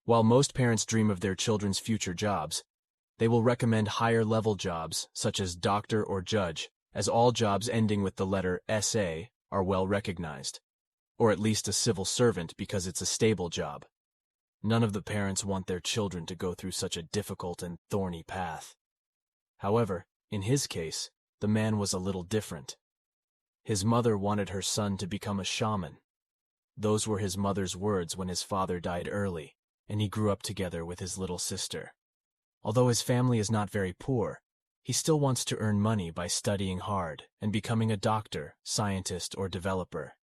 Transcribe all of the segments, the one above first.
While most parents dream of their children's future jobs, they will recommend higher-level jobs, such as doctor or judge, as all jobs ending with the letter SA are well recognized, or at least a civil servant because it's a stable job. None of the parents want their children to go through such a difficult and thorny path. However, in his case, the man was a little different. His mother wanted her son to become a shaman. Those were his mother's words when his father died early, and he grew up together with his little sister. Although his family is not very poor, he still wants to earn money by studying hard and becoming a doctor, scientist, or developer.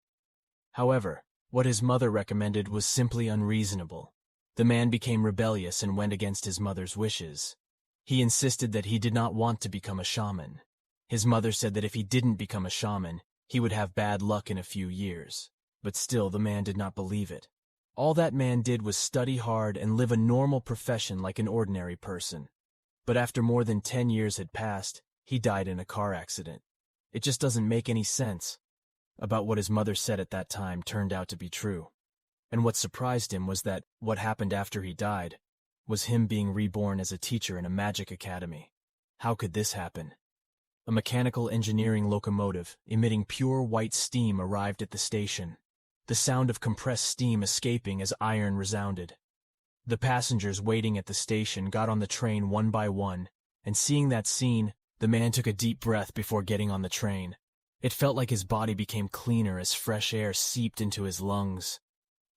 However, what his mother recommended was simply unreasonable. The man became rebellious and went against his mother's wishes. He insisted that he did not want to become a shaman. His mother said that if he didn't become a shaman, he would have bad luck in a few years. But still, the man did not believe it. All that man did was study hard and live a normal profession like an ordinary person. But after more than 10 years had passed, he died in a car accident. It just doesn't make any sense. About what his mother said at that time turned out to be true. And what surprised him was that what happened after he died was him being reborn as a teacher in a magic academy. How could this happen? A mechanical engineering locomotive emitting pure white steam arrived at the station, the sound of compressed steam escaping as iron resounded. The passengers waiting at the station got on the train one by one, and seeing that scene, the man took a deep breath before getting on the train. It felt like his body became cleaner as fresh air seeped into his lungs.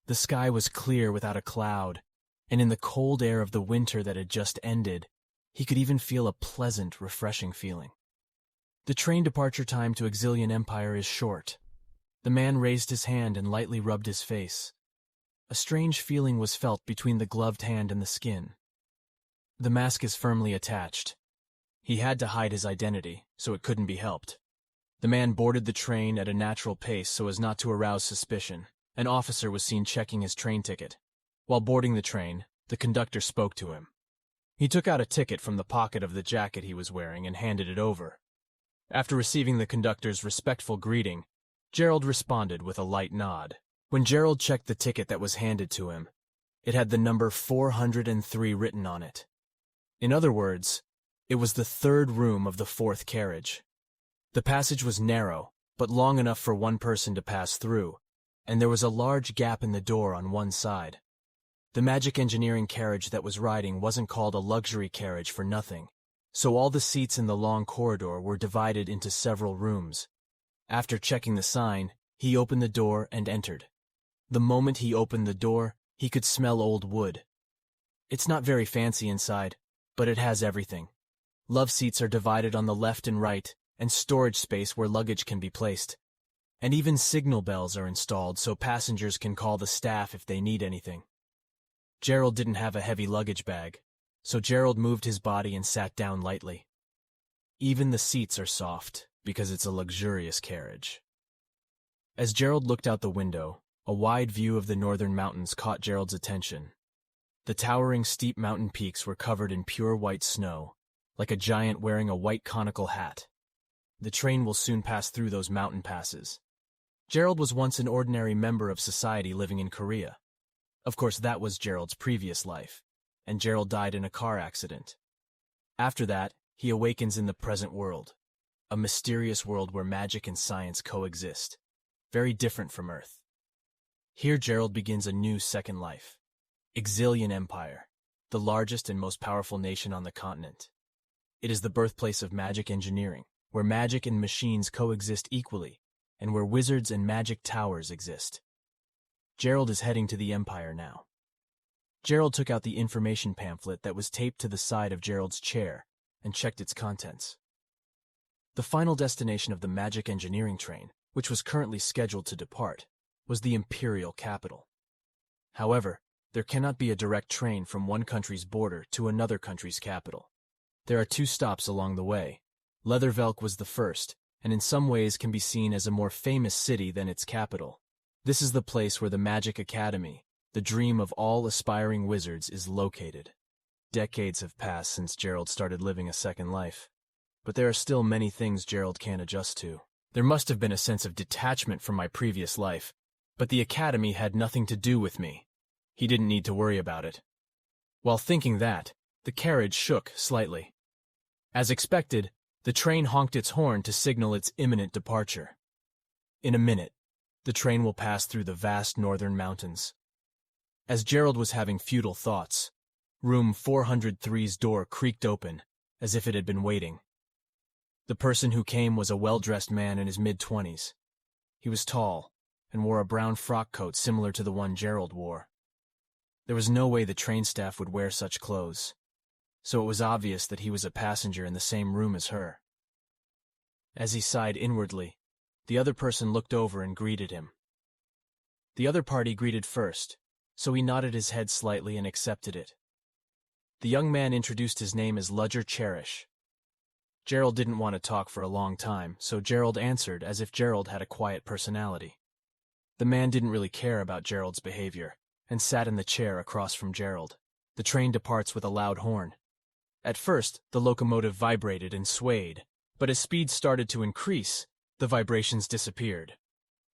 The sky was clear without a cloud, and in the cold air of the winter that had just ended, he could even feel a pleasant, refreshing feeling. The train departure time to Exilian Empire is short. The man raised his hand and lightly rubbed his face. A strange feeling was felt between the gloved hand and the skin. The mask is firmly attached. He had to hide his identity, so it couldn't be helped. The man boarded the train at a natural pace so as not to arouse suspicion. An officer was seen checking his train ticket. While boarding the train, the conductor spoke to him. He took out a ticket from the pocket of the jacket he was wearing and handed it over. After receiving the conductor's respectful greeting, Gerald responded with a light nod. When Gerald checked the ticket that was handed to him, it had the number 403 written on it. In other words, it was the third room of the fourth carriage. The passage was narrow, but long enough for one person to pass through, and there was a large gap in the door on one side. The magic engineering carriage that was riding wasn't called a luxury carriage for nothing, so all the seats in the long corridor were divided into several rooms. After checking the sign, he opened the door and entered. The moment he opened the door, he could smell old wood. It's not very fancy inside, but it has everything. Love seats are divided on the left and right, and storage space where luggage can be placed. And even signal bells are installed so passengers can call the staff if they need anything. Gerald didn't have a heavy luggage bag, so Gerald moved his body and sat down lightly. Even the seats are soft, because it's a luxurious carriage. As Gerald looked out the window, a wide view of the northern mountains caught Gerald's attention. The towering steep mountain peaks were covered in pure white snow, like a giant wearing a white conical hat. The train will soon pass through those mountain passes. Gerald was once an ordinary member of society living in Korea. Of course, that was Gerald's previous life, and Gerald died in a car accident. After that, he awakens in the present world, a mysterious world where magic and science coexist, very different from Earth. Here Gerald begins a new second life. Exilian Empire, the largest and most powerful nation on the continent. It is the birthplace of magic engineering, where magic and machines coexist equally, and where wizards and magic towers exist. Gerald is heading to the Empire now. Gerald took out the information pamphlet that was taped to the side of Gerald's chair and checked its contents. The final destination of the magic engineering train, which was currently scheduled to depart, was the imperial capital. However, there cannot be a direct train from one country's border to another country's capital. There are 2 stops along the way. Leathervelk was the first, and in some ways can be seen as a more famous city than its capital. This is the place where the Magic Academy, the dream of all aspiring wizards, is located. Decades have passed since Gerald started living a second life, but there are still many things Gerald can't adjust to. There must have been a sense of detachment from my previous life, but the academy had nothing to do with me. He didn't need to worry about it. While thinking that, the carriage shook slightly. As expected, the train honked its horn to signal its imminent departure. In a minute, the train will pass through the vast northern mountains. As Gerald was having futile thoughts, room 403's door creaked open, as if it had been waiting. The person who came was a well-dressed man in his mid-20s. He was tall, and wore a brown frock coat similar to the one Gerald wore. There was no way the train staff would wear such clothes, so it was obvious that he was a passenger in the same room as her. As he sighed inwardly, the other person looked over and greeted him. The other party greeted first, so he nodded his head slightly and accepted it. The young man introduced his name as Ludger Cherish. Gerald didn't want to talk for a long time, so Gerald answered as if Gerald had a quiet personality. The man didn't really care about Gerald's behavior, and sat in the chair across from Gerald. The train departs with a loud horn. At first, the locomotive vibrated and swayed, but as speed started to increase, the vibrations disappeared.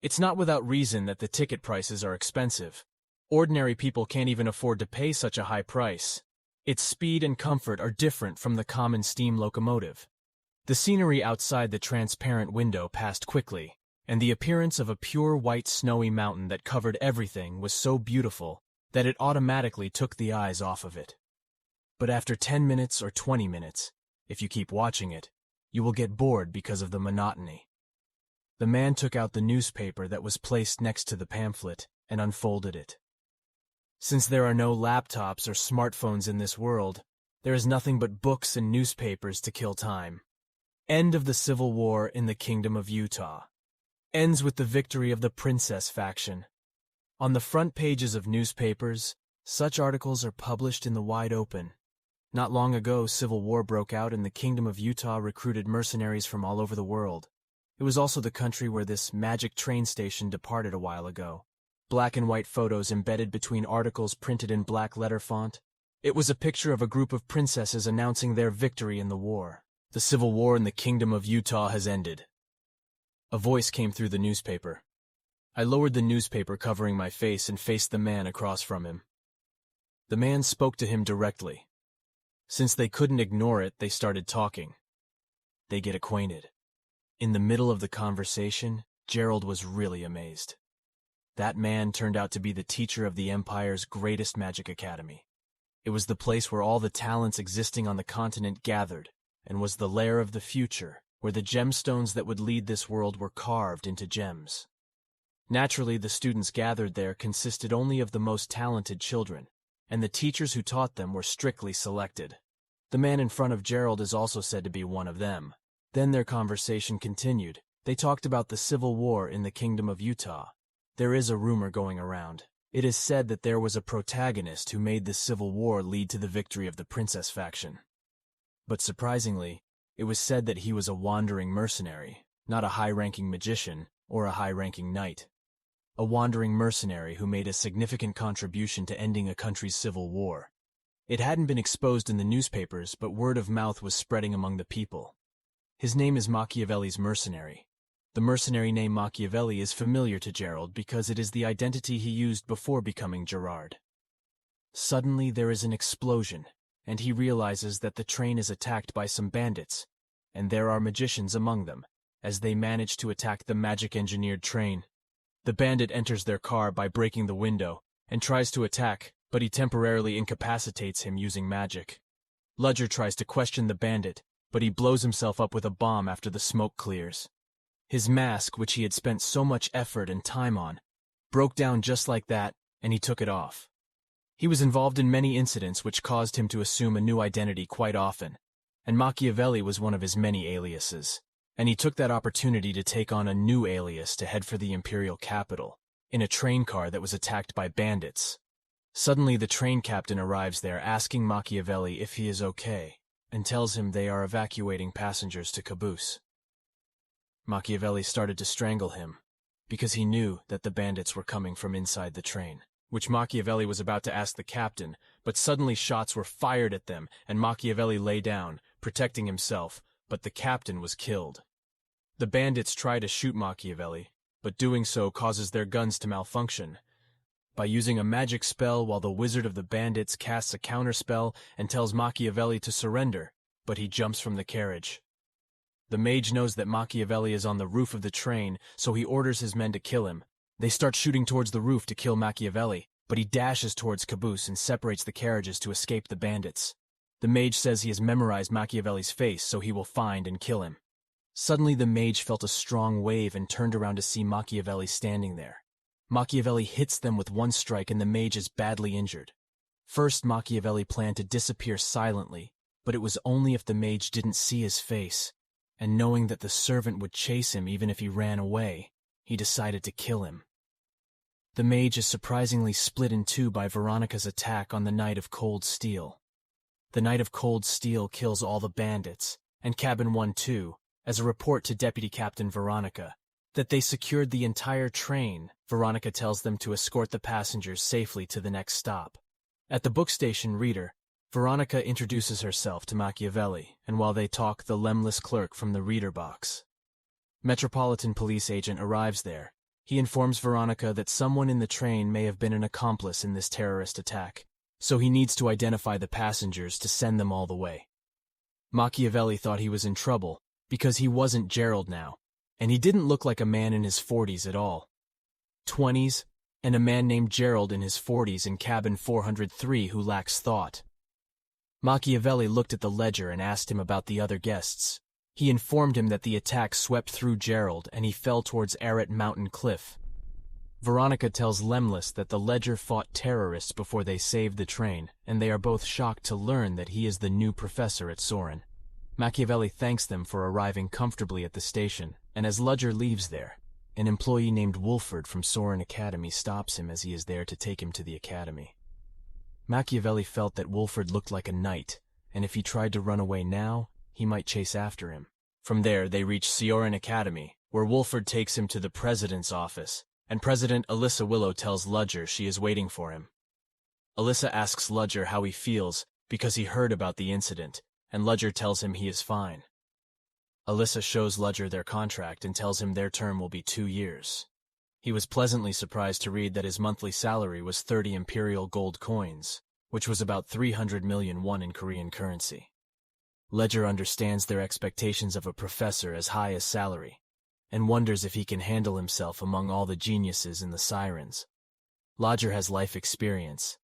It's not without reason that the ticket prices are expensive. Ordinary people can't even afford to pay such a high price. Its speed and comfort are different from the common steam locomotive. The scenery outside the transparent window passed quickly, and the appearance of a pure white snowy mountain that covered everything was so beautiful that it automatically took the eyes off of it. But after 10 minutes or 20 minutes, if you keep watching it, you will get bored because of the monotony. The man took out the newspaper that was placed next to the pamphlet and unfolded it. Since there are no laptops or smartphones in this world, there is nothing but books and newspapers to kill time. End of the Civil War in the Kingdom of Utah. Ends with the victory of the Princess faction. On the front pages of newspapers, such articles are published in the wide open. Not long ago, civil war broke out and the Kingdom of Utah recruited mercenaries from all over the world. It was also the country where this magic train station departed a while ago. Black and white photos embedded between articles printed in black letter font. It was a picture of a group of princesses announcing their victory in the war. The Civil War in the Kingdom of Utah has ended. A voice came through the newspaper. I lowered the newspaper covering my face and faced the man across from him. The man spoke to him directly. Since they couldn't ignore it, they started talking. They get acquainted. In the middle of the conversation, Gerald was really amazed. That man turned out to be the teacher of the Empire's greatest magic academy. It was the place where all the talents existing on the continent gathered, and was the lair of the future, where the gemstones that would lead this world were carved into gems. Naturally, the students gathered there consisted only of the most talented children, and the teachers who taught them were strictly selected. The man in front of Gerald is also said to be one of them. Then their conversation continued. They talked about the Civil War in the Kingdom of Utah. There is a rumor going around. It is said that there was a protagonist who made the Civil War lead to the victory of the Princess faction. But surprisingly, it was said that he was a wandering mercenary, not a high-ranking magician or a high-ranking knight. A wandering mercenary who made a significant contribution to ending a country's civil war. It hadn't been exposed in the newspapers, but word of mouth was spreading among the people. His name is Machiavelli's mercenary. The mercenary name Machiavelli is familiar to Gerald because it is the identity he used before becoming Gerard. Suddenly there is an explosion, and he realizes that the train is attacked by some bandits, and there are magicians among them, as they manage to attack the magic-engineered train. The bandit enters their car by breaking the window, and tries to attack, but he temporarily incapacitates him using magic. Ludger tries to question the bandit, but he blows himself up with a bomb after the smoke clears. His mask, which he had spent so much effort and time on, broke down just like that, and he took it off. He was involved in many incidents which caused him to assume a new identity quite often, and Machiavelli was one of his many aliases, and he took that opportunity to take on a new alias to head for the imperial capital, in a train car that was attacked by bandits. Suddenly the train captain arrives there asking Machiavelli if he is okay, and tells him they are evacuating passengers to Caboose. Machiavelli started to strangle him, because he knew that the bandits were coming from inside the train, which Machiavelli was about to ask the captain, but suddenly shots were fired at them, and Machiavelli lay down, protecting himself, but the captain was killed. The bandits try to shoot Machiavelli, but doing so causes their guns to malfunction. by using a magic spell while the Wizard of the Bandits casts a counterspell and tells Machiavelli to surrender, but he jumps from the carriage. The mage knows that Machiavelli is on the roof of the train, so he orders his men to kill him. They start shooting towards the roof to kill Machiavelli, but he dashes towards Caboose and separates the carriages to escape the bandits. The mage says he has memorized Machiavelli's face, so he will find and kill him. Suddenly the mage felt a strong wave and turned around to see Machiavelli standing there. Machiavelli hits them with one strike and the mage is badly injured. First, Machiavelli planned to disappear silently, but it was only if the mage didn't see his face, and knowing that the servant would chase him even if he ran away, he decided to kill him. The mage is surprisingly split in two by Veronica's attack on the Knight of Cold Steel. The Knight of Cold Steel kills all the bandits, and Cabin 1 too, as a report to Deputy Captain Veronica. That they secured the entire train, Veronica tells them to escort the passengers safely to the next stop. At the book station reader, Veronica introduces herself to Machiavelli, and while they talk, the lembless clerk from the reader box. Metropolitan Police agent arrives there. He informs Veronica that someone in the train may have been an accomplice in this terrorist attack, so he needs to identify the passengers to send them all the way. Machiavelli thought he was in trouble, because he wasn't Gerald now, and he didn't look like a man in his 40s at all. 20s, and a man named Gerald in his 40s in cabin 403 who lacks thought. Machiavelli looked at the ledger and asked him about the other guests. He informed him that the attack swept through Gerald and he fell towards Arrett Mountain Cliff. Veronica tells Lemlis that the ledger fought terrorists before they saved the train, and they are both shocked to learn that he is the new professor at Sören. Machiavelli thanks them for arriving comfortably at the station, and as Ludger leaves there, an employee named Wolford from Sören Academy stops him as he is there to take him to the academy. Machiavelli felt that Wolford looked like a knight, and if he tried to run away now, he might chase after him. From there, they reach Sören Academy, where Wolford takes him to the president's office, and President Alyssa Willow tells Ludger she is waiting for him. Alyssa asks Ludger how he feels because he heard about the incident, and Ludger tells him he is fine. Alyssa shows Ludger their contract and tells him their term will be 2 years. He was pleasantly surprised to read that his monthly salary was 30 imperial gold coins, which was about 300 million won in Korean currency. Ludger understands their expectations of a professor as high as salary, and wonders if he can handle himself among all the geniuses in the Sirens. Ludger has life experience,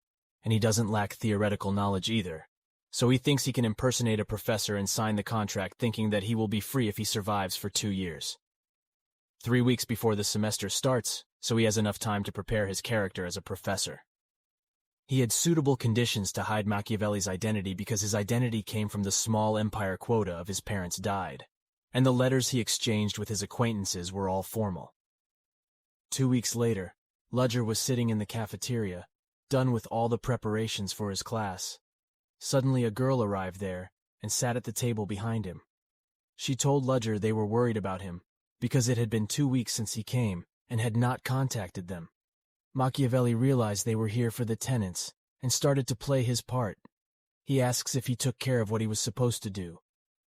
and he doesn't lack theoretical knowledge either, so he thinks he can impersonate a professor and sign the contract thinking that he will be free if he survives for 2 years. 3 weeks before the semester starts, so he has enough time to prepare his character as a professor. He had suitable conditions to hide Machiavelli's identity because his identity came from the small empire quota of his parents died, and the letters he exchanged with his acquaintances were all formal. 2 weeks later, Ludger was sitting in the cafeteria, done with all the preparations for his class. Suddenly a girl arrived there and sat at the table behind him. She told Ludger they were worried about him because it had been 2 weeks since he came and had not contacted them. Machiavelli realized they were here for the tenants and started to play his part. He asks if he took care of what he was supposed to do,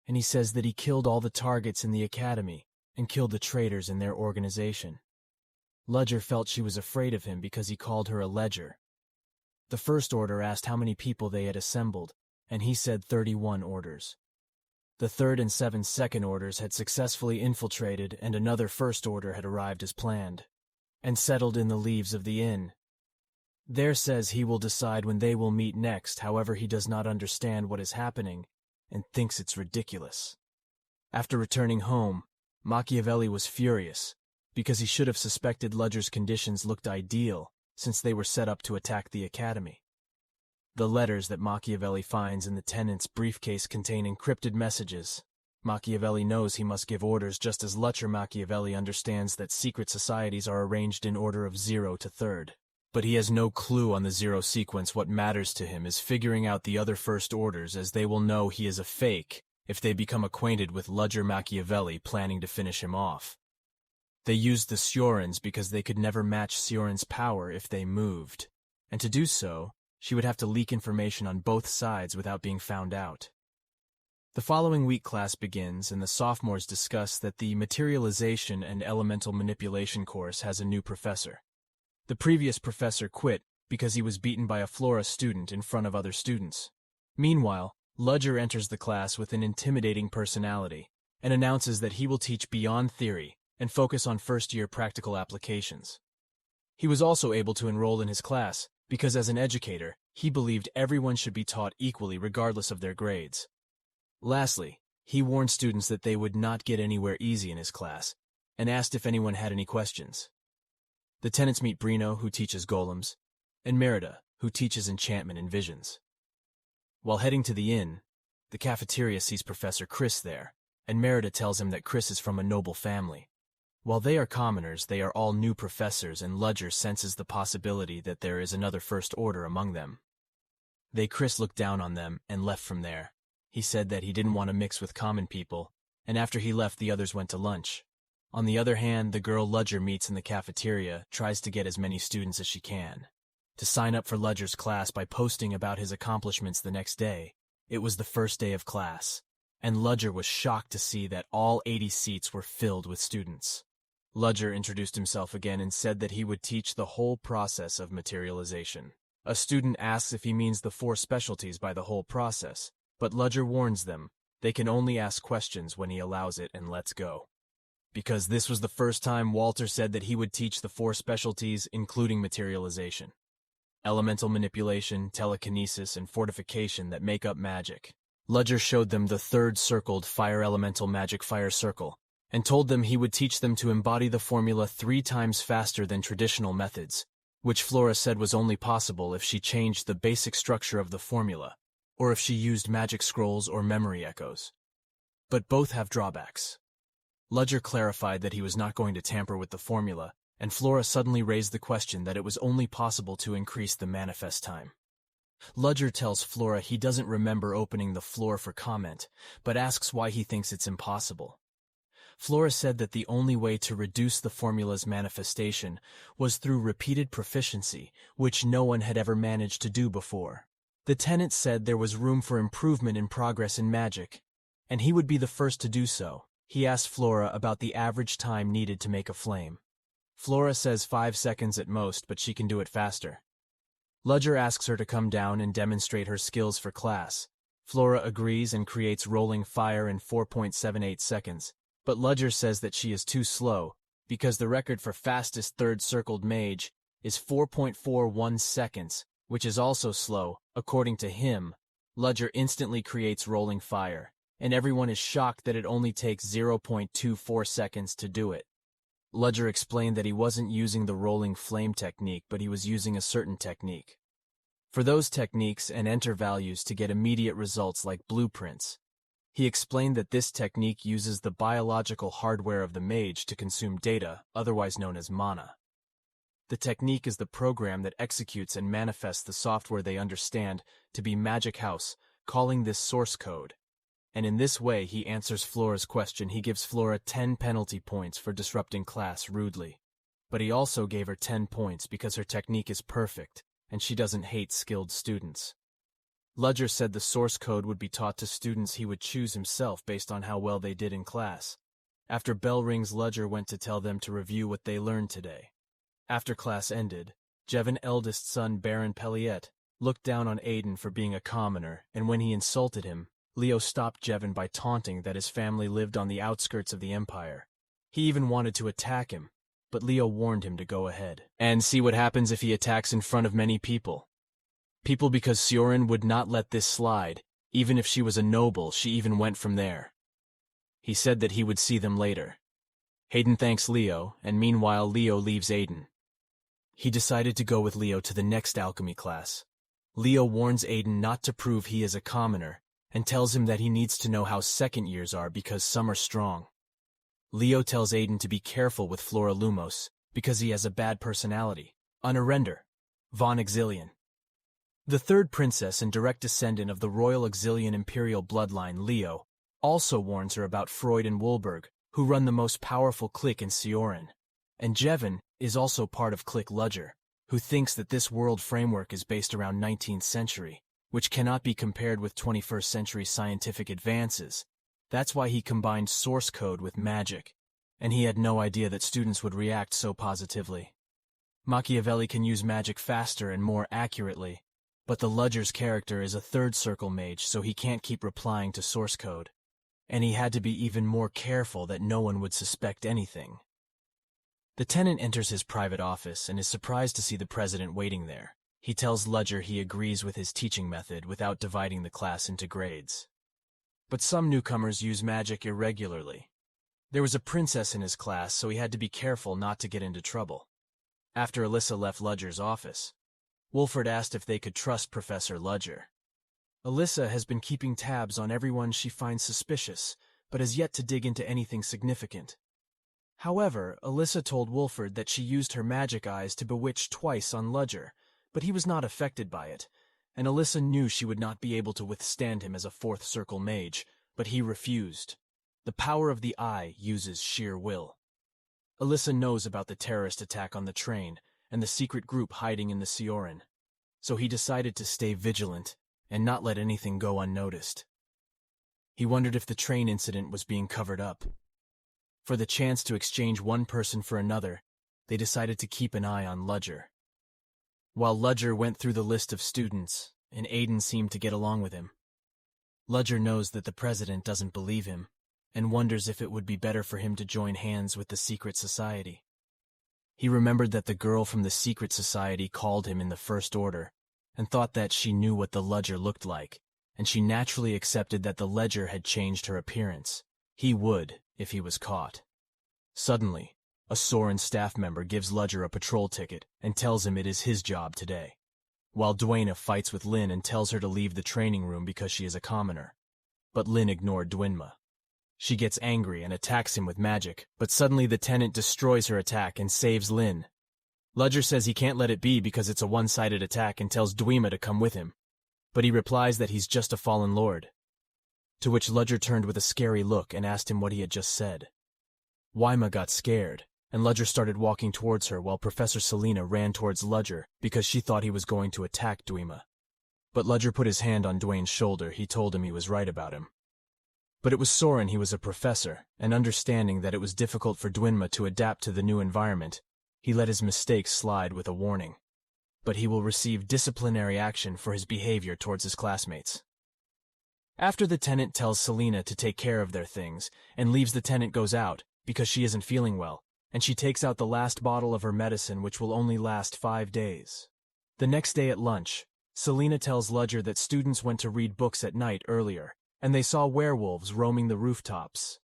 and he says that he killed all the targets in the academy and killed the traitors in their organization. Ludger felt she was afraid of him because he called her a ledger. The First Order asked how many people they had assembled, and he said 31 orders. The Third and 7 Second Orders had successfully infiltrated, and another First Order had arrived as planned, and settled in the leaves of the inn. There says he will decide when they will meet next, however he does not understand what is happening, and thinks it's ridiculous. After returning home, Machiavelli was furious, because he should have suspected Ludger's conditions looked ideal, since they were set up to attack the academy. The letters that Machiavelli finds in the tenant's briefcase contain encrypted messages. Machiavelli knows he must give orders just as Ludger. Machiavelli understands that secret societies are arranged in order of 0 to 3rd. But he has no clue on the 0 sequence. What matters to him is figuring out the other First Orders, as they will know he is a fake if they become acquainted with Ludger. Machiavelli planning to finish him off. They used the Sörens because they could never match Sören's power if they moved, and to do so, she would have to leak information on both sides without being found out. The following week class begins, and the sophomores discuss that the Materialization and Elemental Manipulation course has a new professor. The previous professor quit because he was beaten by a Flora student in front of other students. Meanwhile, Ludger enters the class with an intimidating personality and announces that he will teach beyond theory and focus on first-year practical applications. He was also able to enroll in his class because as an educator, he believed everyone should be taught equally regardless of their grades. Lastly, he warned students that they would not get anywhere easy in his class and asked if anyone had any questions. The tenants meet Brino, who teaches golems, and Merida, who teaches enchantment and visions. While heading to the inn, the cafeteria sees Professor Chris there, and Merida tells him that Chris is from a noble family. While they are commoners, they are all new professors, and Ludger senses the possibility that there is another First Order among them. Chris looked down on them and left from there. He said that he didn't want to mix with common people, and after he left, the others went to lunch. On the other hand, the girl Ludger meets in the cafeteria tries to get as many students as she can to sign up for Ludger's class by posting about his accomplishments the next day. It was the first day of class, and Ludger was shocked to see that all 80 seats were filled with students. Ludger introduced himself again and said that he would teach the whole process of materialization. A student asks if he means the 4 specialties by the whole process, but Ludger warns them they can only ask questions when he allows it and lets go. Because this was the first time Walter said that he would teach the 4 specialties, including materialization, elemental manipulation, telekinesis, and fortification that make up magic. Ludger showed them the 3rd circled fire elemental magic fire circle, and told them he would teach them to embody the formula 3 times faster than traditional methods, which Flora said was only possible if she changed the basic structure of the formula, or if she used magic scrolls or memory echoes. But both have drawbacks. Ludger clarified that he was not going to tamper with the formula, and Flora suddenly raised the question that it was only possible to increase the manifest time. Ludger tells Flora he doesn't remember opening the floor for comment, but asks why he thinks it's impossible. Flora said that the only way to reduce the formula's manifestation was through repeated proficiency, which no one had ever managed to do before. The tenant said there was room for improvement in progress in magic, and he would be the first to do so. He asked Flora about the average time needed to make a flame. Flora says 5 seconds at most, but she can do it faster. Ludger asks her to come down and demonstrate her skills for class. Flora agrees and creates rolling fire in 4.78 seconds, but Ludger says that she is too slow, because the record for fastest 3rd circled mage is 4.41 seconds, which is also slow. According to him, Ludger instantly creates rolling fire, and everyone is shocked that it only takes 0.24 seconds to do it. Ludger explained that he wasn't using the rolling flame technique, but he was using a certain technique. For those techniques and enter values to get immediate results like blueprints. He explained that this technique uses the biological hardware of the mage to consume data, otherwise known as mana. The technique is the program that executes and manifests the software they understand to be Magic House, calling this source code. And in this way he answers Flora's question. He gives Flora 10 penalty points for disrupting class rudely. But he also gave her 10 points because her technique is perfect, and she doesn't hate skilled students. Ludger said the source code would be taught to students he would choose himself based on how well they did in class. After bell rings, Ludger went to tell them to review what they learned today. After class ended, Jevon's eldest son Baron Pelliet looked down on Aiden for being a commoner, and when he insulted him, Leo stopped Jevon by taunting that his family lived on the outskirts of the Empire. He even wanted to attack him, but Leo warned him to go ahead and see what happens if he attacks in front of many people. Because Sören would not let this slide. Even if she was a noble, she even went from there. He said that he would see them later. Aiden thanks Leo, and meanwhile Leo leaves Aiden. He decided to go with Leo to the next alchemy class. Leo warns Aiden not to prove he is a commoner, and tells him that he needs to know how second years are because some are strong. Leo tells Aiden to be careful with Flora Lumos, because he has a bad personality, on a render, Von Exilian. The 3rd princess and direct descendant of the royal Exilian imperial bloodline, Leo, also warns her about Freud and Woolberg, who run the most powerful clique in Sören. And Jevon is also part of clique Ludger, who thinks that this world framework is based around 19th century, which cannot be compared with 21st century scientific advances. That's why he combined source code with magic, and he had no idea that students would react so positively. Machiavelli can use magic faster and more accurately, but the Ludger's character is a third circle mage, so he can't keep replying to source code. And he had to be even more careful that no one would suspect anything. The tenant enters his private office and is surprised to see the president waiting there. He tells Ludger he agrees with his teaching method without dividing the class into grades. But some newcomers use magic irregularly. There was a princess in his class, so he had to be careful not to get into trouble. After Alyssa left Ludger's office, Wolford asked if they could trust Professor Ludger. Alyssa has been keeping tabs on everyone she finds suspicious, but has yet to dig into anything significant. However, Alyssa told Wolford that she used her magic eyes to bewitch twice on Ludger, but he was not affected by it, and Alyssa knew she would not be able to withstand him as a fourth circle mage, but he refused. The power of the eye uses sheer will. Alyssa knows about the terrorist attack on the train and the secret group hiding in the Sören, so he decided to stay vigilant and not let anything go unnoticed. He wondered if the train incident was being covered up. For the chance to exchange one person for another, they decided to keep an eye on Ludger. While Ludger went through the list of students, and Aiden seemed to get along with him. Ludger knows that the president doesn't believe him, and wonders if it would be better for him to join hands with the secret society. He remembered that the girl from the secret society called him in the First Order, and thought that she knew what the Ledger looked like, and she naturally accepted that the Ledger had changed her appearance. He would, if he was caught. Suddenly, a Sören staff member gives Ludger a patrol ticket and tells him it is his job today, while Dwayna fights with Lynn and tells her to leave the training room because she is a commoner. But Lynn ignored Dwynma. She gets angry and attacks him with magic, but suddenly the tenant destroys her attack and saves Lynn. Ludger says he can't let it be because it's a one-sided attack and tells Dwynma to come with him, but he replies that he's just a fallen lord. To which Ludger turned with a scary look and asked him what he had just said. Dwynma got scared, and Ludger started walking towards her while Professor Selena ran towards Ludger because she thought he was going to attack Dwynma. But Ludger put his hand on Dwayne's shoulder. He told him he was right about him. But it was Sören, he was a professor, and understanding that it was difficult for Dwynma to adapt to the new environment, he let his mistakes slide with a warning. But he will receive disciplinary action for his behavior towards his classmates. After the tenant tells Selena to take care of their things, and leaves, the tenant goes out, because she isn't feeling well, and she takes out the last bottle of her medicine, which will only last 5 days. The next day at lunch, Selena tells Ludger that students went to read books at night earlier, and they saw werewolves roaming the rooftops.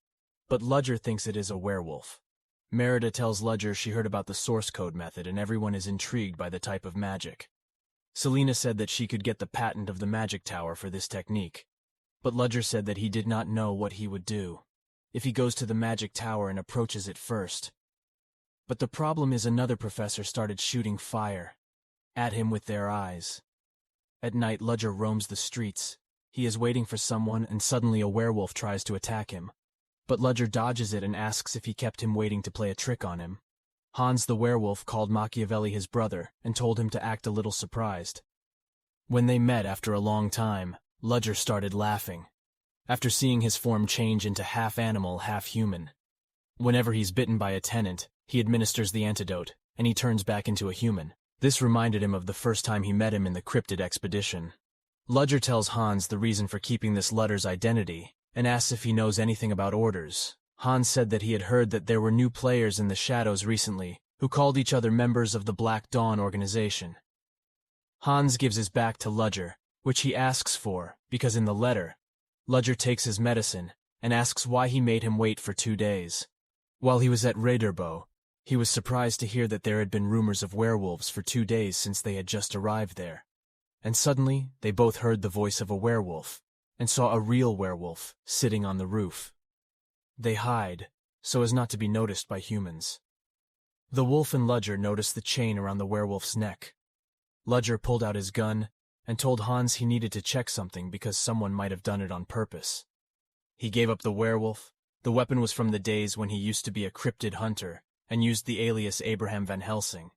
But Ludger thinks it is a werewolf. Merida tells Ludger she heard about the source code method and everyone is intrigued by the type of magic. Selena said that she could get the patent of the magic tower for this technique, but Ludger said that he did not know what he would do if he goes to the magic tower and approaches it first. But the problem is another professor started shooting fire at him with their eyes. At night, Ludger roams the streets. He is waiting for someone, and suddenly a werewolf tries to attack him. But Ludger dodges it and asks if he kept him waiting to play a trick on him. Hans the werewolf called Machiavelli his brother and told him to act a little surprised. When they met after a long time, Ludger started laughing, after seeing his form change into half animal, half human. Whenever he's bitten by a tenant, he administers the antidote, and he turns back into a human. This reminded him of the first time he met him in the cryptid expedition. Ludger tells Hans the reason for keeping this Ludger's identity, and asks if he knows anything about orders. Hans said that he had heard that there were new players in the shadows recently, who called each other members of the Black Dawn organization. Hans gives his back to Ludger, which he asks for, because in the letter, Ludger takes his medicine, and asks why he made him wait for 2 days. While he was at Rederbo, he was surprised to hear that there had been rumors of werewolves for 2 days since they had just arrived there. And suddenly, they both heard the voice of a werewolf, and saw a real werewolf sitting on the roof. They hide, so as not to be noticed by humans. The wolf and Ludger noticed the chain around the werewolf's neck. Ludger pulled out his gun, and told Hans he needed to check something because someone might have done it on purpose. He gave up the werewolf. The weapon was from the days when he used to be a cryptid hunter, and used the alias Abraham Van Helsing.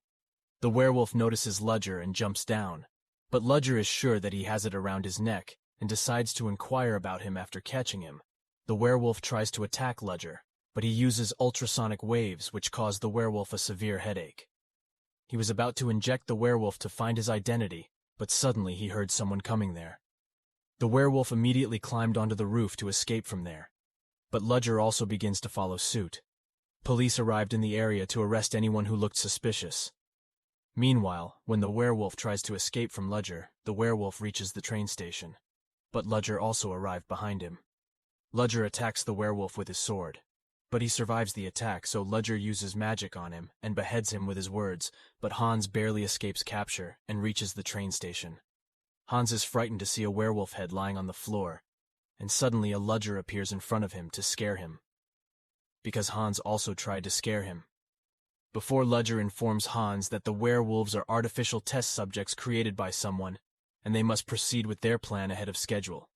The werewolf notices Ludger and jumps down, but Ludger is sure that he has it around his neck, and decides to inquire about him after catching him. The werewolf tries to attack Ludger, but he uses ultrasonic waves which cause the werewolf a severe headache. He was about to inject the werewolf to find his identity, but suddenly he heard someone coming there. The werewolf immediately climbed onto the roof to escape from there. But Ludger also begins to follow suit. Police arrived in the area to arrest anyone who looked suspicious. Meanwhile, when the werewolf tries to escape from Ludger, the werewolf reaches the train station. But Ludger also arrived behind him. Ludger attacks the werewolf with his sword. But he survives the attack, so Ludger uses magic on him and beheads him with his words, but Hans barely escapes capture and reaches the train station. Hans is frightened to see a werewolf head lying on the floor, and suddenly a Ludger appears in front of him to scare him. Because Hans also tried to scare him. Before Ludger informs Hans that the werewolves are artificial test subjects created by someone, and they must proceed with their plan ahead of schedule.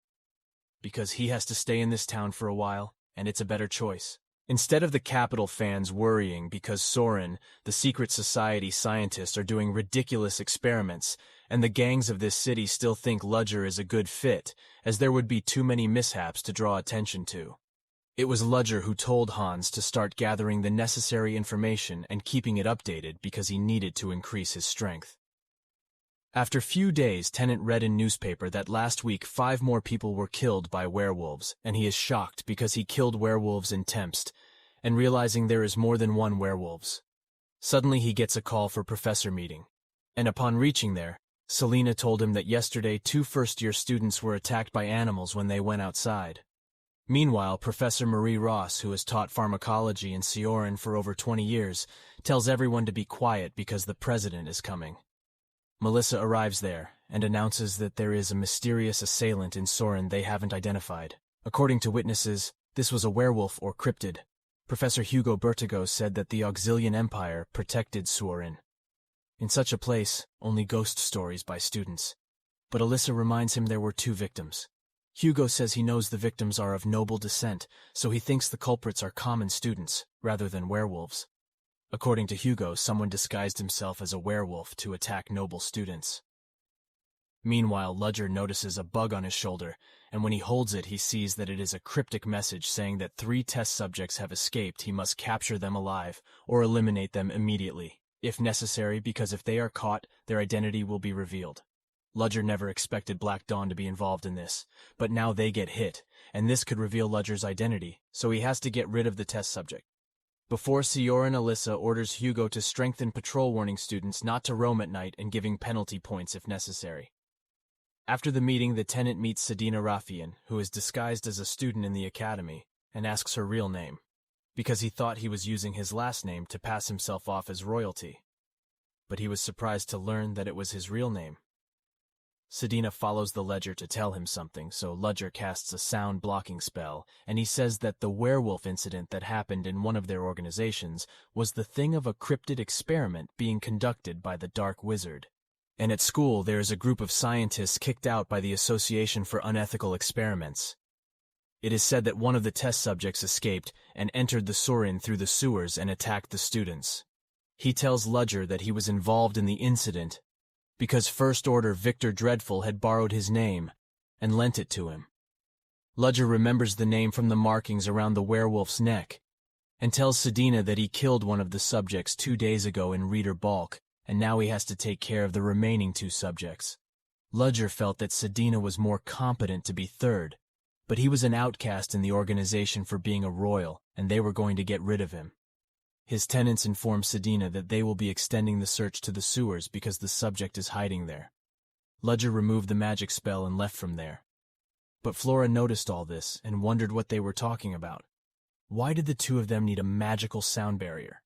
Because he has to stay in this town for a while, and it's a better choice. Instead of the Capital fans worrying because Sören, the secret society scientist, are doing ridiculous experiments, and the gangs of this city still think Ludger is a good fit, as there would be too many mishaps to draw attention to. It was Ludger who told Hans to start gathering the necessary information and keeping it updated because he needed to increase his strength. After few days, Tennant read in newspaper that last week 5 more people were killed by werewolves, and he is shocked because he killed werewolves in Tempst, and realizing there is more than one werewolves. Suddenly he gets a call for professor meeting, and upon reaching there, Selina told him that yesterday 2 first-year students were attacked by animals when they went outside. Meanwhile, Professor Marie Ross, who has taught pharmacology in Sören for over 20 years, tells everyone to be quiet because the president is coming. Melissa arrives there and announces that there is a mysterious assailant in Sören they haven't identified. According to witnesses, this was a werewolf or cryptid. Professor Hugo Bertigo said that the Auxilian Empire protected Sören. In such a place, only ghost stories by students. But Alyssa reminds him there were 2 victims. Hugo says he knows the victims are of noble descent, so he thinks the culprits are common students, rather than werewolves. According to Hugo, someone disguised himself as a werewolf to attack noble students. Meanwhile, Ludger notices a bug on his shoulder, and when he holds it, he sees that it is a cryptic message saying that 3 test subjects have escaped. He must capture them alive, or eliminate them immediately, if necessary, because if they are caught, their identity will be revealed. Ludger never expected Black Dawn to be involved in this, but now they get hit, and this could reveal Ludger's identity, so he has to get rid of the test subject. Before Sören, Alyssa orders Hugo to strengthen patrol warning students not to roam at night and giving penalty points if necessary. After the meeting, the tenant meets Sedina Rafian, who is disguised as a student in the academy, and asks her real name, because he thought he was using his last name to pass himself off as royalty. But he was surprised to learn that it was his real name. Sedina follows the Ledger to tell him something, so Ludger casts a sound blocking spell, and he says that the werewolf incident that happened in one of their organizations was the thing of a cryptid experiment being conducted by the Dark Wizard. And at school there is a group of scientists kicked out by the Association for Unethical Experiments. It is said that one of the test subjects escaped and entered the Sören through the sewers and attacked the students. He tells Ludger that he was involved in the incident because First Order Victor Dreadful had borrowed his name and lent it to him. Ludger remembers the name from the markings around the werewolf's neck and tells Sedina that he killed one of the subjects 2 days ago in Reader Balk, and now he has to take care of the remaining 2 subjects. Ludger felt that Sedina was more competent to be third, but he was an outcast in the organization for being a royal, and they were going to get rid of him. His tenants inform Sedina that they will be extending the search to the sewers because the subject is hiding there. Ludger removed the magic spell and left from there. But Flora noticed all this and wondered what they were talking about. Why did the 2 of them need a magical sound barrier?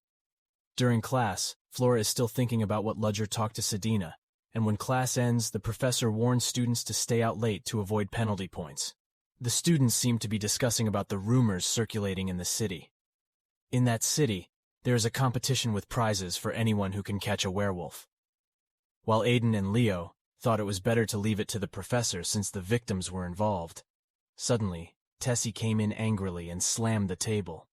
During class, Flora is still thinking about what Ludger talked to Sedina, and when class ends, the professor warns students to stay out late to avoid penalty points. The students seem to be discussing about the rumors circulating in the city. In that city, there is a competition with prizes for anyone who can catch a werewolf. While Aiden and Leo thought it was better to leave it to the professor since the victims were involved. Suddenly, Tessie came in angrily and slammed the table.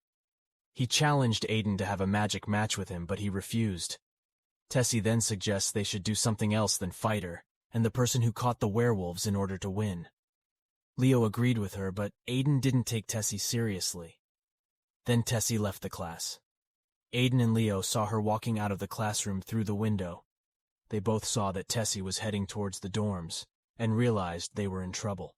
He challenged Aiden to have a magic match with him, but he refused. Tessie then suggests they should do something else than fight her, and the person who caught the werewolves in order to win. Leo agreed with her, but Aiden didn't take Tessie seriously. Then Tessie left the class. Aiden and Leo saw her walking out of the classroom through the window. They both saw that Tessie was heading towards the dorms, and realized they were in trouble.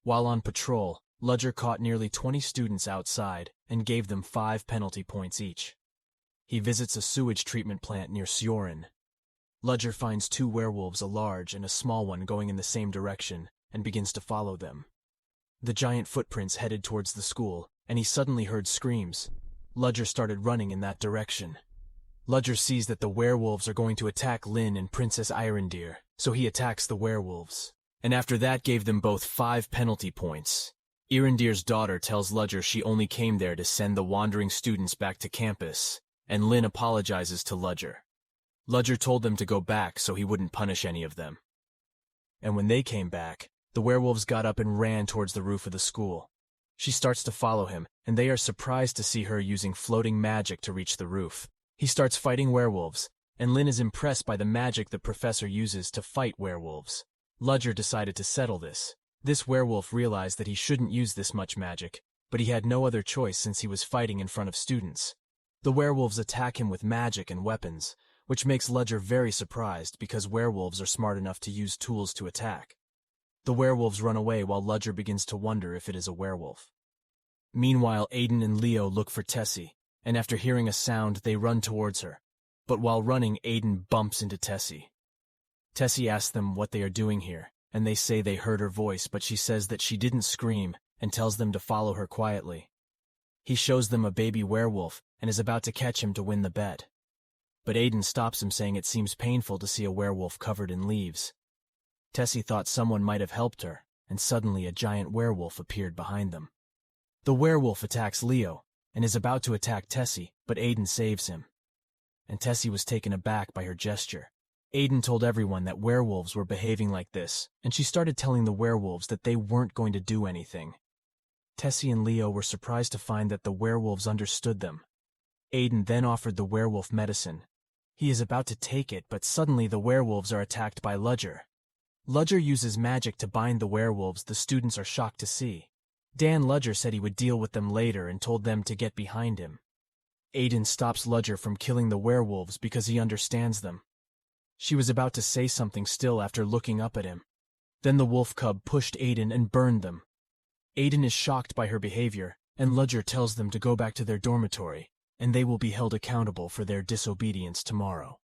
While on patrol, Ludger caught nearly 20 students outside and gave them 5 penalty points each. He visits a sewage treatment plant near Sören. Ludger finds 2 werewolves, a large and a small one, going in the same direction, and begins to follow them. The giant footprints headed towards the school, and he suddenly heard screams. Ludger started running in that direction. Ludger sees that the werewolves are going to attack Lynn and Princess Irondeer, so he attacks the werewolves, and after that gave them both 5 penalty points. Irondeer's daughter tells Ludger she only came there to send the wandering students back to campus, and Lynn apologizes to Ludger. Ludger told them to go back so he wouldn't punish any of them. And when they came back, the werewolves got up and ran towards the roof of the school. She starts to follow him, and they are surprised to see her using floating magic to reach the roof. He starts fighting werewolves, and Lynn is impressed by the magic the professor uses to fight werewolves. Ludger decided to settle this. This werewolf realized that he shouldn't use this much magic, but he had no other choice since he was fighting in front of students. The werewolves attack him with magic and weapons, which makes Ludger very surprised because werewolves are smart enough to use tools to attack. The werewolves run away while Ludger begins to wonder if it is a werewolf. Meanwhile, Aiden and Leo look for Tessie, and after hearing a sound, they run towards her. But while running, Aiden bumps into Tessie. Tessie asks them what they are doing here, and they say they heard her voice, but she says that she didn't scream and tells them to follow her quietly. He shows them a baby werewolf and is about to catch him to win the bet. But Aiden stops him, saying it seems painful to see a werewolf covered in leaves. Tessie thought someone might have helped her, and suddenly a giant werewolf appeared behind them. The werewolf attacks Leo, and is about to attack Tessie, but Aiden saves him. And Tessie was taken aback by her gesture. Aiden told everyone that werewolves were behaving like this, and she started telling the werewolves that they weren't going to do anything. Tessie and Leo were surprised to find that the werewolves understood them. Aiden then offered the werewolf medicine. He is about to take it, but suddenly the werewolves are attacked by Ludger. Ludger uses magic to bind the werewolves. The students are shocked to see. Dan Ludger said he would deal with them later and told them to get behind him. Aiden stops Ludger from killing the werewolves because he understands them. She was about to say something still after looking up at him. Then the wolf cub pushed Aiden and burned them. Aiden is shocked by her behavior, and Ludger tells them to go back to their dormitory, and they will be held accountable for their disobedience tomorrow.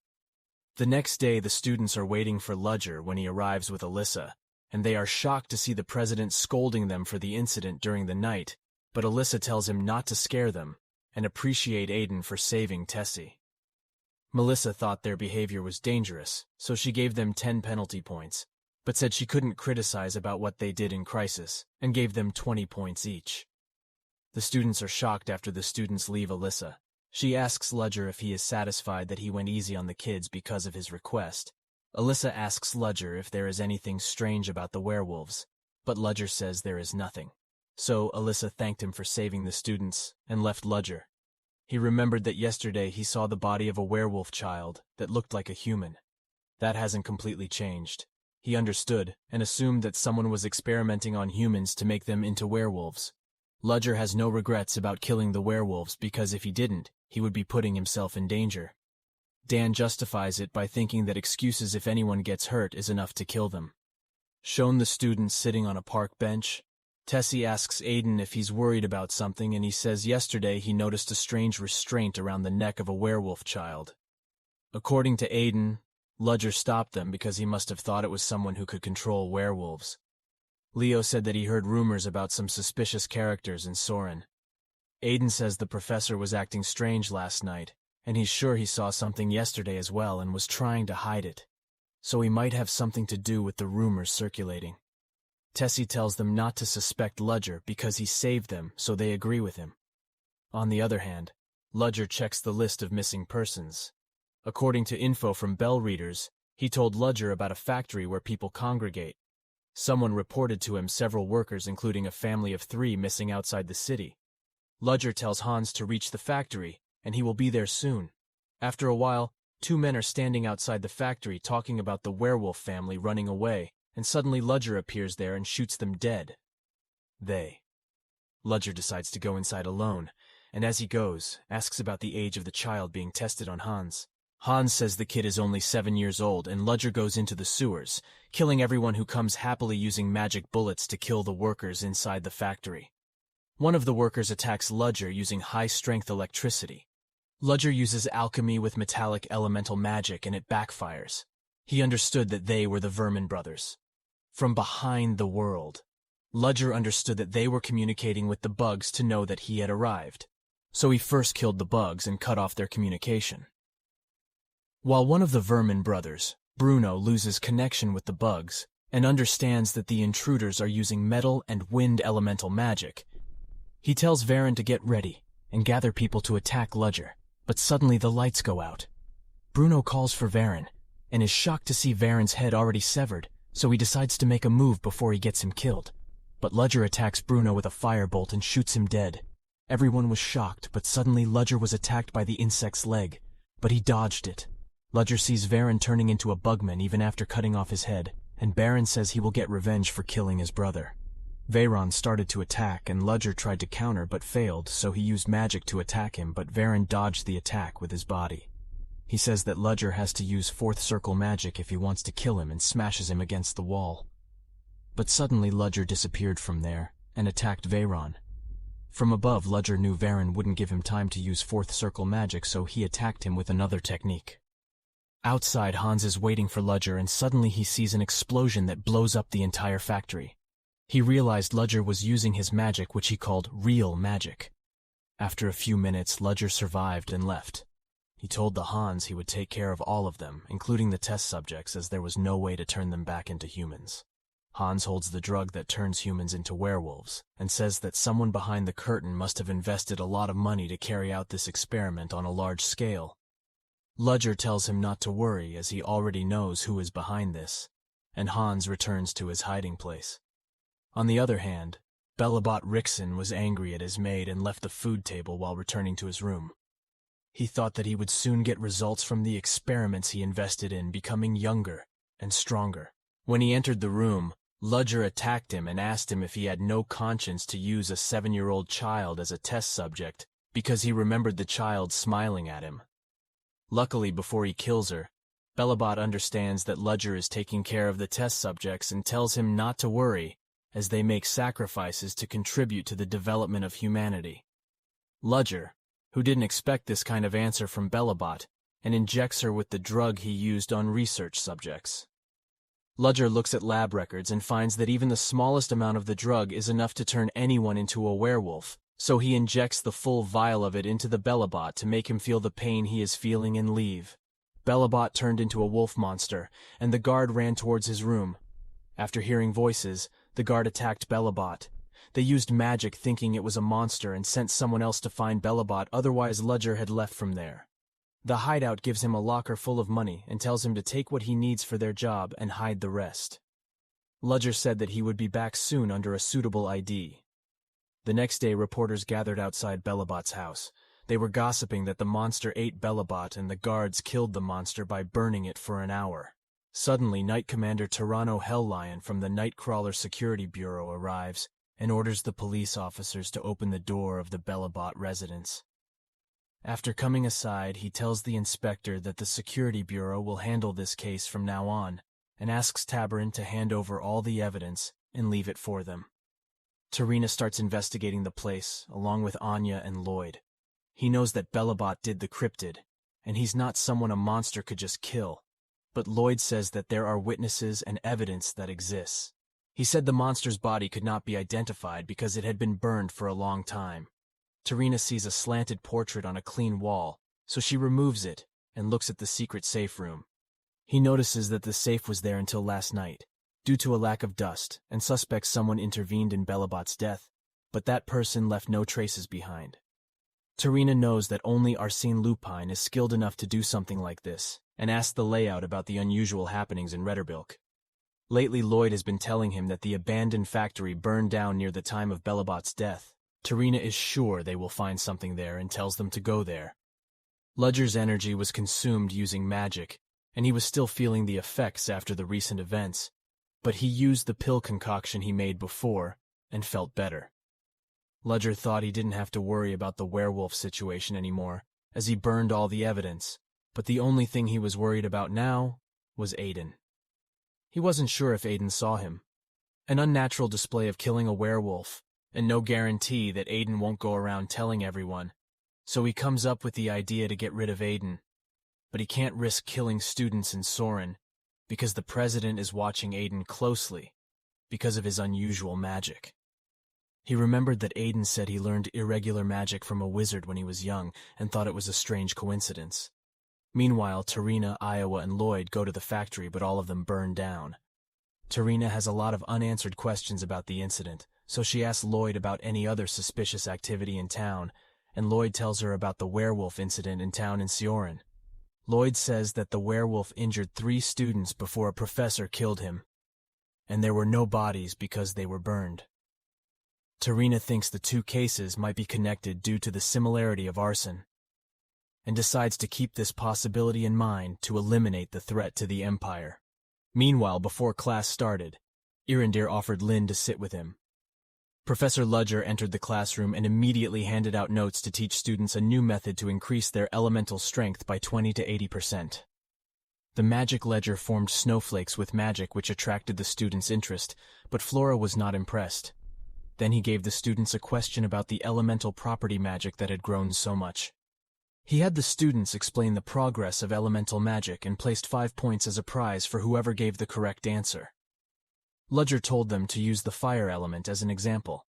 The next day, the students are waiting for Ludger when he arrives with Alyssa, and they are shocked to see the president scolding them for the incident during the night, but Alyssa tells him not to scare them and appreciate Aiden for saving Tessie. Melissa thought their behavior was dangerous, so she gave them 10 penalty points, but said she couldn't criticize about what they did in crisis, and gave them 20 points each. The students are shocked after the students leave Alyssa. She asks Ludger if he is satisfied that he went easy on the kids because of his request. Alyssa asks Ludger if there is anything strange about the werewolves, but Ludger says there is nothing. So Alyssa thanked him for saving the students and left Ludger. He remembered that yesterday he saw the body of a werewolf child that looked like a human. That hasn't completely changed. He understood and assumed that someone was experimenting on humans to make them into werewolves. Ludger has no regrets about killing the werewolves because if he didn't, he would be putting himself in danger. Dan justifies it by thinking that excuses if anyone gets hurt is enough to kill them. Shown the students sitting on a park bench, Tessie asks Aiden if he's worried about something, and he says yesterday he noticed a strange restraint around the neck of a werewolf child. According to Aiden, Ludger stopped them because he must have thought it was someone who could control werewolves. Leo said that he heard rumors about some suspicious characters in Sören. Aiden says the professor was acting strange last night, and he's sure he saw something yesterday as well and was trying to hide it. So he might have something to do with the rumors circulating. Tessie tells them not to suspect Ludger because he saved them, so they agree with him. On the other hand, Ludger checks the list of missing persons. According to info from bell readers, he told Ludger about a factory where people congregate. Someone reported to him several workers, including a family of 3, missing outside the city. Ludger tells Hans to reach the factory, and he will be there soon. After a while, 2 men are standing outside the factory talking about the werewolf family running away, and suddenly Ludger appears there and shoots them dead. Ludger decides to go inside alone, and as he goes, asks about the age of the child being tested on Hans. Hans says the kid is only 7 years old, and Ludger goes into the sewers, killing everyone who comes happily using magic bullets to kill the workers inside the factory. One of the workers attacks Ludger using high-strength electricity. Ludger uses alchemy with metallic elemental magic and it backfires. He understood that they were the Vermin brothers. From behind the world, Ludger understood that they were communicating with the bugs to know that he had arrived. So he first killed the bugs and cut off their communication. While one of the Vermin brothers, Bruno, loses connection with the bugs and understands that the intruders are using metal and wind elemental magic, he tells Varen to get ready and gather people to attack Ludger, but suddenly the lights go out. Bruno calls for Varen and is shocked to see Varen's head already severed, so he decides to make a move before he gets him killed. But Ludger attacks Bruno with a firebolt and shoots him dead. Everyone was shocked, but suddenly Ludger was attacked by the insect's leg, but he dodged it. Ludger sees Varen turning into a bugman even after cutting off his head, and Baron says he will get revenge for killing his brother. Veyron started to attack, and Ludger tried to counter but failed, so he used magic to attack him, but Varen dodged the attack with his body. He says that Ludger has to use fourth circle magic if he wants to kill him and smashes him against the wall. But suddenly Ludger disappeared from there and attacked Veyron. From above, Ludger knew Varen wouldn't give him time to use fourth circle magic, so he attacked him with another technique. Outside, Hans is waiting for Ludger, and suddenly he sees an explosion that blows up the entire factory. He realized Ludger was using his magic, which he called real magic. After a few minutes, Ludger survived and left. He told the Hans he would take care of all of them, including the test subjects, as there was no way to turn them back into humans. Hans holds the drug that turns humans into werewolves, and says that someone behind the curtain must have invested a lot of money to carry out this experiment on a large scale. Ludger tells him not to worry, as he already knows who is behind this, and Hans returns to his hiding place. On the other hand, Belabot Rixon was angry at his maid and left the food table while returning to his room. He thought that he would soon get results from the experiments he invested in, becoming younger and stronger. When he entered the room, Ludger attacked him and asked him if he had no conscience to use a 7-year-old child as a test subject, because he remembered the child smiling at him. Luckily, before he kills her, Belabot understands that Ludger is taking care of the test subjects and tells him not to worry, as they make sacrifices to contribute to the development of humanity. Ludger, who didn't expect this kind of answer from Belabot, and injects her with the drug he used on research subjects. Ludger looks at lab records and finds that even the smallest amount of the drug is enough to turn anyone into a werewolf, so he injects the full vial of it into the Belabot to make him feel the pain he is feeling and leave. Belabot turned into a wolf monster, and the guard ran towards his room. After hearing voices, the guard attacked Belabot. They used magic thinking it was a monster and sent someone else to find Belabot, otherwise Ludger had left from there. The hideout gives him a locker full of money and tells him to take what he needs for their job and hide the rest. Ludger said that he would be back soon under a suitable ID. The next day, reporters gathered outside Belabot's house. They were gossiping that the monster ate Belabot and the guards killed the monster by burning it for an hour. Suddenly, Night Commander Tyranno Helllion from the Nightcrawler Security Bureau arrives and orders the police officers to open the door of the Belabot residence. After coming aside, he tells the inspector that the Security Bureau will handle this case from now on, and asks Tabarin to hand over all the evidence and leave it for them. Tarina starts investigating the place, along with Anya and Lloyd. He knows that Belabot did the cryptid, and he's not someone a monster could just kill. But Lloyd says that there are witnesses and evidence that exists. He said the monster's body could not be identified because it had been burned for a long time. Tarina sees a slanted portrait on a clean wall, so she removes it and looks at the secret safe room. He notices that the safe was there until last night, due to a lack of dust, and suspects someone intervened in Belabot's death, but that person left no traces behind. Tarina knows that only Arsene Lupine is skilled enough to do something like this, and asks the layout about the unusual happenings in Retterbilk. Lately, Lloyd has been telling him that the abandoned factory burned down near the time of Belabot's death. Tarina is sure they will find something there and tells them to go there. Ludger's energy was consumed using magic, and he was still feeling the effects after the recent events, but he used the pill concoction he made before and felt better. Ludger thought he didn't have to worry about the werewolf situation anymore, as he burned all the evidence, but the only thing he was worried about now was Aiden. He wasn't sure if Aiden saw him. An unnatural display of killing a werewolf, and no guarantee that Aiden won't go around telling everyone, so he comes up with the idea to get rid of Aiden. But he can't risk killing students in Sören, because the president is watching Aiden closely, because of his unusual magic. He remembered that Aiden said he learned irregular magic from a wizard when he was young, and thought it was a strange coincidence. Meanwhile, Tarina, Iowa, and Lloyd go to the factory, but all of them burn down. Tarina has a lot of unanswered questions about the incident, so she asks Lloyd about any other suspicious activity in town, and Lloyd tells her about the werewolf incident in town in Sören. Lloyd says that the werewolf injured 3 students before a professor killed him, and there were no bodies because they were burned. Tarina thinks the 2 cases might be connected due to the similarity of arson, and decides to keep this possibility in mind to eliminate the threat to the Empire. Meanwhile, before class started, Irindir offered Lynn to sit with him. Professor Ludger entered the classroom and immediately handed out notes to teach students a new method to increase their elemental strength by 20 to 80%. The magic ledger formed snowflakes with magic which attracted the students' interest, but Flora was not impressed. Then he gave the students a question about the elemental property magic that had grown so much. He had the students explain the progress of elemental magic and placed 5 points as a prize for whoever gave the correct answer. Ludger told them to use the fire element as an example,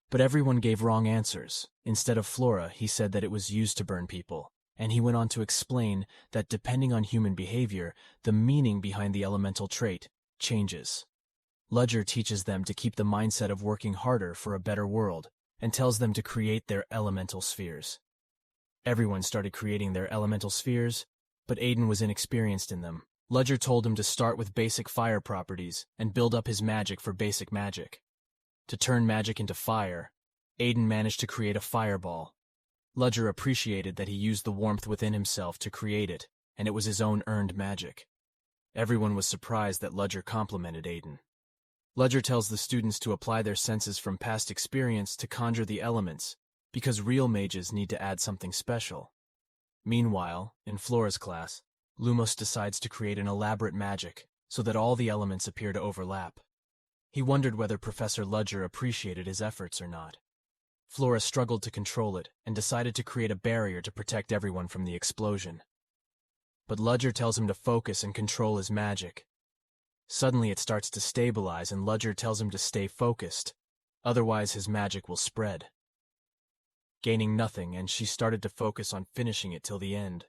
but everyone gave wrong answers. Instead of Flora, he said that it was used to burn people, and he went on to explain that depending on human behavior, the meaning behind the elemental trait changes. Ludger teaches them to keep the mindset of working harder for a better world, and tells them to create their elemental spheres. Everyone started creating their elemental spheres, but Aiden was inexperienced in them. Ludger told him to start with basic fire properties and build up his magic for basic magic. To turn magic into fire, Aiden managed to create a fireball. Ludger appreciated that he used the warmth within himself to create it, and it was his own earned magic. Everyone was surprised that Ludger complimented Aiden. Ludger tells the students to apply their senses from past experience to conjure the elements, because real mages need to add something special. Meanwhile, in Flora's class, Lumos decides to create an elaborate magic so that all the elements appear to overlap. He wondered whether Professor Ludger appreciated his efforts or not. Flora struggled to control it and decided to create a barrier to protect everyone from the explosion. But Ludger tells him to focus and control his magic. Suddenly it starts to stabilize and Ludger tells him to stay focused, otherwise his magic will spread. Gaining nothing, and she started to focus on finishing it till the end.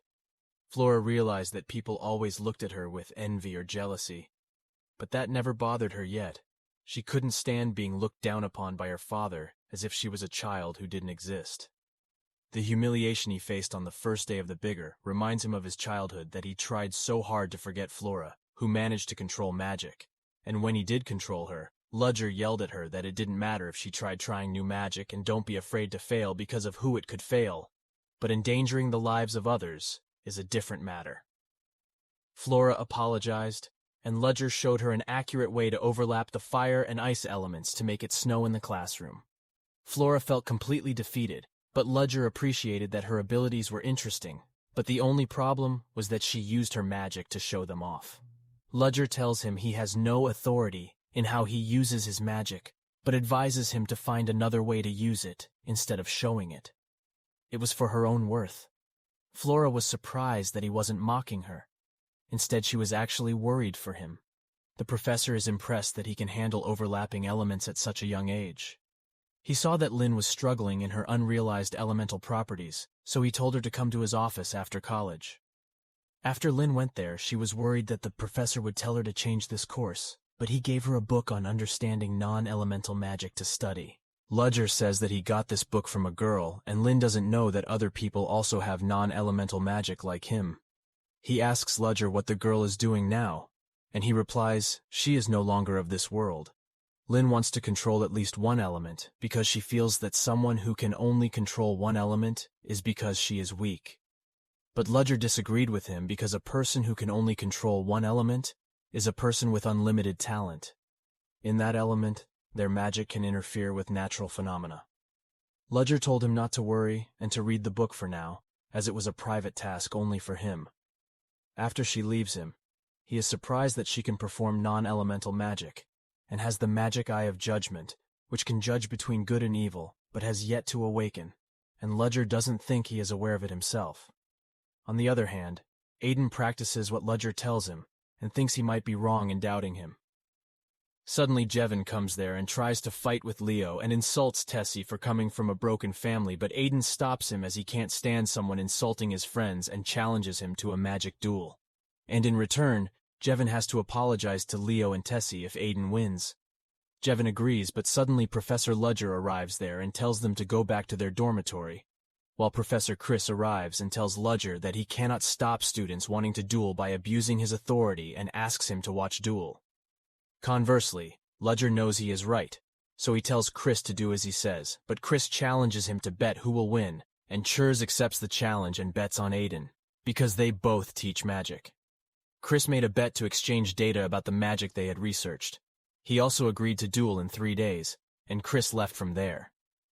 Flora realized that people always looked at her with envy or jealousy, but that never bothered her yet. She couldn't stand being looked down upon by her father as if she was a child who didn't exist. The humiliation he faced on the first day of the Bigger reminds him of his childhood, that he tried so hard to forget Flora, who managed to control magic, and when he did control her, Ludger yelled at her that it didn't matter if she tried trying new magic and don't be afraid to fail because of who it could fail, but endangering the lives of others is a different matter. Flora apologized, and Ludger showed her an accurate way to overlap the fire and ice elements to make it snow in the classroom. Flora felt completely defeated, but Ludger appreciated that her abilities were interesting, but the only problem was that she used her magic to show them off. Ludger tells him he has no authority in how he uses his magic, but advises him to find another way to use it instead of showing it. It was for her own worth. Flora was surprised that he wasn't mocking her. Instead, she was actually worried for him. The professor is impressed that he can handle overlapping elements at such a young age. He saw that Lynn was struggling in her unrealized elemental properties, so he told her to come to his office after college. After Lynn went there, she was worried that the professor would tell her to change this course, but he gave her a book on understanding non-elemental magic to study. Ludger says that he got this book from a girl, and Lynn doesn't know that other people also have non-elemental magic like him. He asks Ludger what the girl is doing now, and he replies, she is no longer of this world. Lynn wants to control at least one element, because she feels that someone who can only control one element is because she is weak. But Ludger disagreed with him because a person who can only control one element is a person with unlimited talent. In that element, their magic can interfere with natural phenomena. Ludger told him not to worry and to read the book for now, as it was a private task only for him. After she leaves him, he is surprised that she can perform non-elemental magic, and has the magic eye of judgment, which can judge between good and evil, but has yet to awaken, and Ludger doesn't think he is aware of it himself. On the other hand, Aiden practices what Ludger tells him, and thinks he might be wrong in doubting him. Suddenly Jevin comes there and tries to fight with Leo and insults Tessie for coming from a broken family, but Aiden stops him as he can't stand someone insulting his friends and challenges him to a magic duel. And in return, Jevin has to apologize to Leo and Tessie if Aiden wins. Jevin agrees, but suddenly Professor Ludger arrives there and tells them to go back to their dormitory, while Professor Chris arrives and tells Ludger that he cannot stop students wanting to duel by abusing his authority and asks him to watch duel. Conversely, Ludger knows he is right, so he tells Chris to do as he says, but Chris challenges him to bet who will win, and Churs accepts the challenge and bets on Aiden, because they both teach magic. Chris made a bet to exchange data about the magic they had researched. He also agreed to duel in 3 days, and Chris left from there.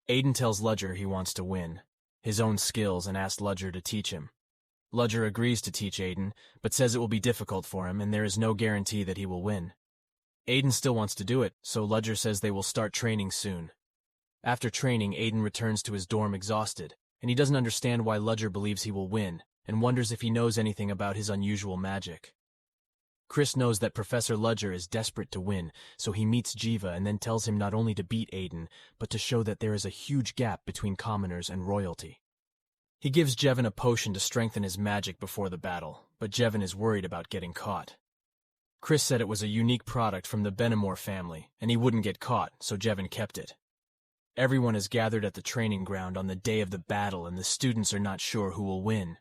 Aiden tells Ludger he wants to win his own skills and asks Ludger to teach him. Ludger agrees to teach Aiden, but says it will be difficult for him and there is no guarantee that he will win. Aiden still wants to do it, so Ludger says they will start training soon. After training, Aiden returns to his dorm exhausted, and he doesn't understand why Ludger believes he will win, and wonders if he knows anything about his unusual magic. Chris knows that Professor Ludger is desperate to win, so he meets Jiva and then tells him not only to beat Aiden, but to show that there is a huge gap between commoners and royalty. He gives Jevin a potion to strengthen his magic before the battle, but Jevin is worried about getting caught. Chris said it was a unique product from the Benamor family, and he wouldn't get caught, so Jevin kept it. Everyone is gathered at the training ground on the day of the battle, and the students are not sure who will win.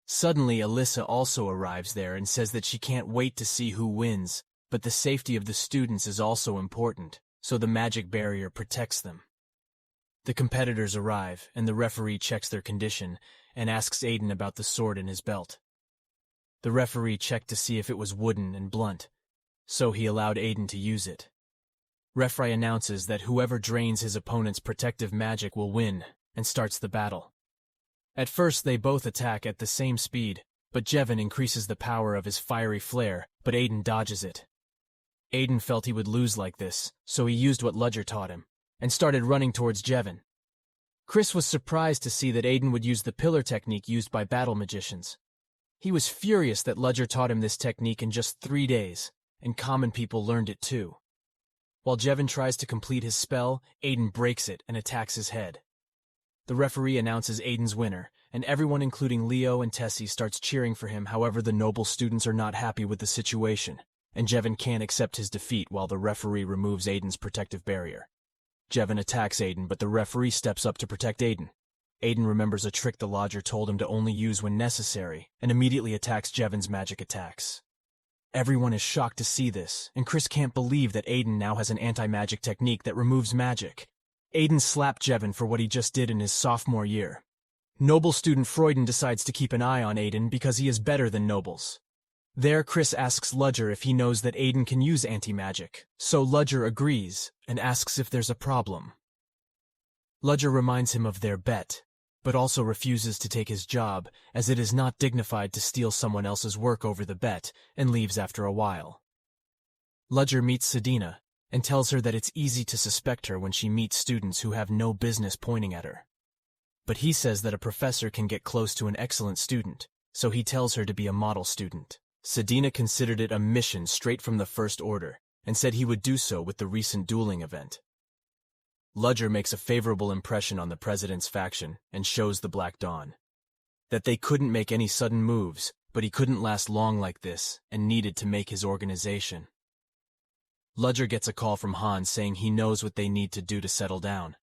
Suddenly, Alyssa also arrives there and says that she can't wait to see who wins, but the safety of the students is also important, so the magic barrier protects them. The competitors arrive, and the referee checks their condition and asks Aiden about the sword in his belt. The referee checked to see if it was wooden and blunt, so he allowed Aiden to use it. Referee announces that whoever drains his opponent's protective magic will win, and starts the battle. At first they both attack at the same speed, but Jevin increases the power of his fiery flare, but Aiden dodges it. Aiden felt he would lose like this, so he used what Ludger taught him, and started running towards Jevin. Chris was surprised to see that Aiden would use the pillar technique used by battle magicians. He was furious that Ludger taught him this technique in just 3 days, and common people learned it too. While Jevin tries to complete his spell, Aiden breaks it and attacks his head. The referee announces Aiden's winner, and everyone including Leo and Tessie starts cheering for him. However, the noble students are not happy with the situation, and Jevin can't accept his defeat while the referee removes Aiden's protective barrier. Jevin attacks Aiden, but the referee steps up to protect Aiden. Aiden remembers a trick the lodger told him to only use when necessary, and immediately attacks Jevin's magic attacks. Everyone is shocked to see this, and Chris can't believe that Aiden now has an anti-magic technique that removes magic. Aiden slapped Jevin for what he just did in his sophomore year. Noble student Freuden decides to keep an eye on Aiden because he is better than nobles. There, Chris asks Ludger if he knows that Aiden can use anti-magic, so Ludger agrees and asks if there's a problem. Ludger reminds him of their bet, but also refuses to take his job as it is not dignified to steal someone else's work over the bet, and leaves after a while. Ludger meets Sedina and tells her that it's easy to suspect her when she meets students who have no business pointing at her. But he says that a professor can get close to an excellent student, so he tells her to be a model student. Sedina considered it a mission straight from the First Order, and said he would do so with the recent dueling event. Ludger makes a favorable impression on the president's faction and shows the Black Dawn that they couldn't make any sudden moves, but he couldn't last long like this and needed to make his organization. Ludger gets a call from Hans saying he knows what they need to do to settle down.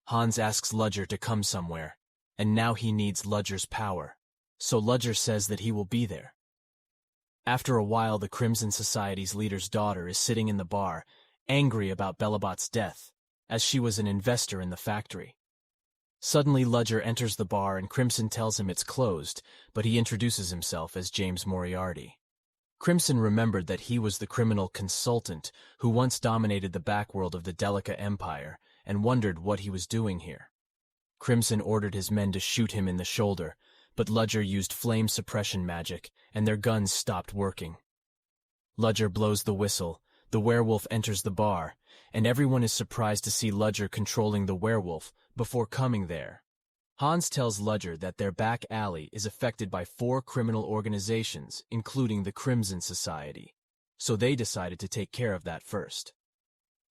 Hans asks Ludger to come somewhere, and now he needs Ludger's power, so Ludger says that he will be there. After a while, the Crimson Society's leader's daughter is sitting in the bar, angry about Belobot's death, as she was an investor in the factory. Suddenly, Ludger enters the bar and Crimson tells him it's closed, but he introduces himself as James Moriarty. Crimson remembered that he was the criminal consultant who once dominated the backworld of the Delica Empire and wondered what he was doing here. Crimson ordered his men to shoot him in the shoulder, but Ludger used flame suppression magic, and their guns stopped working. Ludger blows the whistle, the werewolf enters the bar, and everyone is surprised to see Ludger controlling the werewolf before coming there. Hans tells Ludger that their back alley is affected by 4 criminal organizations, including the Crimson Society, so they decided to take care of that first.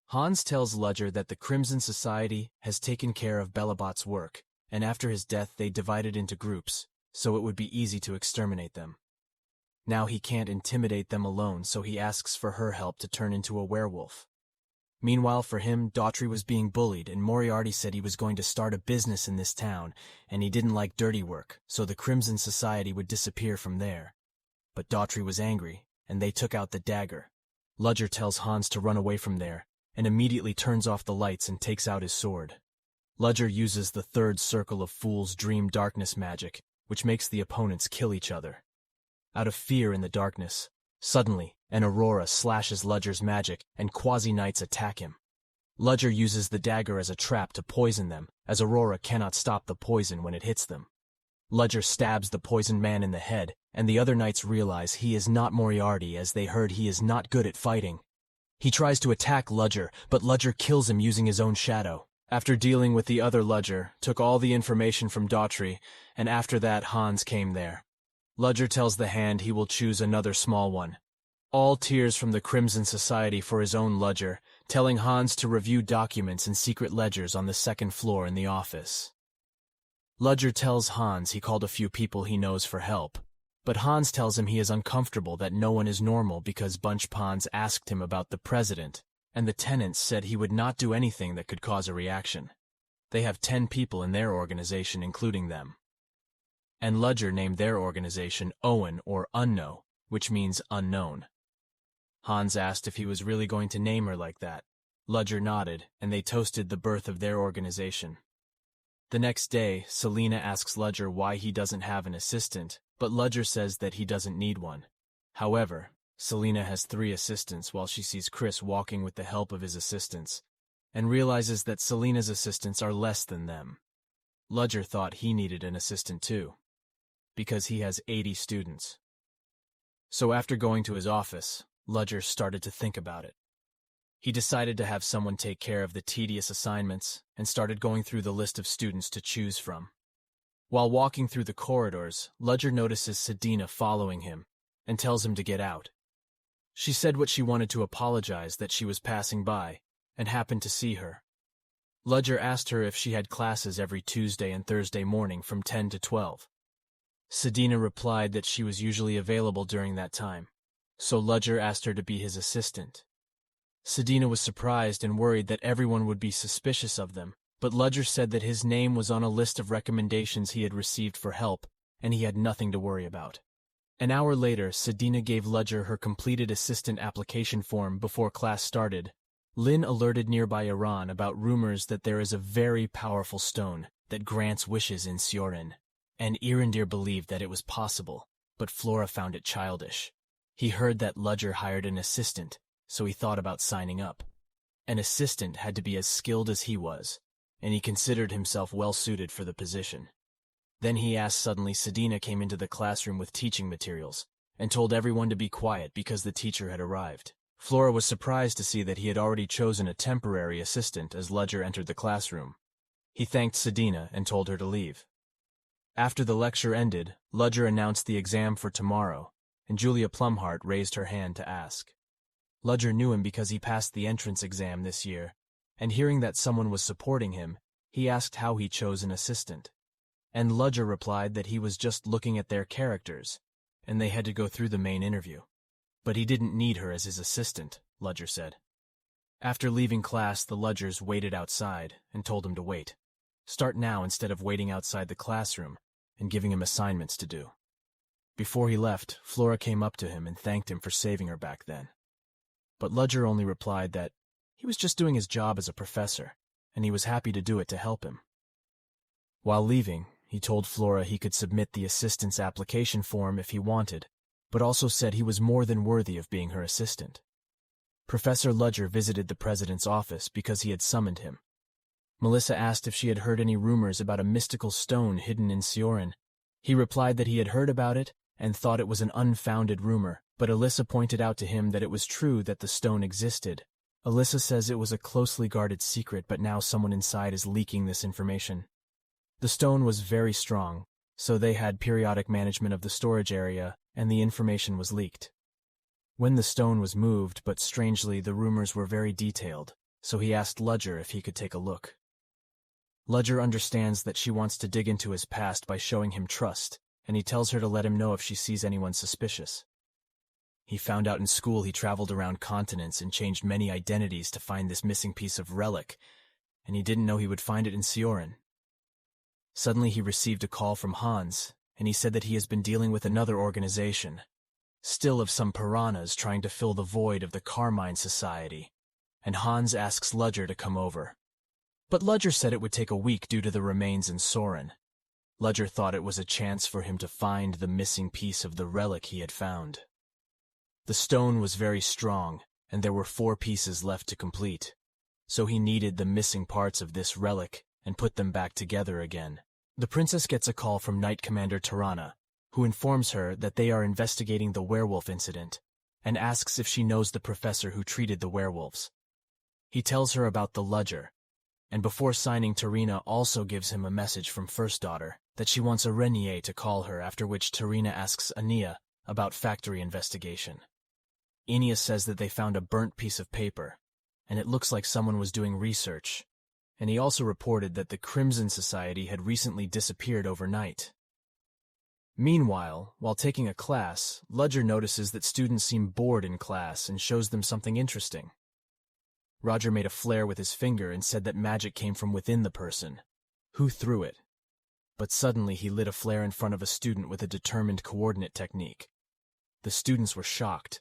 Hans tells Ludger that the Crimson Society has taken care of Belabot's work, and after his death they divided into groups, so it would be easy to exterminate them. Now he can't intimidate them alone, so he asks for her help to turn into a werewolf. Meanwhile, for him, Daughtry was being bullied, and Moriarty said he was going to start a business in this town, and he didn't like dirty work, so the Crimson Society would disappear from there. But Daughtry was angry, and they took out the dagger. Ludger tells Hans to run away from there, and immediately turns off the lights and takes out his sword. Ludger uses the 3rd circle of Fool's Dream darkness magic, which makes the opponents kill each other. Out of fear in the darkness, suddenly, an aurora slashes Ludger's magic, and quasi-knights attack him. Ludger uses the dagger as a trap to poison them, as Aurora cannot stop the poison when it hits them. Ludger stabs the poisoned man in the head, and the other knights realize he is not Moriarty as they heard he is not good at fighting. He tries to attack Ludger, but Ludger kills him using his own shadow. After dealing with the other Ludger, took all the information from Daughtry, and after that Hans came there. Ludger tells the hand he will choose another small one. All tears from the Crimson Society for his own Ludger, telling Hans to review documents and secret ledgers on the 2nd floor in the office. Ludger tells Hans he called a few people he knows for help, but Hans tells him he is uncomfortable that no one is normal because Bunch Pons asked him about the president, and the tenants said he would not do anything that could cause a reaction. They have 10 people in their organization, including them. And Ludger named their organization Owen or Unno, which means unknown. Hans asked if he was really going to name her like that. Ludger nodded, and they toasted the birth of their organization. The next day, Selina asks Ludger why he doesn't have an assistant, but Ludger says that he doesn't need one. However, Selina has 3 assistants while she sees Chris walking with the help of his assistants, and realizes that Selina's assistants are less than them. Ludger thought he needed an assistant too, because he has 80 students. So after going to his office, Ludger started to think about it. He decided to have someone take care of the tedious assignments and started going through the list of students to choose from. While walking through the corridors, Ludger notices Sedina following him and tells him to get out. She said what she wanted to apologize that she was passing by and happened to see her. Ludger asked her if she had classes every Tuesday and Thursday morning from 10 to 12. Sedina replied that she was usually available during that time, so Ludger asked her to be his assistant. Sedina was surprised and worried that everyone would be suspicious of them, but Ludger said that his name was on a list of recommendations he had received for help, and he had nothing to worry about. An hour later, Sedina gave Ludger her completed assistant application form before class started. Lynn alerted nearby Iran about rumors that there is a very powerful stone that grants wishes in Sören, and Irandir believed that it was possible, but Flora found it childish. He heard that Ludger hired an assistant, so he thought about signing up. An assistant had to be as skilled as he was, and he considered himself well-suited for the position. Then he asked suddenly Sedina came into the classroom with teaching materials, and told everyone to be quiet because the teacher had arrived. Flora was surprised to see that he had already chosen a temporary assistant as Ludger entered the classroom. He thanked Sedina and told her to leave. After the lecture ended, Ludger announced the exam for tomorrow, and Julia Plumhart raised her hand to ask. Ludger knew him because he passed the entrance exam this year, and hearing that someone was supporting him, he asked how he chose an assistant. And Ludger replied that he was just looking at their characters, and they had to go through the main interview. But he didn't need her as his assistant, Ludger said. After leaving class, the Ludgers waited outside and told him to wait. Start now instead of waiting outside the classroom and giving him assignments to do. Before he left, Flora came up to him and thanked him for saving her back then. But Ludger only replied that he was just doing his job as a professor, and he was happy to do it to help him. While leaving, he told Flora he could submit the assistant's application form if he wanted, but also said he was more than worthy of being her assistant. Professor Ludger visited the president's office because he had summoned him. Melissa asked if she had heard any rumors about a mystical stone hidden in Sören. He replied that he had heard about it and thought it was an unfounded rumor, but Alyssa pointed out to him that it was true that the stone existed. Alyssa says it was a closely guarded secret, but now someone inside is leaking this information. The stone was very strong, so they had periodic management of the storage area, and the information was leaked. When the stone was moved, but strangely the rumors were very detailed, so he asked Ludger if he could take a look. Ludger understands that she wants to dig into his past by showing him trust, and he tells her to let him know if she sees anyone suspicious. He found out in school he traveled around continents and changed many identities to find this missing piece of relic, and he didn't know he would find it in Sören. Suddenly he received a call from Hans, and he said that he has been dealing with another organization, still of some piranhas trying to fill the void of the Carmine Society, and Hans asks Ludger to come over. But Ludger said it would take a week due to the remains in Sören. Ludger thought it was a chance for him to find the missing piece of the relic he had found. The stone was very strong, and there were 4 pieces left to complete, so he needed the missing parts of this relic and put them back together again. The princess gets a call from Knight Commander Tirana, who informs her that they are investigating the werewolf incident, and asks if she knows the professor who treated the werewolves. He tells her about the Ludger, and before signing, Tirana also gives him a message from First Daughter that she wants a Renier to call her, after which Tirana asks Ania about factory investigation. Ania says that they found a burnt piece of paper, and it looks like someone was doing research, and he also reported that the Crimson Society had recently disappeared overnight. Meanwhile, while taking a class, Ludger notices that students seem bored in class and shows them something interesting. Roger made a flare with his finger and said that magic came from within the person. Who threw it? But suddenly he lit a flare in front of a student with a determined coordinate technique. The students were shocked,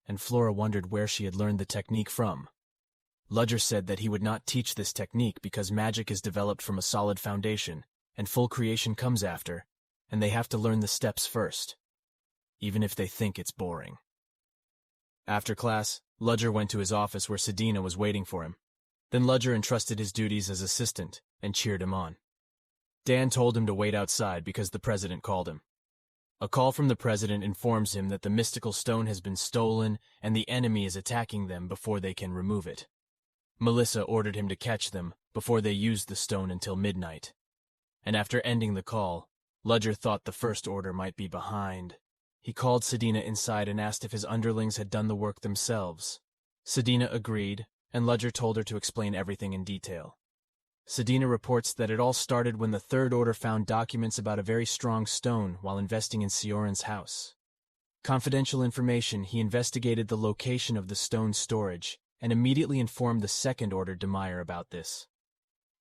and Flora wondered where she had learned the technique from. Ludger said that he would not teach this technique because magic is developed from a solid foundation, and full creation comes after, and they have to learn the steps first, even if they think it's boring. After class, Ludger went to his office where Sedina was waiting for him. Then Ludger entrusted his duties as assistant and cheered him on. Dan told him to wait outside because the president called him. A call from the president informs him that the mystical stone has been stolen and the enemy is attacking them before they can remove it. Melissa ordered him to catch them before they used the stone until midnight. And after ending the call, Ludger thought the First Order might be behind. He called Sedina inside and asked if his underlings had done the work themselves. Sedina agreed, and Ludger told her to explain everything in detail. Sedina reports that it all started when the Third Order found documents about a very strong stone while investing in Sören's house. Confidential information, he investigated the location of the stone's storage and immediately informed the Second Order dAnime about this.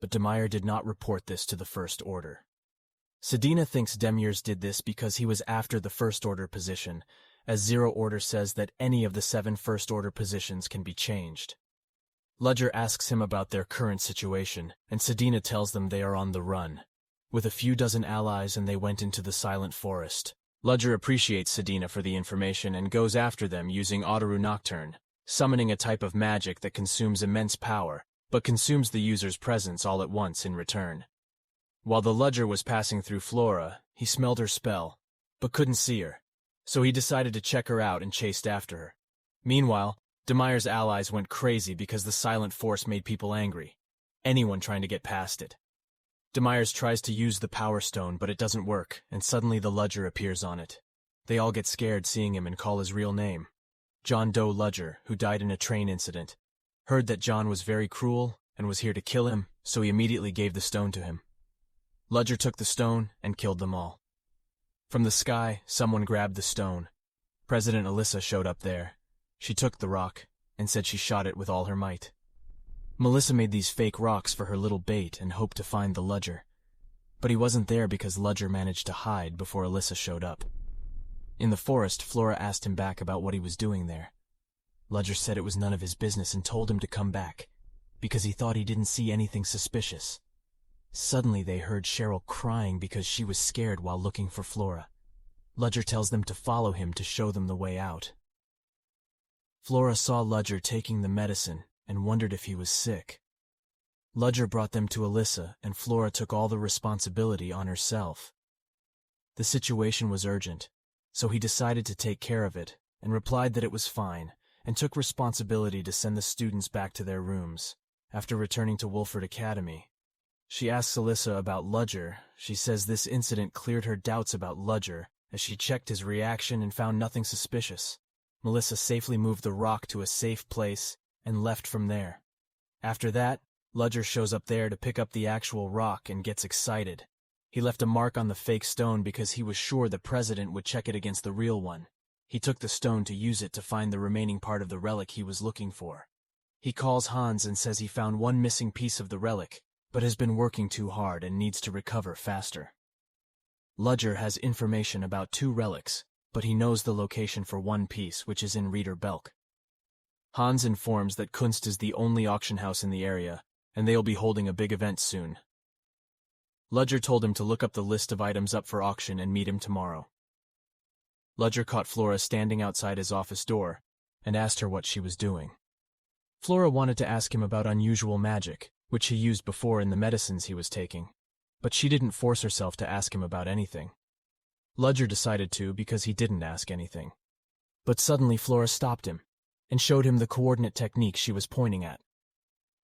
But dAnime did not report this to the First Order. Sedina thinks Demirs did this because he was after the First Order position, as Zero Order says that any of the 7 First Order positions can be changed. Ludger asks him about their current situation, and Sedina tells them they are on the run, with a few dozen allies, and they went into the Silent Forest. Ludger appreciates Sedina for the information and goes after them using Otaru Nocturne, summoning a type of magic that consumes immense power, but consumes the user's presence all at once in return. While the Ludger was passing through Flora, he smelled her spell, but couldn't see her, so he decided to check her out and chased after her. Meanwhile, dAnime's allies went crazy because the Silent Force made people angry, anyone trying to get past it. dAnime tries to use the Power Stone, but it doesn't work, and suddenly the Ludger appears on it. They all get scared seeing him and call his real name. John Doe Ludger, who died in a train incident, heard that John was very cruel and was here to kill him, so he immediately gave the stone to him. Ludger took the stone and killed them all. From the sky, someone grabbed the stone. President Alyssa showed up there. She took the rock and said she shot it with all her might. Melissa made these fake rocks for her little bait and hoped to find the Ludger. But he wasn't there because Ludger managed to hide before Alyssa showed up. In the forest, Flora asked him back about what he was doing there. Ludger said it was none of his business and told him to come back, because he thought he didn't see anything suspicious. Suddenly they heard Cheryl crying because she was scared while looking for Flora. Ludger tells them to follow him to show them the way out. Flora saw Ludger taking the medicine and wondered if he was sick. Ludger brought them to Alyssa, and Flora took all the responsibility on herself. The situation was urgent, so he decided to take care of it, and replied that it was fine, and took responsibility to send the students back to their rooms. After returning to Wolford Academy, she asks Alyssa about Ludger. She says this incident cleared her doubts about Ludger, as she checked his reaction and found nothing suspicious. Melissa safely moved the rock to a safe place and left from there. After that, Ludger shows up there to pick up the actual rock and gets excited. He left a mark on the fake stone because he was sure the president would check it against the real one. He took the stone to use it to find the remaining part of the relic he was looking for. He calls Hans and says he found one missing piece of the relic, but has been working too hard and needs to recover faster. Ludger has information about 2 relics, but he knows the location for one piece, which is in Reeder Belk. Hans informs that Kunst is the only auction house in the area, and they'll be holding a big event soon. Ludger told him to look up the list of items up for auction and meet him tomorrow. Ludger caught Flora standing outside his office door and asked her what she was doing. Flora wanted to ask him about unusual magic, which he used before in the medicines he was taking, but she didn't force herself to ask him about anything. Ludger decided to because he didn't ask anything. But suddenly Flora stopped him and showed him the coordinate technique she was pointing at.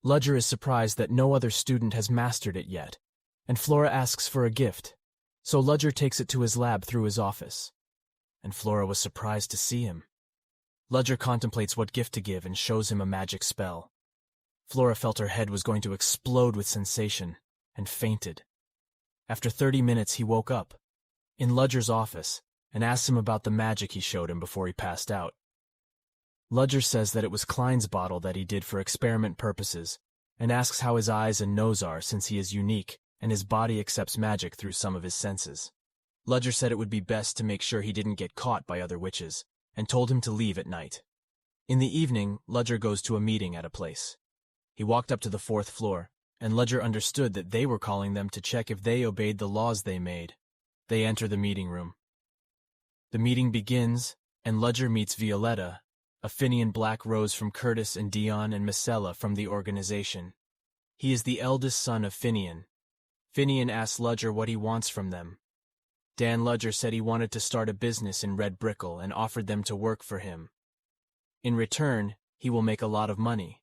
Ludger is surprised that no other student has mastered it yet, and Flora asks for a gift, so Ludger takes it to his lab through his office. And Flora was surprised to see him. Ludger contemplates what gift to give and shows him a magic spell. Flora felt her head was going to explode with sensation and fainted. After 30 minutes, he woke up in Ludger's office and asked him about the magic he showed him before he passed out. Ludger says that it was Klein's bottle that he did for experiment purposes and asks how his eyes and nose are since he is unique and his body accepts magic through some of his senses. Ludger said it would be best to make sure he didn't get caught by other witches and told him to leave at night. In the evening, Ludger goes to a meeting at a place. He walked up to the 4th floor, and Ludger understood that they were calling them to check if they obeyed the laws they made. They enter the meeting room. The meeting begins, and Ludger meets Violetta, a Finian black rose from Curtis and Dion and Misella from the organization. He is the eldest son of Finian. Finian asks Ludger what he wants from them. Dan Ludger said he wanted to start a business in Red Brickle and offered them to work for him. In return, he will make a lot of money.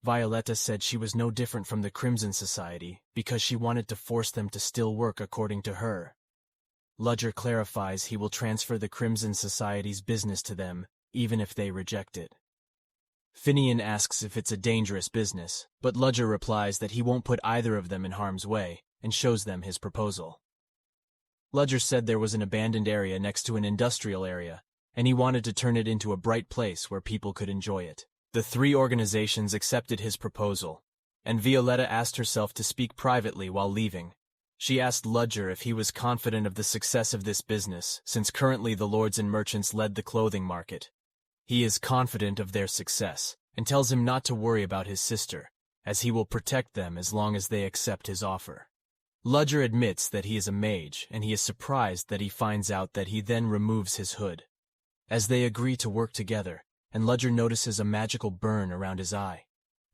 Violetta said she was no different from the Crimson Society because she wanted to force them to still work according to her. Ludger clarifies he will transfer the Crimson Society's business to them, even if they reject it. Finian asks if it's a dangerous business, but Ludger replies that he won't put either of them in harm's way and shows them his proposal. Ludger said there was an abandoned area next to an industrial area, and he wanted to turn it into a bright place where people could enjoy it. The 3 organizations accepted his proposal, and Violetta asked herself to speak privately while leaving. She asked Ludger if he was confident of the success of this business, since currently the lords and merchants led the clothing market. He is confident of their success, and tells him not to worry about his sister, as he will protect them as long as they accept his offer. Ludger admits that he is a mage, and he is surprised that he finds out that he then removes his hood. As they agree to work together, and Ludger notices a magical burn around his eye.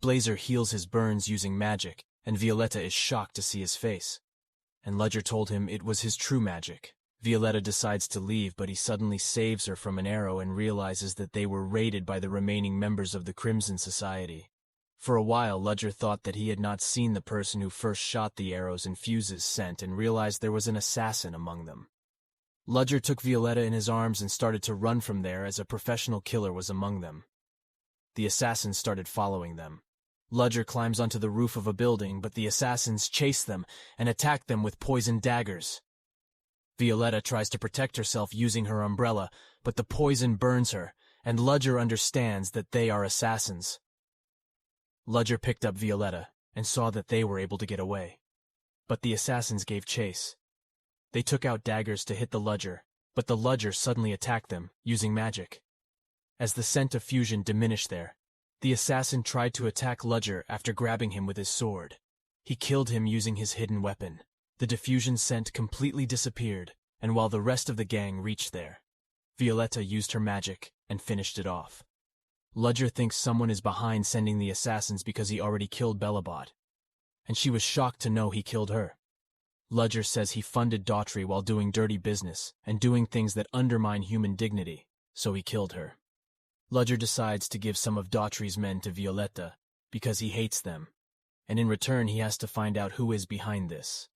Blazer heals his burns using magic, and Violetta is shocked to see his face. And Ludger told him it was his true magic. Violetta decides to leave, but he suddenly saves her from an arrow and realizes that they were raided by the remaining members of the Crimson Society. For a while, Ludger thought that he had not seen the person who first shot the arrows and fuses sent and realized there was an assassin among them. Ludger took Violetta in his arms and started to run from there as a professional killer was among them. The assassins started following them. Ludger climbs onto the roof of a building, but the assassins chase them and attack them with poisoned daggers. Violetta tries to protect herself using her umbrella, but the poison burns her, and Ludger understands that they are assassins. Ludger picked up Violetta and saw that they were able to get away. But the assassins gave chase. They took out daggers to hit the Ludger, but the Ludger suddenly attacked them, using magic. As the scent of fusion diminished there, the assassin tried to attack Ludger after grabbing him with his sword. He killed him using his hidden weapon. The diffusion scent completely disappeared, and while the rest of the gang reached there, Violetta used her magic and finished it off. Ludger thinks someone is behind sending the assassins because he already killed Bellabot. and she was shocked to know he killed her. Ludger says he funded Daughtry while doing dirty business and doing things that undermine human dignity, so he killed her. Ludger decides to give some of Daughtry's men to Violetta because he hates them, and in return he has to find out who is behind this.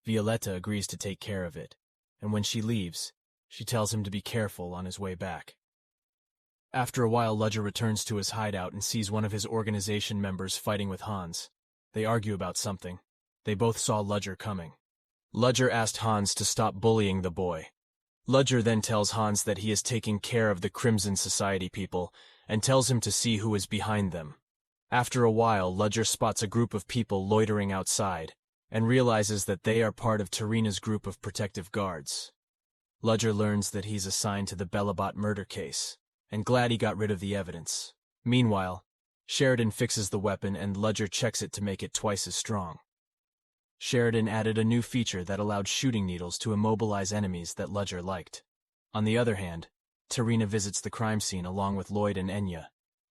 Violetta agrees to take care of it, and when she leaves, she tells him to be careful on his way back. After a while, Ludger returns to his hideout and sees one of his organization members fighting with Hans. They argue about something. They both saw Ludger coming. Ludger asked Hans to stop bullying the boy. Ludger then tells Hans that he is taking care of the Crimson Society people and tells him to see who is behind them. After a while, Ludger spots a group of people loitering outside and realizes that they are part of Tarina's group of protective guards. Ludger learns that he's assigned to the Belobot murder case, and glad he got rid of the evidence. Meanwhile, Sheridan fixes the weapon and Ludger checks it to make it twice as strong. Sheridan added a new feature that allowed shooting needles to immobilize enemies that Ludger liked. On the other hand, Tarina visits the crime scene along with Lloyd and Enya,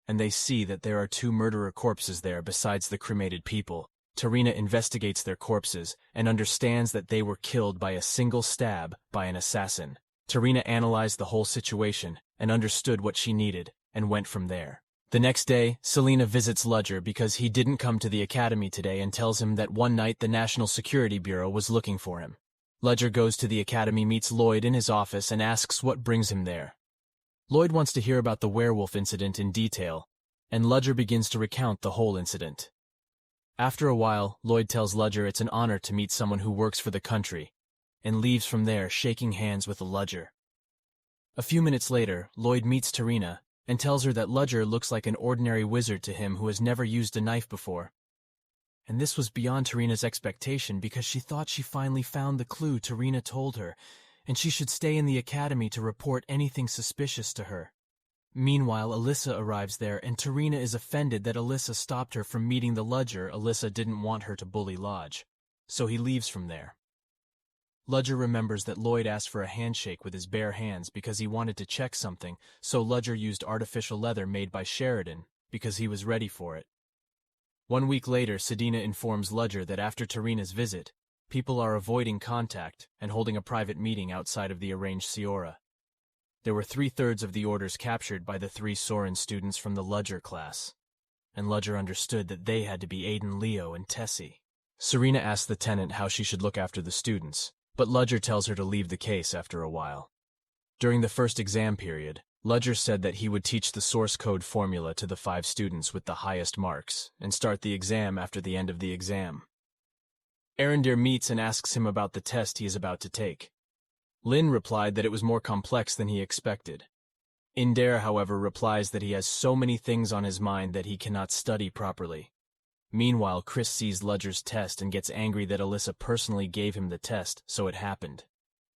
and they see that there are 2 murderer corpses there besides the cremated people. Tarina investigates their corpses and understands that they were killed by a single stab by an assassin. Tarina analyzed the whole situation and understood what she needed and went from there. The next day, Selena visits Ludger because he didn't come to the academy today and tells him that one night the National Security Bureau was looking for him. Ludger goes to the academy, meets Lloyd in his office, and asks what brings him there. Lloyd wants to hear about the werewolf incident in detail, and Ludger begins to recount the whole incident. After a while, Lloyd tells Ludger it's an honor to meet someone who works for the country, and leaves from there shaking hands with Ludger. A few minutes later, Lloyd meets Tarina and tells her that Ludger looks like an ordinary wizard to him who has never used a knife before. And this was beyond Tarina's expectation because she thought she finally found the clue Tarina told her, and she should stay in the academy to report anything suspicious to her. Meanwhile, Alyssa arrives there, and Tarina is offended that Alyssa stopped her from meeting the Ludger. Alyssa didn't want her to bully Lodge, so he leaves from there. Ludger remembers that Lloyd asked for a handshake with his bare hands because he wanted to check something, so Ludger used artificial leather made by Sheridan because he was ready for it. 1 week later, Sedina informs Ludger that after Tarina's visit, people are avoiding contact and holding a private meeting outside of the arranged Siora. There were 3/3 of the orders captured by the 3 Sören students from the Ludger class, and Ludger understood that they had to be Aiden, Leo, and Tessie. Serena asked the tenant how she should look after the students, but Ludger tells her to leave the case after a while. During the first exam period, Ludger said that he would teach the source code formula to the 5 students with the highest marks and start the exam after the end of the exam. Arendir meets and asks him about the test he is about to take. Lin replied that it was more complex than he expected. Indare, however, replies that he has so many things on his mind that he cannot study properly. Meanwhile, Chris sees Ludger's test and gets angry that Alyssa personally gave him the test, so it happened.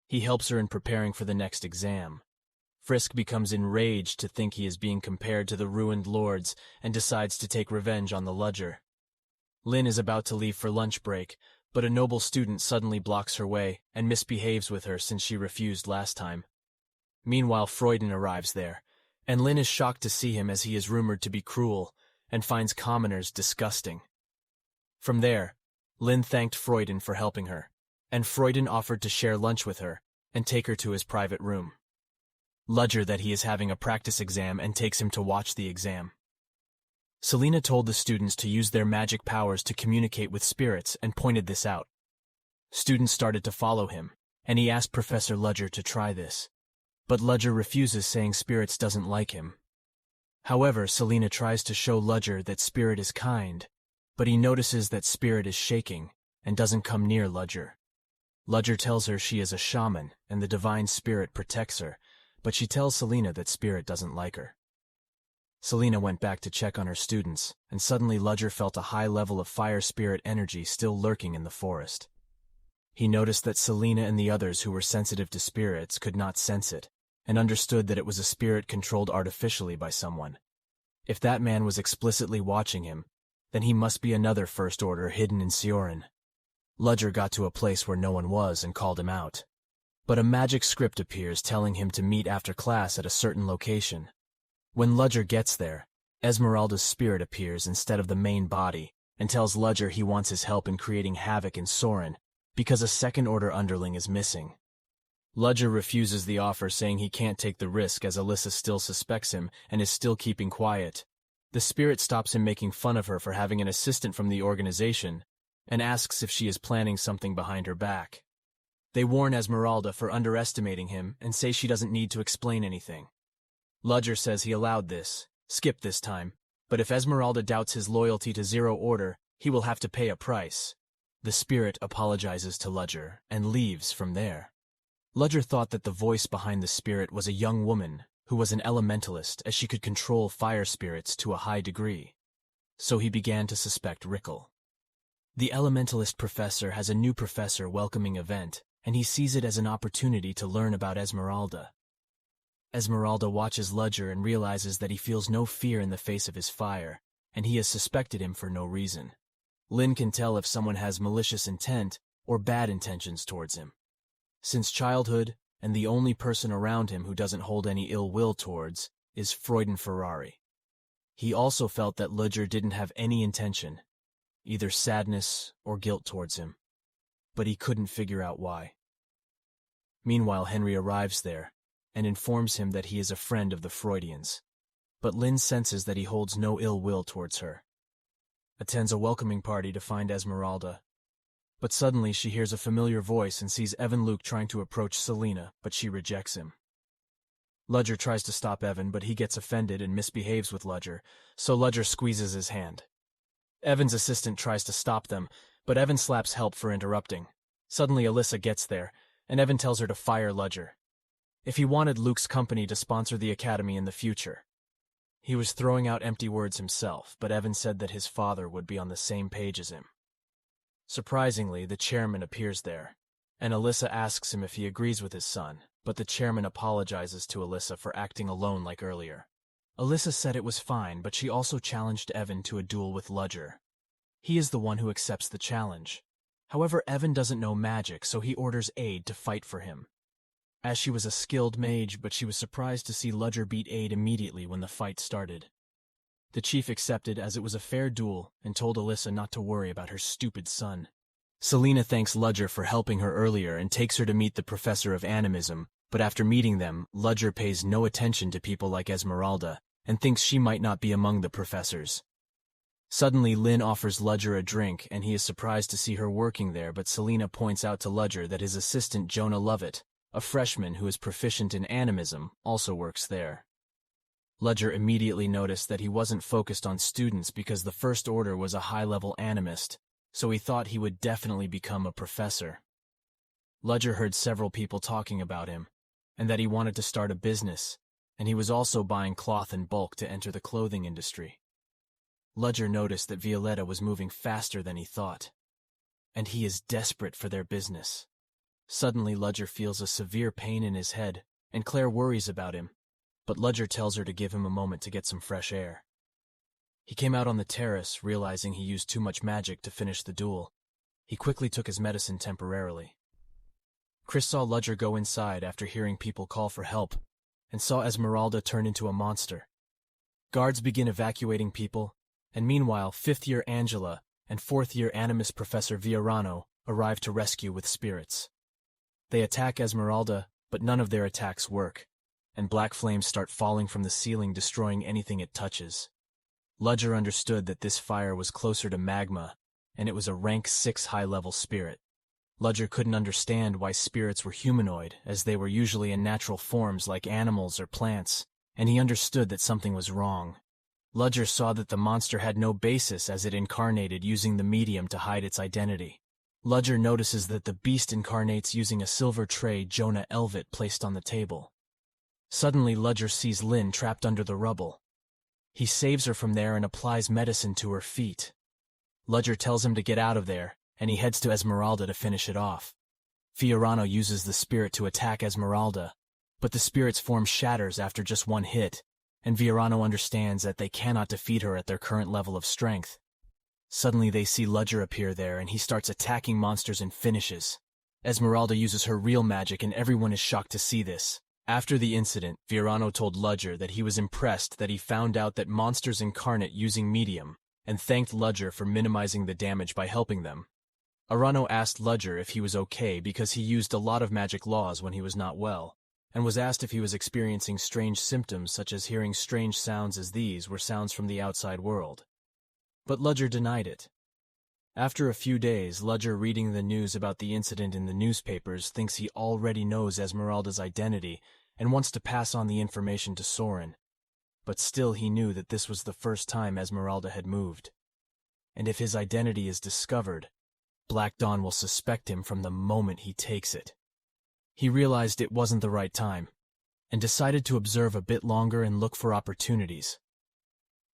He helps her in preparing for the next exam. Frisk becomes enraged to think he is being compared to the ruined lords and decides to take revenge on the Ludger. Lin is about to leave for lunch break, but a noble student suddenly blocks her way and misbehaves with her since she refused last time. Meanwhile, Freuden arrives there, and Lin is shocked to see him as he is rumored to be cruel and finds commoners disgusting. From there, Lin thanked Freuden for helping her, and Freuden offered to share lunch with her and take her to his private room. Ludger that he is having a practice exam and takes him to watch the exam. Selena told the students to use their magic powers to communicate with spirits and pointed this out. Students started to follow him, and he asked Professor Ludger to try this. But Ludger refuses, saying spirits doesn't like him. However, Selena tries to show Ludger that Spirit is kind, but he notices that Spirit is shaking and doesn't come near Ludger. Ludger tells her she is a shaman and the divine spirit protects her, but she tells Selena that Spirit doesn't like her. Selena went back to check on her students, and suddenly Ludger felt a high level of fire spirit energy still lurking in the forest. He noticed that Selena and the others who were sensitive to spirits could not sense it, and understood that it was a spirit controlled artificially by someone. If that man was explicitly watching him, then he must be another First Order hidden in Sören. Ludger got to a place where no one was and called him out. But a magic script appears telling him to meet after class at a certain location. When Ludger gets there, Esmeralda's spirit appears instead of the main body and tells Ludger he wants his help in creating havoc in Sören because a second-order underling is missing. Ludger refuses the offer, saying he can't take the risk as Alyssa still suspects him and is still keeping quiet. The spirit stops him making fun of her for having an assistant from the organization and asks if she is planning something behind her back. They warn Esmeralda for underestimating him and say she doesn't need to explain anything. Ludger says he allowed this, skip this time, but if Esmeralda doubts his loyalty to Zero Order, he will have to pay a price. The spirit apologizes to Ludger and leaves from there. Ludger thought that the voice behind the spirit was a young woman who was an elementalist, as she could control fire spirits to a high degree. So he began to suspect Rickle. The elementalist professor has a new professor welcoming event, and he sees it as an opportunity to learn about Esmeralda. Esmeralda watches Ludger and realizes that he feels no fear in the face of his fire, and he has suspected him for no reason. Lin can tell if someone has malicious intent or bad intentions towards him. Since childhood, and the only person around him who doesn't hold any ill will towards, is Freudenferrari. He also felt that Ludger didn't have any intention, either sadness or guilt towards him, but he couldn't figure out why. Meanwhile, Henry arrives there and informs him that he is a friend of the Freudians, but Lin senses that he holds no ill will towards her. Attends a welcoming party to find Esmeralda, but suddenly she hears a familiar voice and sees Evan Luke trying to approach Selena, but she rejects him. Ludger tries to stop Evan, but he gets offended and misbehaves with Ludger, so Ludger squeezes his hand. Evan's assistant tries to stop them, but Evan slaps help for interrupting. Suddenly Alyssa gets there, and Evan tells her to fire Ludger if he wanted Luke's company to sponsor the academy in the future. He was throwing out empty words himself, but Evan said that his father would be on the same page as him. Surprisingly, the chairman appears there, and Alyssa asks him if he agrees with his son, but the chairman apologizes to Alyssa for acting alone like earlier. Alyssa said it was fine, but she also challenged Evan to a duel with Ludger. He is the one who accepts the challenge. However, Evan doesn't know magic, so he orders Aid to fight for him. As she was a skilled mage, but she was surprised to see Ludger beat Aid immediately when the fight started. The chief accepted as it was a fair duel and told Alyssa not to worry about her stupid son. Selena thanks Ludger for helping her earlier and takes her to meet the professor of animism, but after meeting them, Ludger pays no attention to people like Esmeralda and thinks she might not be among the professors. Suddenly, Lin offers Ludger a drink, and he is surprised to see her working there, but Selena points out to Ludger that his assistant Jonah Lovett, a freshman who is proficient in animism, also works there. Ludger immediately noticed that he wasn't focused on students because the First Order was a high-level animist, so he thought he would definitely become a professor. Ludger heard several people talking about him, and that he wanted to start a business, and he was also buying cloth in bulk to enter the clothing industry. Ludger noticed that Violetta was moving faster than he thought, and he is desperate for their business. Suddenly, Ludger feels a severe pain in his head, and Claire worries about him, but Ludger tells her to give him a moment to get some fresh air. He came out on the terrace, realizing he used too much magic to finish the duel. He quickly took his medicine temporarily. Chris saw Ludger go inside after hearing people call for help, and saw Esmeralda turn into a monster. Guards begin evacuating people, and meanwhile, 5th-year Angela and 4th-year Animus Professor Viorano arrive to rescue with spirits. They attack Esmeralda, but none of their attacks work, and black flames start falling from the ceiling, destroying anything it touches. Ludger understood that this fire was closer to magma, and it was a rank 6 high-level spirit. Ludger couldn't understand why spirits were humanoid, as they were usually in natural forms like animals or plants, and he understood that something was wrong. Ludger saw that the monster had no basis as it incarnated using the medium to hide its identity. Ludger notices that the beast incarnates using a silver tray Jonah Elvit placed on the table. Suddenly, Ludger sees Lin trapped under the rubble. He saves her from there and applies medicine to her feet. Ludger tells him to get out of there, and he heads to Esmeralda to finish it off. Fiorano uses the spirit to attack Esmeralda, but the spirit's form shatters after just one hit, and Viorano understands that they cannot defeat her at their current level of strength. Suddenly they see Ludger appear there, and he starts attacking monsters and finishes. Esmeralda uses her real magic, and everyone is shocked to see this. After the incident, Viorano told Ludger that he was impressed that he found out that monsters incarnate using medium, and thanked Ludger for minimizing the damage by helping them. Arano asked Ludger if he was okay because he used a lot of magic laws when he was not well, and was asked if he was experiencing strange symptoms such as hearing strange sounds as these were sounds from the outside world. But Ludger denied it. After a few days, Ludger, reading the news about the incident in the newspapers, thinks he already knows Esmeralda's identity and wants to pass on the information to Sören. But still he knew that this was the first time Esmeralda had moved. And if his identity is discovered, Black Dawn will suspect him from the moment he takes it. He realized it wasn't the right time, and decided to observe a bit longer and look for opportunities.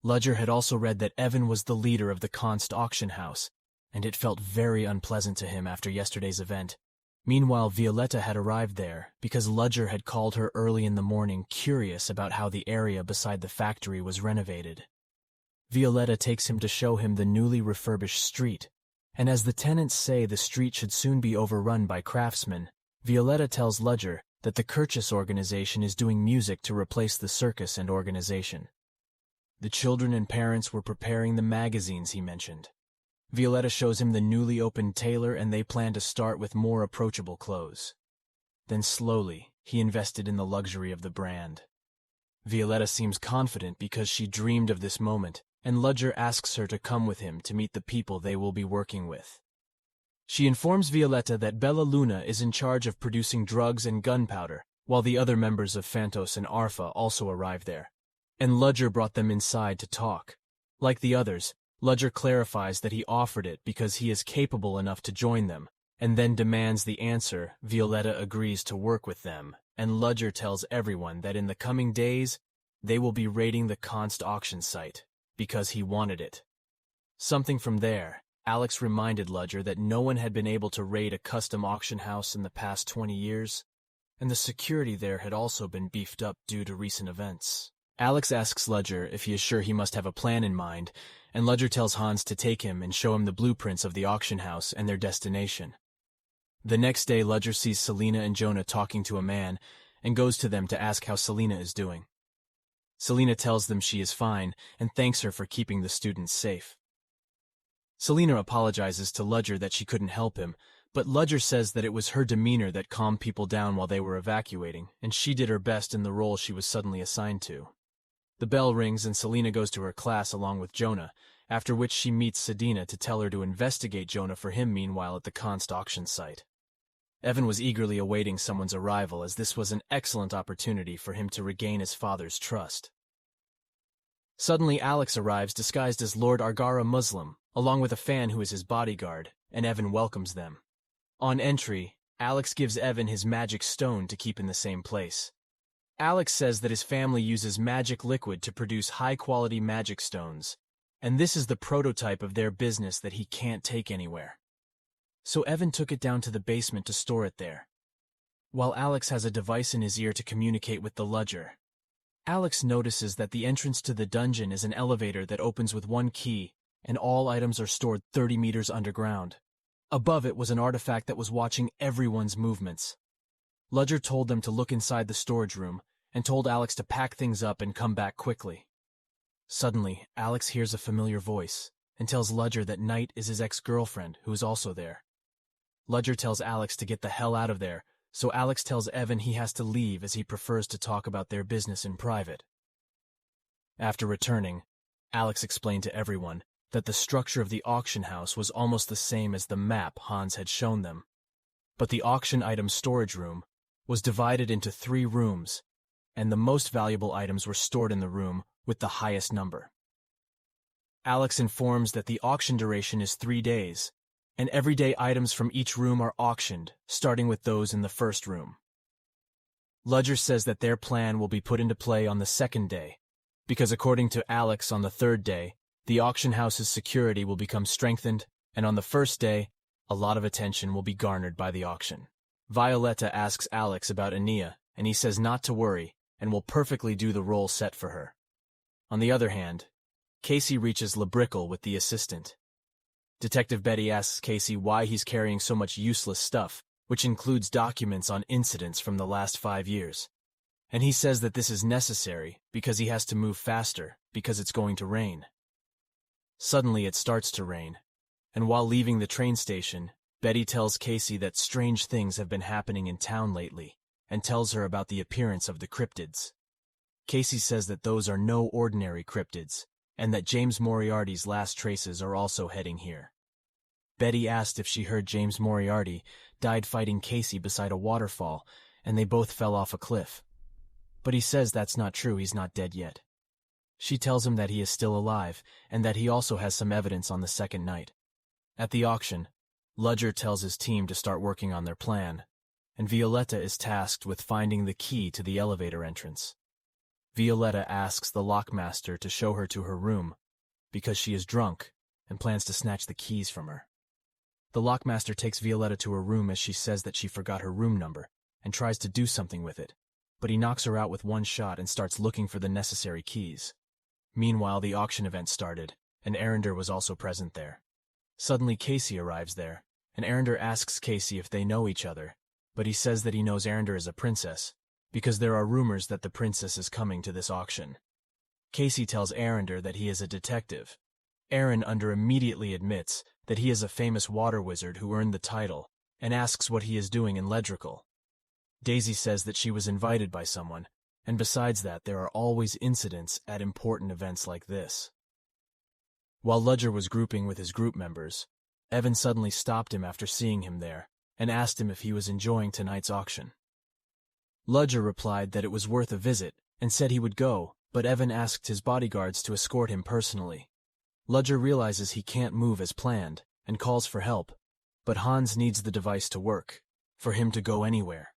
Ludger had also read that Evan was the leader of the Const auction house, and it felt very unpleasant to him after yesterday's event. Meanwhile, Violetta had arrived there because Ludger had called her early in the morning, curious about how the area beside the factory was renovated. Violetta takes him to show him the newly refurbished street, and as the tenants say the street should soon be overrun by craftsmen, Violetta tells Ludger that the Kirchhoff organization is doing music to replace the circus and organization. The children and parents were preparing the magazines he mentioned. Violetta shows him the newly opened tailor, and they plan to start with more approachable clothes. Then slowly, he invested in the luxury of the brand. Violetta seems confident because she dreamed of this moment, and Ludger asks her to come with him to meet the people they will be working with. She informs Violetta that Bella Luna is in charge of producing drugs and gunpowder, while the other members of Phantos and Arfa also arrive there, and Ludger brought them inside to talk. Like the others, Ludger clarifies that he offered it because he is capable enough to join them, and then demands the answer. Violetta agrees to work with them, and Ludger tells everyone that in the coming days, they will be raiding the Const auction site, because he wanted it. Something from there, Alex reminded Ludger that no one had been able to raid a custom auction house in the past 20 years, and the security there had also been beefed up due to recent events. Alex asks Ludger if he is sure he must have a plan in mind, and Ludger tells Hans to take him and show him the blueprints of the auction house and their destination. The next day, Ludger sees Selena and Jonah talking to a man and goes to them to ask how Selena is doing. Selena tells them she is fine and thanks her for keeping the students safe. Selena apologizes to Ludger that she couldn't help him, but Ludger says that it was her demeanor that calmed people down while they were evacuating, and she did her best in the role she was suddenly assigned to. The bell rings and Selena goes to her class along with Jonah, after which she meets Sedina to tell her to investigate Jonah for him meanwhile at the Const auction site. Evan was eagerly awaiting someone's arrival, as this was an excellent opportunity for him to regain his father's trust. Suddenly Alex arrives disguised as Lord Argara Muslim, along with a fan who is his bodyguard, and Evan welcomes them. On entry, Alex gives Evan his magic stone to keep in the same place. Alex says that his family uses magic liquid to produce high-quality magic stones, and this is the prototype of their business that he can't take anywhere. So Evan took it down to the basement to store it there, while Alex has a device in his ear to communicate with the Ludger. Alex notices that the entrance to the dungeon is an elevator that opens with one key, and all items are stored 30 meters underground. Above it was an artifact that was watching everyone's movements. Ludger told them to look inside the storage room, and told Alex to pack things up and come back quickly. Suddenly, Alex hears a familiar voice, and tells Ludger that Knight is his ex-girlfriend, who is also there. Ludger tells Alex to get the hell out of there, so Alex tells Evan he has to leave as he prefers to talk about their business in private. After returning, Alex explained to everyone that the structure of the auction house was almost the same as the map Hans had shown them, but the auction item storage room was divided into 3 rooms, and the most valuable items were stored in the room with the highest number. Alex informs that the auction duration is 3 days, and everyday items from each room are auctioned, starting with those in the first room. Ludger says that their plan will be put into play on the 2nd day, because according to Alex, on the 3rd day, the auction house's security will become strengthened, and on the 1st day, a lot of attention will be garnered by the auction. Violetta asks Alex about Ania, and he says not to worry, and will perfectly do the role set for her. On the other hand, Casey reaches Labrickle with the assistant. Detective Betty asks Casey why he's carrying so much useless stuff, which includes documents on incidents from the last 5 years. And he says that this is necessary because he has to move faster because it's going to rain. Suddenly it starts to rain, and while leaving the train station, Betty tells Casey that strange things have been happening in town lately, and tells her about the appearance of the cryptids. Casey says that those are no ordinary cryptids, and that James Moriarty's last traces are also heading here. Betty asked if she heard James Moriarty died fighting Casey beside a waterfall, and they both fell off a cliff. But he says that's not true, he's not dead yet. She tells him that he is still alive, and that he also has some evidence on the second night. At the auction, Ludger tells his team to start working on their plan, and Violetta is tasked with finding the key to the elevator entrance. Violetta asks the lockmaster to show her to her room, because she is drunk and plans to snatch the keys from her. The lockmaster takes Violetta to her room as she says that she forgot her room number, and tries to do something with it, but he knocks her out with one shot and starts looking for the necessary keys. Meanwhile, the auction event started, and Arender was also present there. Suddenly Casey arrives there, and Arender asks Casey if they know each other, but he says that he knows Arender as a princess, because there are rumors that the princess is coming to this auction. Casey tells Arender that he is a detective. Arender immediately admits that he is a famous water wizard who earned the title, and asks what he is doing in Ledrical. Daisy says that she was invited by someone, and besides that there are always incidents at important events like this. While Ludger was grouping with his group members, Evan suddenly stopped him after seeing him there, and asked him if he was enjoying tonight's auction. Ludger replied that it was worth a visit, and said he would go, but Evan asked his bodyguards to escort him personally. Ludger realizes he can't move as planned, and calls for help, but Hans needs the device to work, for him to go anywhere.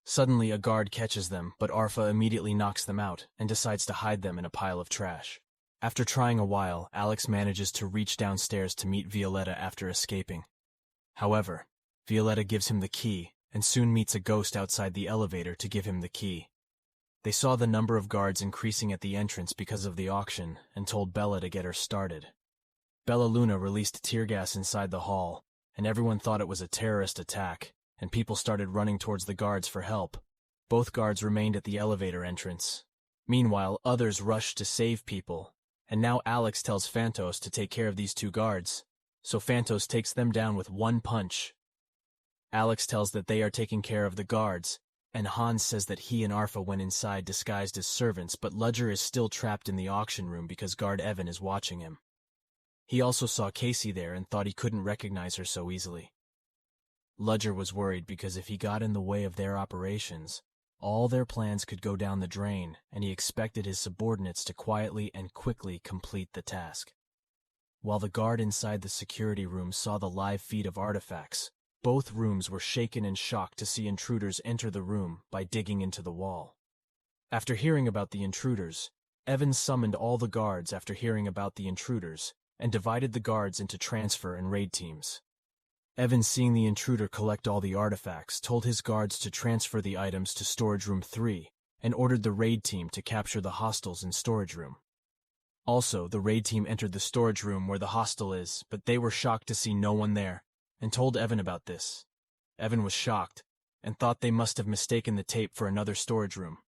Suddenly a guard catches them, but Arfa immediately knocks them out, and decides to hide them in a pile of trash. After trying a while, Alex manages to reach downstairs to meet Violetta after escaping. However, Violetta gives him the key, and soon meets a ghost outside the elevator to give him the key. They saw the number of guards increasing at the entrance because of the auction, and told Bella to get her started. Bella Luna released tear gas inside the hall, and everyone thought it was a terrorist attack, and people started running towards the guards for help. Both guards remained at the elevator entrance. Meanwhile, others rushed to save people, and now Alex tells Phantos to take care of these two guards, so Phantos takes them down with one punch. Alex tells that they are taking care of the guards, and Hans says that he and Arfa went inside disguised as servants, but Ludger is still trapped in the auction room because guard Evan is watching him. He also saw Casey there and thought he couldn't recognize her so easily. Ludger was worried because if he got in the way of their operations, all their plans could go down the drain, and he expected his subordinates to quietly and quickly complete the task. While the guard inside the security room saw the live feed of artifacts, both rooms were shaken and shocked to see intruders enter the room by digging into the wall. After hearing about the intruders, Evans summoned all the guards after hearing about the intruders, and divided the guards into transfer and raid teams. Evans, seeing the intruder collect all the artifacts, told his guards to transfer the items to Storage Room 3, and ordered the raid team to capture the hostiles in Storage Room. Also, the raid team entered the storage room where the hostel is, but they were shocked to see no one there, and told Evan about this. Evan was shocked, and thought they must have mistaken the tape for another storage room.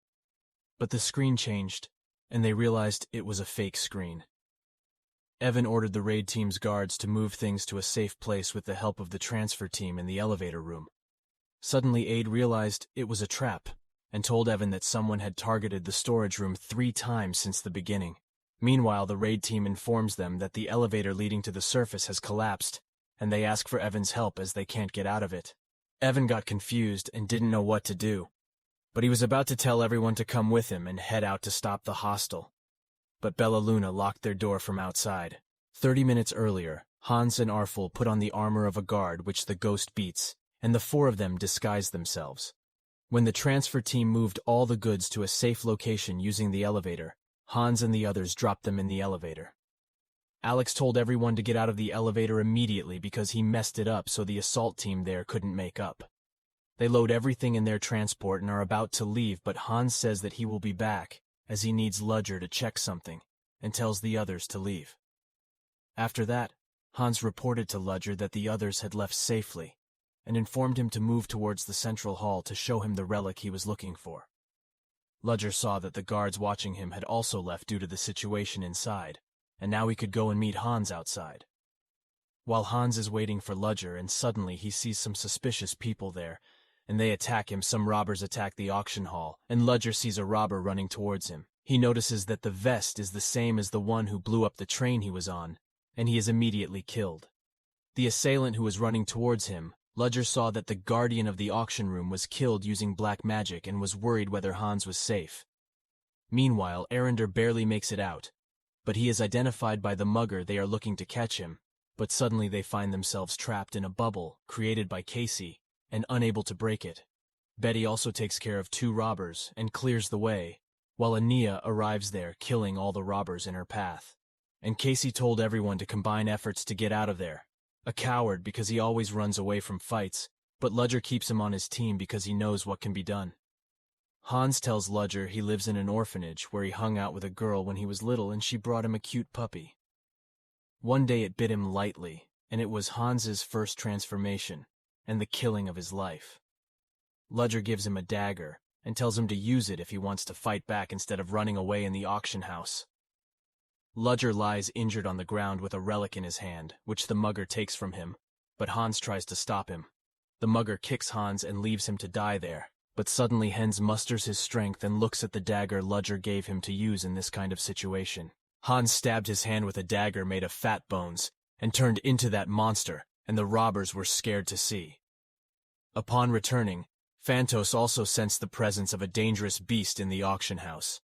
But the screen changed, and they realized it was a fake screen. Evan ordered the raid team's guards to move things to a safe place with the help of the transfer team in the elevator room. Suddenly Aide realized it was a trap, and told Evan that someone had targeted the storage room 3 times since the beginning. Meanwhile, the raid team informs them that the elevator leading to the surface has collapsed, and they ask for Evan's help as they can't get out of it. Evan got confused and didn't know what to do, but he was about to tell everyone to come with him and head out to stop the hostel. But Bella Luna locked their door from outside. 30 minutes earlier, Hans and Arful put on the armor of a guard which the ghost beats, and the 4 of them disguised themselves. When the transfer team moved all the goods to a safe location using the elevator, Hans and the others dropped them in the elevator. Alex told everyone to get out of the elevator immediately because he messed it up so the assault team there couldn't make up. They load everything in their transport and are about to leave, but Hans says that he will be back, as he needs Ludger to check something, and tells the others to leave. After that, Hans reported to Ludger that the others had left safely, and informed him to move towards the central hall to show him the relic he was looking for. Ludger saw that the guards watching him had also left due to the situation inside, and now he could go and meet Hans outside. While Hans is waiting for Ludger, and suddenly he sees some suspicious people there, and they attack him. Some robbers attack the auction hall, and Ludger sees a robber running towards him. He notices that the vest is the same as the one who blew up the train he was on, and he is immediately killed. The assailant who was running towards him, Ludger saw that the guardian of the auction room was killed using black magic and was worried whether Hans was safe. Meanwhile, Arender barely makes it out, but he is identified by the mugger. They are looking to catch him, but suddenly they find themselves trapped in a bubble created by Casey and unable to break it. Betty also takes care of 2 robbers and clears the way, while Ania arrives there, killing all the robbers in her path. And Casey told everyone to combine efforts to get out of there. A coward because he always runs away from fights, but Ludger keeps him on his team because he knows what can be done. Hans tells Ludger he lives in an orphanage where he hung out with a girl when he was little and she brought him a cute puppy. One day it bit him lightly, and it was Hans's first transformation and the killing of his life. Ludger gives him a dagger and tells him to use it if he wants to fight back instead of running away in the auction house. Ludger lies injured on the ground with a relic in his hand, which the mugger takes from him, but Hans tries to stop him. The mugger kicks Hans and leaves him to die there, but suddenly Hans musters his strength and looks at the dagger Ludger gave him to use in this kind of situation. Hans stabbed his hand with a dagger made of fat bones and turned into that monster, and the robbers were scared to see. Upon returning, Phantos also sensed the presence of a dangerous beast in the auction house.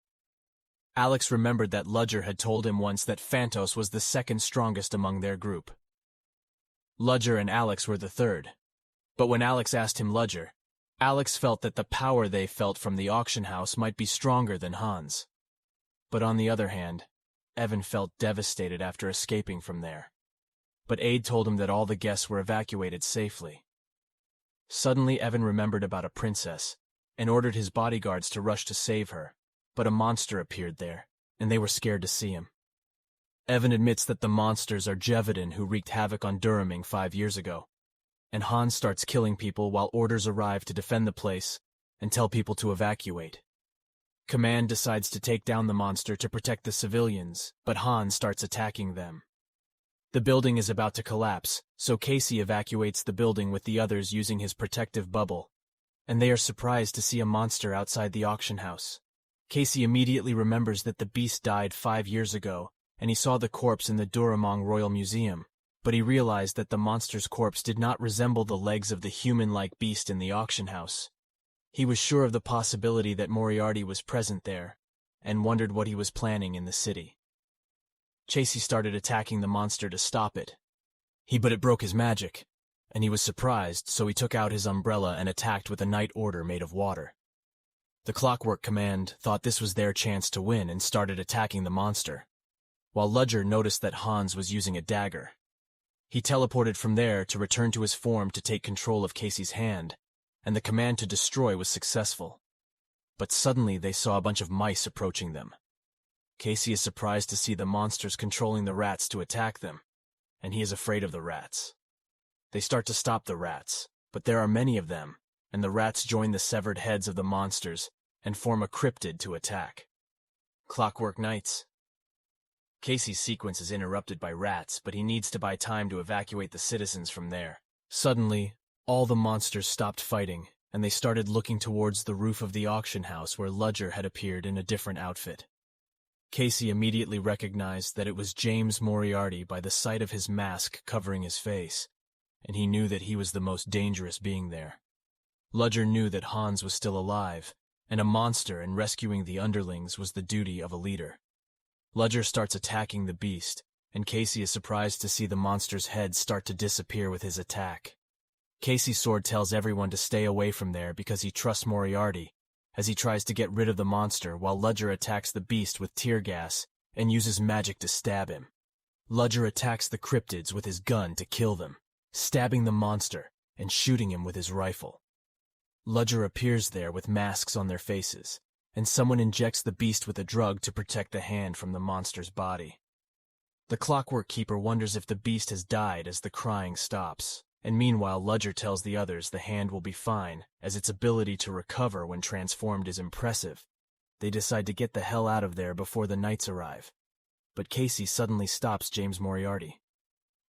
Alex remembered that Ludger had told him once that Phantos was the second strongest among their group. Ludger and Alex were the third. But when Alex asked him Ludger, Alex felt that the power they felt from the auction house might be stronger than Hans. But on the other hand, Evan felt devastated after escaping from there. But Aid told him that all the guests were evacuated safely. Suddenly Evan remembered about a princess and ordered his bodyguards to rush to save her. But a monster appeared there, and they were scared to see him. Evan admits that the monsters are Jevedin who wreaked havoc on Duraming 5 years ago, and Hans starts killing people while orders arrive to defend the place and tell people to evacuate. Command decides to take down the monster to protect the civilians, but Hans starts attacking them. The building is about to collapse, so Casey evacuates the building with the others using his protective bubble, and they are surprised to see a monster outside the auction house. Casey immediately remembers that the beast died 5 years ago, and he saw the corpse in the Duramong Royal Museum, but he realized that the monster's corpse did not resemble the legs of the human-like beast in the auction house. He was sure of the possibility that Moriarty was present there, and wondered what he was planning in the city. Casey started attacking the monster to stop it. But it broke his magic, and he was surprised, so he took out his umbrella and attacked with a night order made of water. The Clockwork Command thought this was their chance to win and started attacking the monster, while Ludger noticed that Hans was using a dagger. He teleported from there to return to his form to take control of Casey's hand, and the command to destroy was successful. But suddenly they saw a bunch of mice approaching them. Casey is surprised to see the monsters controlling the rats to attack them, and he is afraid of the rats. They start to stop the rats, but there are many of them, and the rats join the severed heads of the monsters and form a cryptid to attack. Clockwork Knights. Casey's sequence is interrupted by rats, but he needs to buy time to evacuate the citizens from there. Suddenly, all the monsters stopped fighting, and they started looking towards the roof of the auction house where Ludger had appeared in a different outfit. Casey immediately recognized that it was James Moriarty by the sight of his mask covering his face, and he knew that he was the most dangerous being there. Ludger knew that Hans was still alive, and a monster, and rescuing the underlings was the duty of a leader. Ludger starts attacking the beast, and Casey is surprised to see the monster's head start to disappear with his attack. Casey's sword tells everyone to stay away from there because he trusts Moriarty, as he tries to get rid of the monster while Ludger attacks the beast with tear gas and uses magic to stab him. Ludger attacks the cryptids with his gun to kill them, stabbing the monster and shooting him with his rifle. Ludger appears there with masks on their faces, and someone injects the beast with a drug to protect the hand from the monster's body. The Clockwork Keeper wonders if the beast has died as the crying stops, and meanwhile Ludger tells the others the hand will be fine, as its ability to recover when transformed is impressive. They decide to get the hell out of there before the knights arrive. But Casey suddenly stops James Moriarty.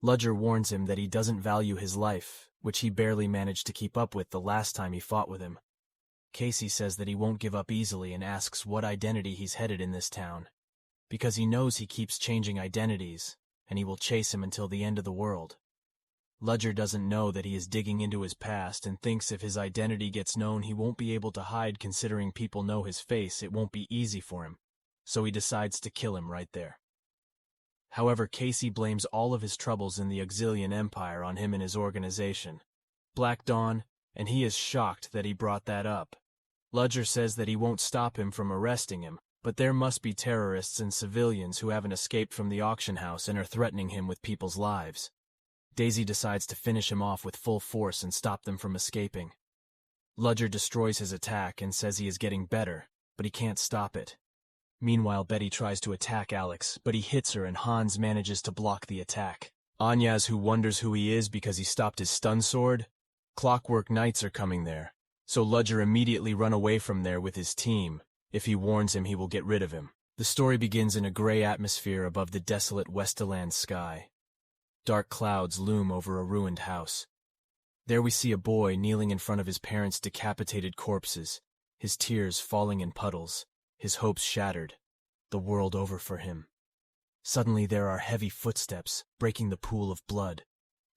Ludger warns him that he doesn't value his life, which he barely managed to keep up with the last time he fought with him. Casey says that he won't give up easily and asks what identity he's headed in this town, because he knows he keeps changing identities, and he will chase him until the end of the world. Ludger doesn't know that he is digging into his past and thinks if his identity gets known he won't be able to hide. Considering people know his face, it won't be easy for him, so he decides to kill him right there. However, Casey blames all of his troubles in the Auxilian Empire on him and his organization, Black Dawn, and he is shocked that he brought that up. Ludger says that he won't stop him from arresting him, but there must be terrorists and civilians who haven't escaped from the auction house and are threatening him with people's lives. Daisy decides to finish him off with full force and stop them from escaping. Ludger destroys his attack and says he is getting better, but he can't stop it. Meanwhile, Betty tries to attack Alex, but he hits her and Hans manages to block the attack. Anyaz, who wonders who he is because he stopped his stun sword. Clockwork Knights are coming there, so Ludger immediately run away from there with his team. If he warns him, he will get rid of him. The story begins in a gray atmosphere above the desolate Westeland sky. Dark clouds loom over a ruined house. There we see a boy kneeling in front of his parents' decapitated corpses, his tears falling in puddles, his hopes shattered, the world over for him. Suddenly there are heavy footsteps, breaking the pool of blood.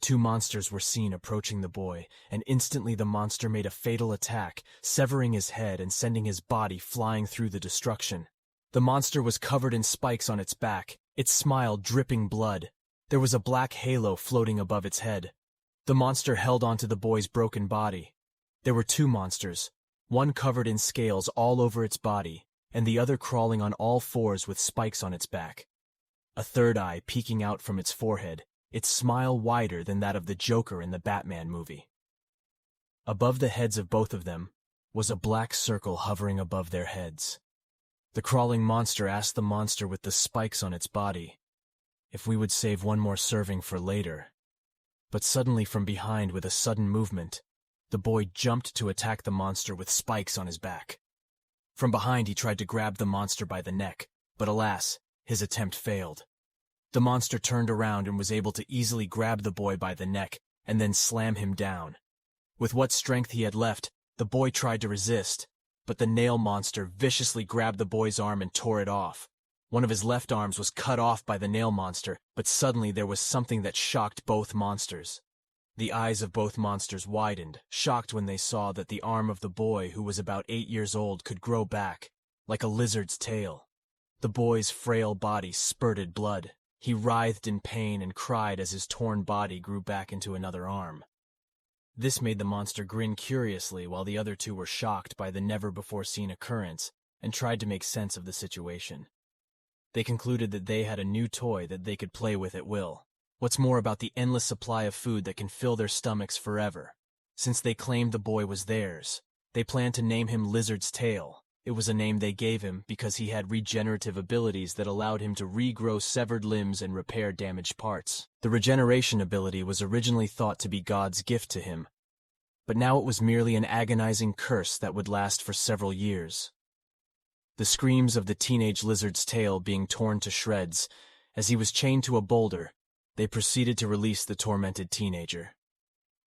Two monsters were seen approaching the boy, and instantly the monster made a fatal attack, severing his head and sending his body flying through the destruction. The monster was covered in spikes on its back, its smile dripping blood. There was a black halo floating above its head. The monster held onto the boy's broken body. There were two monsters, one covered in scales all over its body, and the other crawling on all fours with spikes on its back. A third eye peeking out from its forehead, its smile wider than that of the Joker in the Batman movie. Above the heads of both of them was a black circle hovering above their heads. The crawling monster asked the monster with the spikes on its body if we would save one more serving for later. But suddenly from behind, with a sudden movement, the boy jumped to attack the monster with spikes on his back. From behind he tried to grab the monster by the neck, but alas, his attempt failed. The monster turned around and was able to easily grab the boy by the neck and then slam him down. With what strength he had left, the boy tried to resist, but the nail monster viciously grabbed the boy's arm and tore it off. One of his left arms was cut off by the nail monster, but suddenly there was something that shocked both monsters. The eyes of both monsters widened, shocked when they saw that the arm of the boy, who was about 8 years old, could grow back, like a lizard's tail. The boy's frail body spurted blood. He writhed in pain and cried as his torn body grew back into another arm. This made the monster grin curiously while the other two were shocked by the never-before-seen occurrence and tried to make sense of the situation. They concluded that they had a new toy that they could play with at will. What's more about the endless supply of food that can fill their stomachs forever? Since they claimed the boy was theirs, they planned to name him Lizard's Tail. It was a name they gave him because he had regenerative abilities that allowed him to regrow severed limbs and repair damaged parts. The regeneration ability was originally thought to be God's gift to him, but now it was merely an agonizing curse that would last for several years. The screams of the teenage lizard's tail being torn to shreds. As he was chained to a boulder, they proceeded to release the tormented teenager.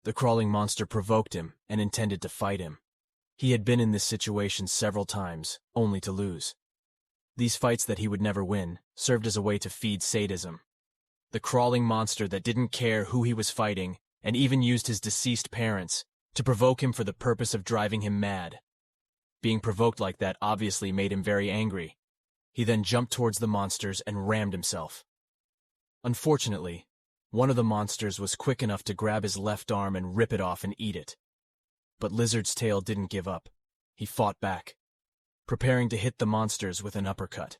The crawling monster provoked him and intended to fight him. He had been in this situation several times, only to lose. These fights that he would never win served as a way to feed sadism. The crawling monster that didn't care who he was fighting and even used his deceased parents to provoke him for the purpose of driving him mad. Being provoked like that obviously made him very angry. He then jumped towards the monsters and rammed himself. Unfortunately, one of the monsters was quick enough to grab his left arm and rip it off and eat it. But Lizard's Tail didn't give up. He fought back, preparing to hit the monsters with an uppercut.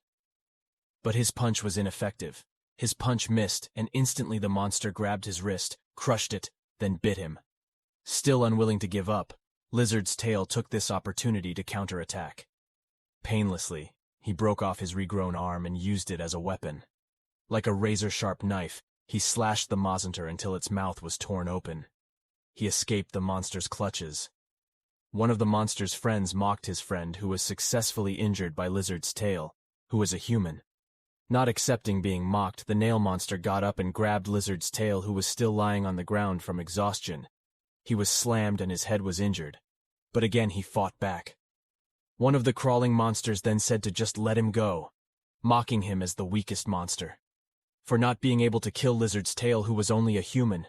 But his punch was ineffective. His punch missed, and instantly the monster grabbed his wrist, crushed it, then bit him. Still unwilling to give up, Lizard's Tail took this opportunity to counterattack. Painlessly, he broke off his regrown arm and used it as a weapon. Like a razor-sharp knife, he slashed the monster until its mouth was torn open. He escaped the monster's clutches. One of the monster's friends mocked his friend who was successfully injured by Lizard's Tail, who was a human. Not accepting being mocked, the nail monster got up and grabbed Lizard's tail, who was still lying on the ground from exhaustion. He was slammed and his head was injured. But again he fought back. One of the crawling monsters then said to just let him go, mocking him as the weakest monster, for not being able to kill Lizard's tail, who was only a human.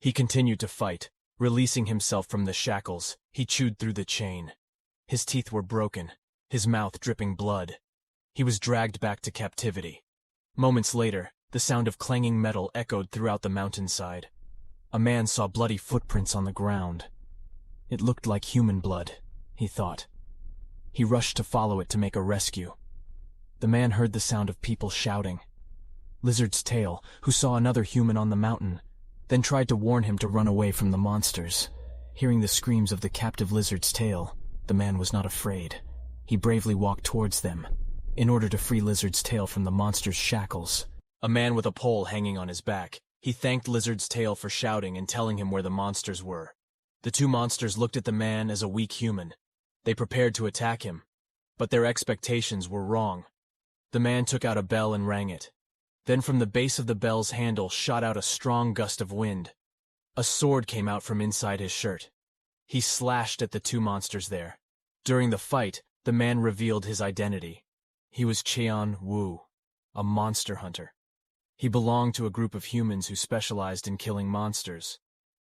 He continued to fight, releasing himself from the shackles. He chewed through the chain. His teeth were broken, his mouth dripping blood. He was dragged back to captivity. Moments later, the sound of clanging metal echoed throughout the mountainside. A man saw bloody footprints on the ground. It looked like human blood, he thought. He rushed to follow it to make a rescue. The man heard the sound of people shouting. Lizard's tail, who saw another human on the mountain, then tried to warn him to run away from the monsters. Hearing the screams of the captive Lizard's tail, the man was not afraid. He bravely walked towards them, in order to free Lizard's tail from the monster's shackles. A man with a pole hanging on his back. He thanked Lizard's tail for shouting and telling him where the monsters were. The two monsters looked at the man as a weak human. They prepared to attack him, but their expectations were wrong. The man took out a bell and rang it. Then from the base of the bell's handle shot out a strong gust of wind. A sword came out from inside his shirt. He slashed at the two monsters there. During the fight, the man revealed his identity. He was Cheon Woo, a monster hunter. He belonged to a group of humans who specialized in killing monsters.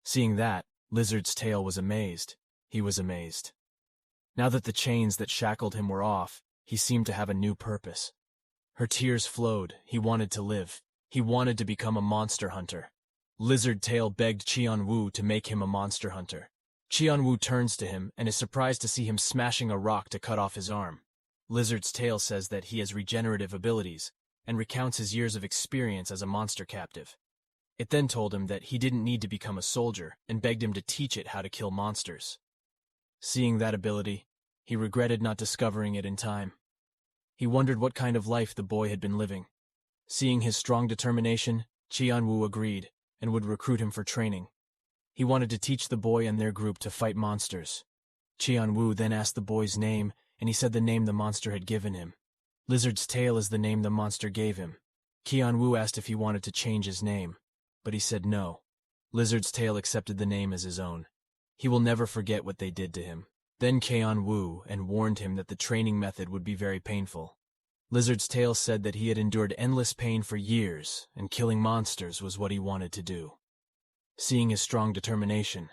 Seeing that, Lizard's tail was amazed. He was amazed. Now that the chains that shackled him were off, he seemed to have a new purpose. Her tears flowed. He wanted to live. He wanted to become a monster hunter. Lizard Tail begged Cheon Woo to make him a monster hunter. Cheon Woo turns to him and is surprised to see him smashing a rock to cut off his arm. Lizard's Tail says that he has regenerative abilities and recounts his years of experience as a monster captive. It then told him that he didn't need to become a soldier and begged him to teach it how to kill monsters. Seeing that ability, he regretted not discovering it in time. He wondered what kind of life the boy had been living. Seeing his strong determination, Cheon Woo agreed and would recruit him for training. He wanted to teach the boy and their group to fight monsters. Cheon Woo then asked the boy's name, and he said the name the monster had given him. Lizard's Tail is the name the monster gave him. Cheon Woo asked if he wanted to change his name, but he said no. Lizard's Tail accepted the name as his own. He will never forget what they did to him. Then Cheon Woo and warned him that the training method would be very painful. Lizard's Tail said that he had endured endless pain for years, and killing monsters was what he wanted to do. Seeing his strong determination,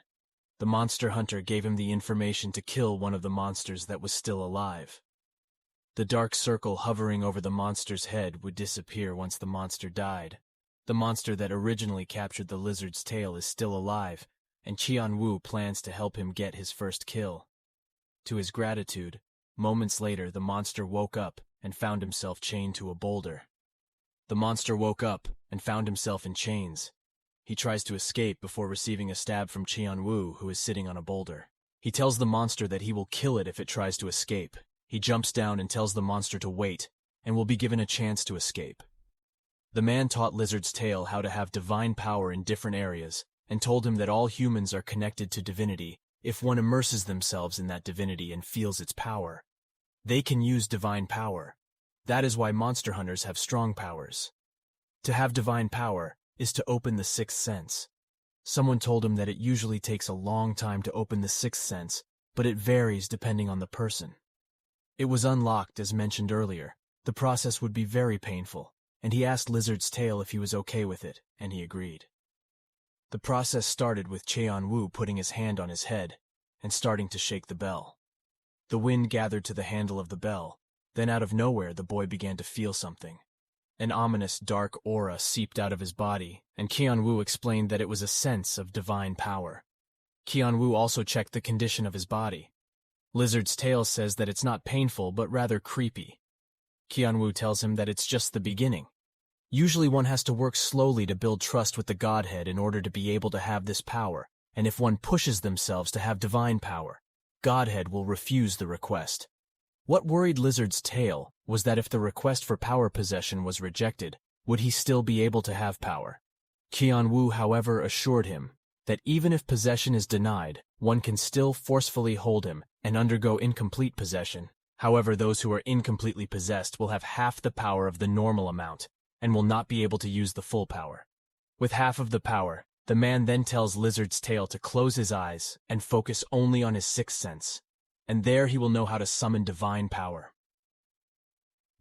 the monster hunter gave him the information to kill one of the monsters that was still alive. The dark circle hovering over the monster's head would disappear once the monster died. The monster that originally captured the Lizard's Tail is still alive, and Cheon Woo plans to help him get his first kill. To his gratitude, moments later the monster woke up and found himself chained to a boulder. The monster woke up and found himself in chains. He tries to escape before receiving a stab from Cheon Woo, who is sitting on a boulder. He tells the monster that he will kill it if it tries to escape. He jumps down and tells the monster to wait, and will be given a chance to escape. The man taught Lizard's Tail how to have divine power in different areas, and told him that all humans are connected to divinity if one immerses themselves in that divinity and feels its power. They can use divine power. That is why monster hunters have strong powers. To have divine power is to open the sixth sense. Someone told him that it usually takes a long time to open the sixth sense, but it varies depending on the person. It was unlocked, as mentioned earlier. The process would be very painful, and he asked Lizard's Tail if he was okay with it, and he agreed. The process started with Cheon Woo putting his hand on his head and starting to shake the bell. The wind gathered to the handle of the bell. Then out of nowhere the boy began to feel something. An ominous dark aura seeped out of his body, and Cheon Woo explained that it was a sense of divine power. Cheon Woo also checked the condition of his body. Lizard's Tail says that it's not painful but rather creepy. Cheon Woo tells him that it's just the beginning. Usually one has to work slowly to build trust with the Godhead in order to be able to have this power, and if one pushes themselves to have divine power, Godhead will refuse the request. What worried Lizard's Tail was that if the request for power possession was rejected, would he still be able to have power? Cheon Woo, however, assured him that even if possession is denied, one can still forcefully hold him and undergo incomplete possession. However, those who are incompletely possessed will have half the power of the normal amount, and will not be able to use the full power. With half of the power, the man then tells Lizard's Tail to close his eyes and focus only on his sixth sense, and there he will know how to summon divine power.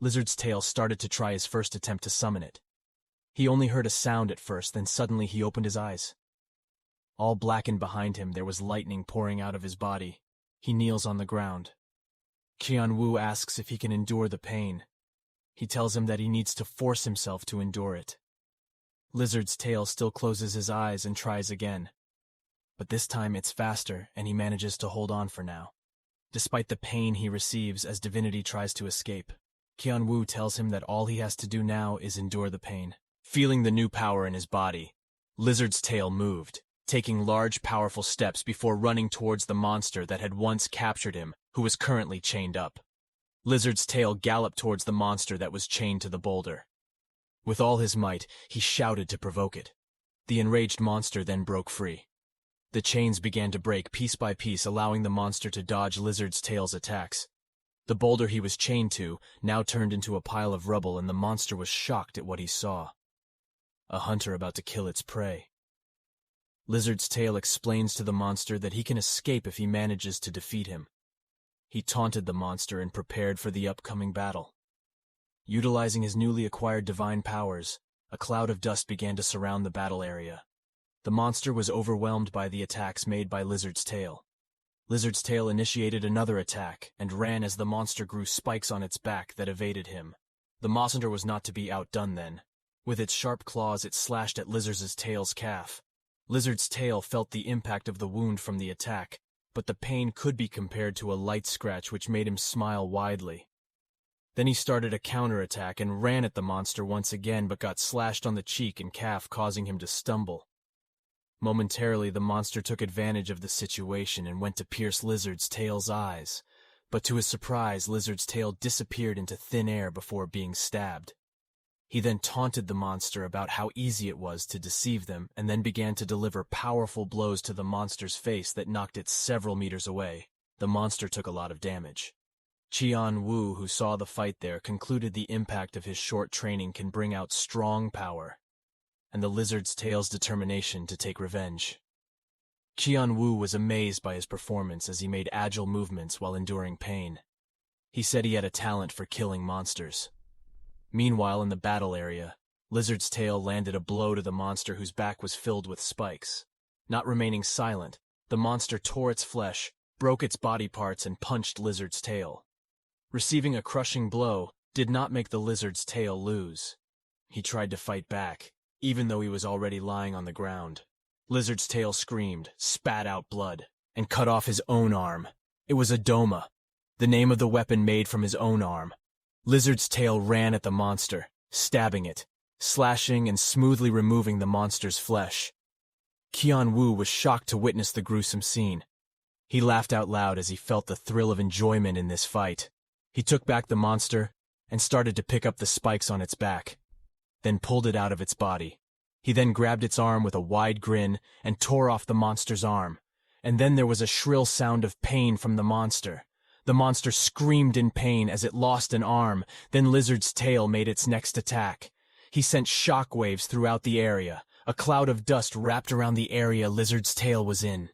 Lizard's Tail started to try his first attempt to summon it. He only heard a sound at first, then suddenly he opened his eyes. All blackened behind him, there was lightning pouring out of his body. He kneels on the ground. Qianwu asks if he can endure the pain. He tells him that he needs to force himself to endure it. Lizard's Tail still closes his eyes and tries again. But this time it's faster, and he manages to hold on for now. Despite the pain he receives as Divinity tries to escape, Qianwu tells him that all he has to do now is endure the pain. Feeling the new power in his body, Lizard's Tail moved, taking large, powerful steps before running towards the monster that had once captured him, who was currently chained up. Lizard's Tail galloped towards the monster that was chained to the boulder. With all his might, he shouted to provoke it. The enraged monster then broke free. The chains began to break piece by piece, allowing the monster to dodge Lizard's Tail's attacks. The boulder he was chained to now turned into a pile of rubble, and the monster was shocked at what he saw. A hunter about to kill its prey. Lizard's Tail explains to the monster that he can escape if he manages to defeat him. He taunted the monster and prepared for the upcoming battle. Utilizing his newly acquired divine powers, a cloud of dust began to surround the battle area. The monster was overwhelmed by the attacks made by Lizard's Tail. Lizard's Tail initiated another attack and ran as the monster grew spikes on its back that evaded him. The monster was not to be outdone then. With its sharp claws, it slashed at Lizard's Tail's calf. Lizard's Tail felt the impact of the wound from the attack, but the pain could be compared to a light scratch which made him smile widely. Then he started a counterattack and ran at the monster once again, but got slashed on the cheek and calf, causing him to stumble. Momentarily, the monster took advantage of the situation and went to pierce Lizard's Tail's eyes, but to his surprise, Lizard's Tail disappeared into thin air before being stabbed. He then taunted the monster about how easy it was to deceive them, and then began to deliver powerful blows to the monster's face that knocked it several meters away. The monster took a lot of damage. Qianwu, who saw the fight there, concluded the impact of his short training can bring out strong power, and the Lizard's Tail's determination to take revenge. Qianwu was amazed by his performance as he made agile movements while enduring pain. He said he had a talent for killing monsters. Meanwhile, in the battle area, Lizard's Tail landed a blow to the monster whose back was filled with spikes. Not remaining silent, the monster tore its flesh, broke its body parts, and punched Lizard's Tail. Receiving a crushing blow did not make the Lizard's Tail lose. He tried to fight back, even though he was already lying on the ground. Lizard's Tail screamed, spat out blood, and cut off his own arm. It was a doma, the name of the weapon made from his own arm. Lizard's Tail ran at the monster, stabbing it, slashing and smoothly removing the monster's flesh. Qianwu was shocked to witness the gruesome scene. He laughed out loud as he felt the thrill of enjoyment in this fight. He took back the monster and started to pick up the spikes on its back, then pulled it out of its body. He then grabbed its arm with a wide grin and tore off the monster's arm, and then there was a shrill sound of pain from the monster. The monster screamed in pain as it lost an arm, then Lizard's Tail made its next attack. He sent shock waves throughout the area. A cloud of dust wrapped around the area Lizard's Tail was in.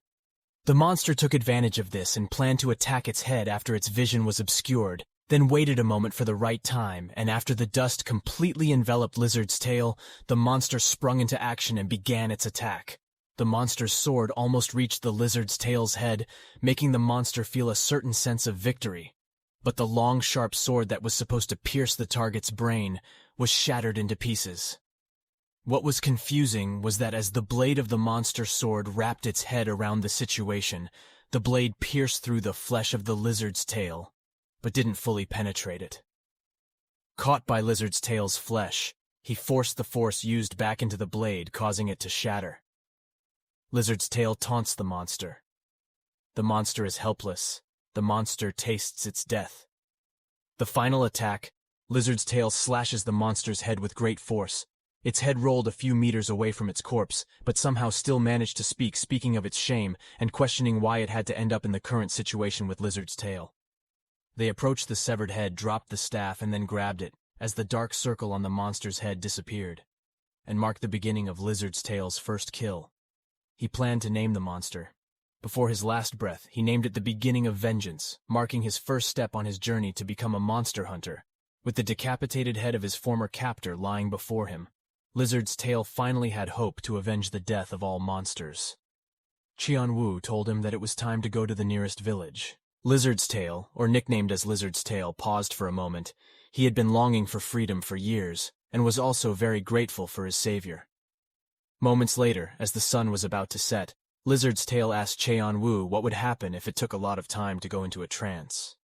The monster took advantage of this and planned to attack its head after its vision was obscured, then waited a moment for the right time, and after the dust completely enveloped Lizard's Tail, the monster sprung into action and began its attack. The monster's sword almost reached the Lizard's Tail's head, making the monster feel a certain sense of victory. But the long, sharp sword that was supposed to pierce the target's brain was shattered into pieces. What was confusing was that as the blade of the monster's sword wrapped its head around the situation, the blade pierced through the flesh of the Lizard's Tail, but didn't fully penetrate it. Caught by Lizard's Tail's flesh, he forced the force used back into the blade, causing it to shatter. Lizard's Tail taunts the monster. The monster is helpless. The monster tastes its death. The final attack, Lizard's Tail slashes the monster's head with great force. Its head rolled a few meters away from its corpse, but somehow still managed to speak, speaking of its shame and questioning why it had to end up in the current situation with Lizard's Tail. They approached the severed head, dropped the staff, and then grabbed it, as the dark circle on the monster's head disappeared, and marked the beginning of Lizard's Tail's first kill. He planned to name the monster. Before his last breath, he named it the beginning of vengeance, marking his first step on his journey to become a monster hunter. With the decapitated head of his former captor lying before him, Lizard's Tail finally had hope to avenge the death of all monsters. Qianwu told him that it was time to go to the nearest village. Lizard's Tail, or nicknamed as Lizard's Tail, paused for a moment. He had been longing for freedom for years, and was also very grateful for his savior. Moments later, as the sun was about to set, Lizard's Tail asked Qianwu what would happen if it took a lot of time to go into a trance.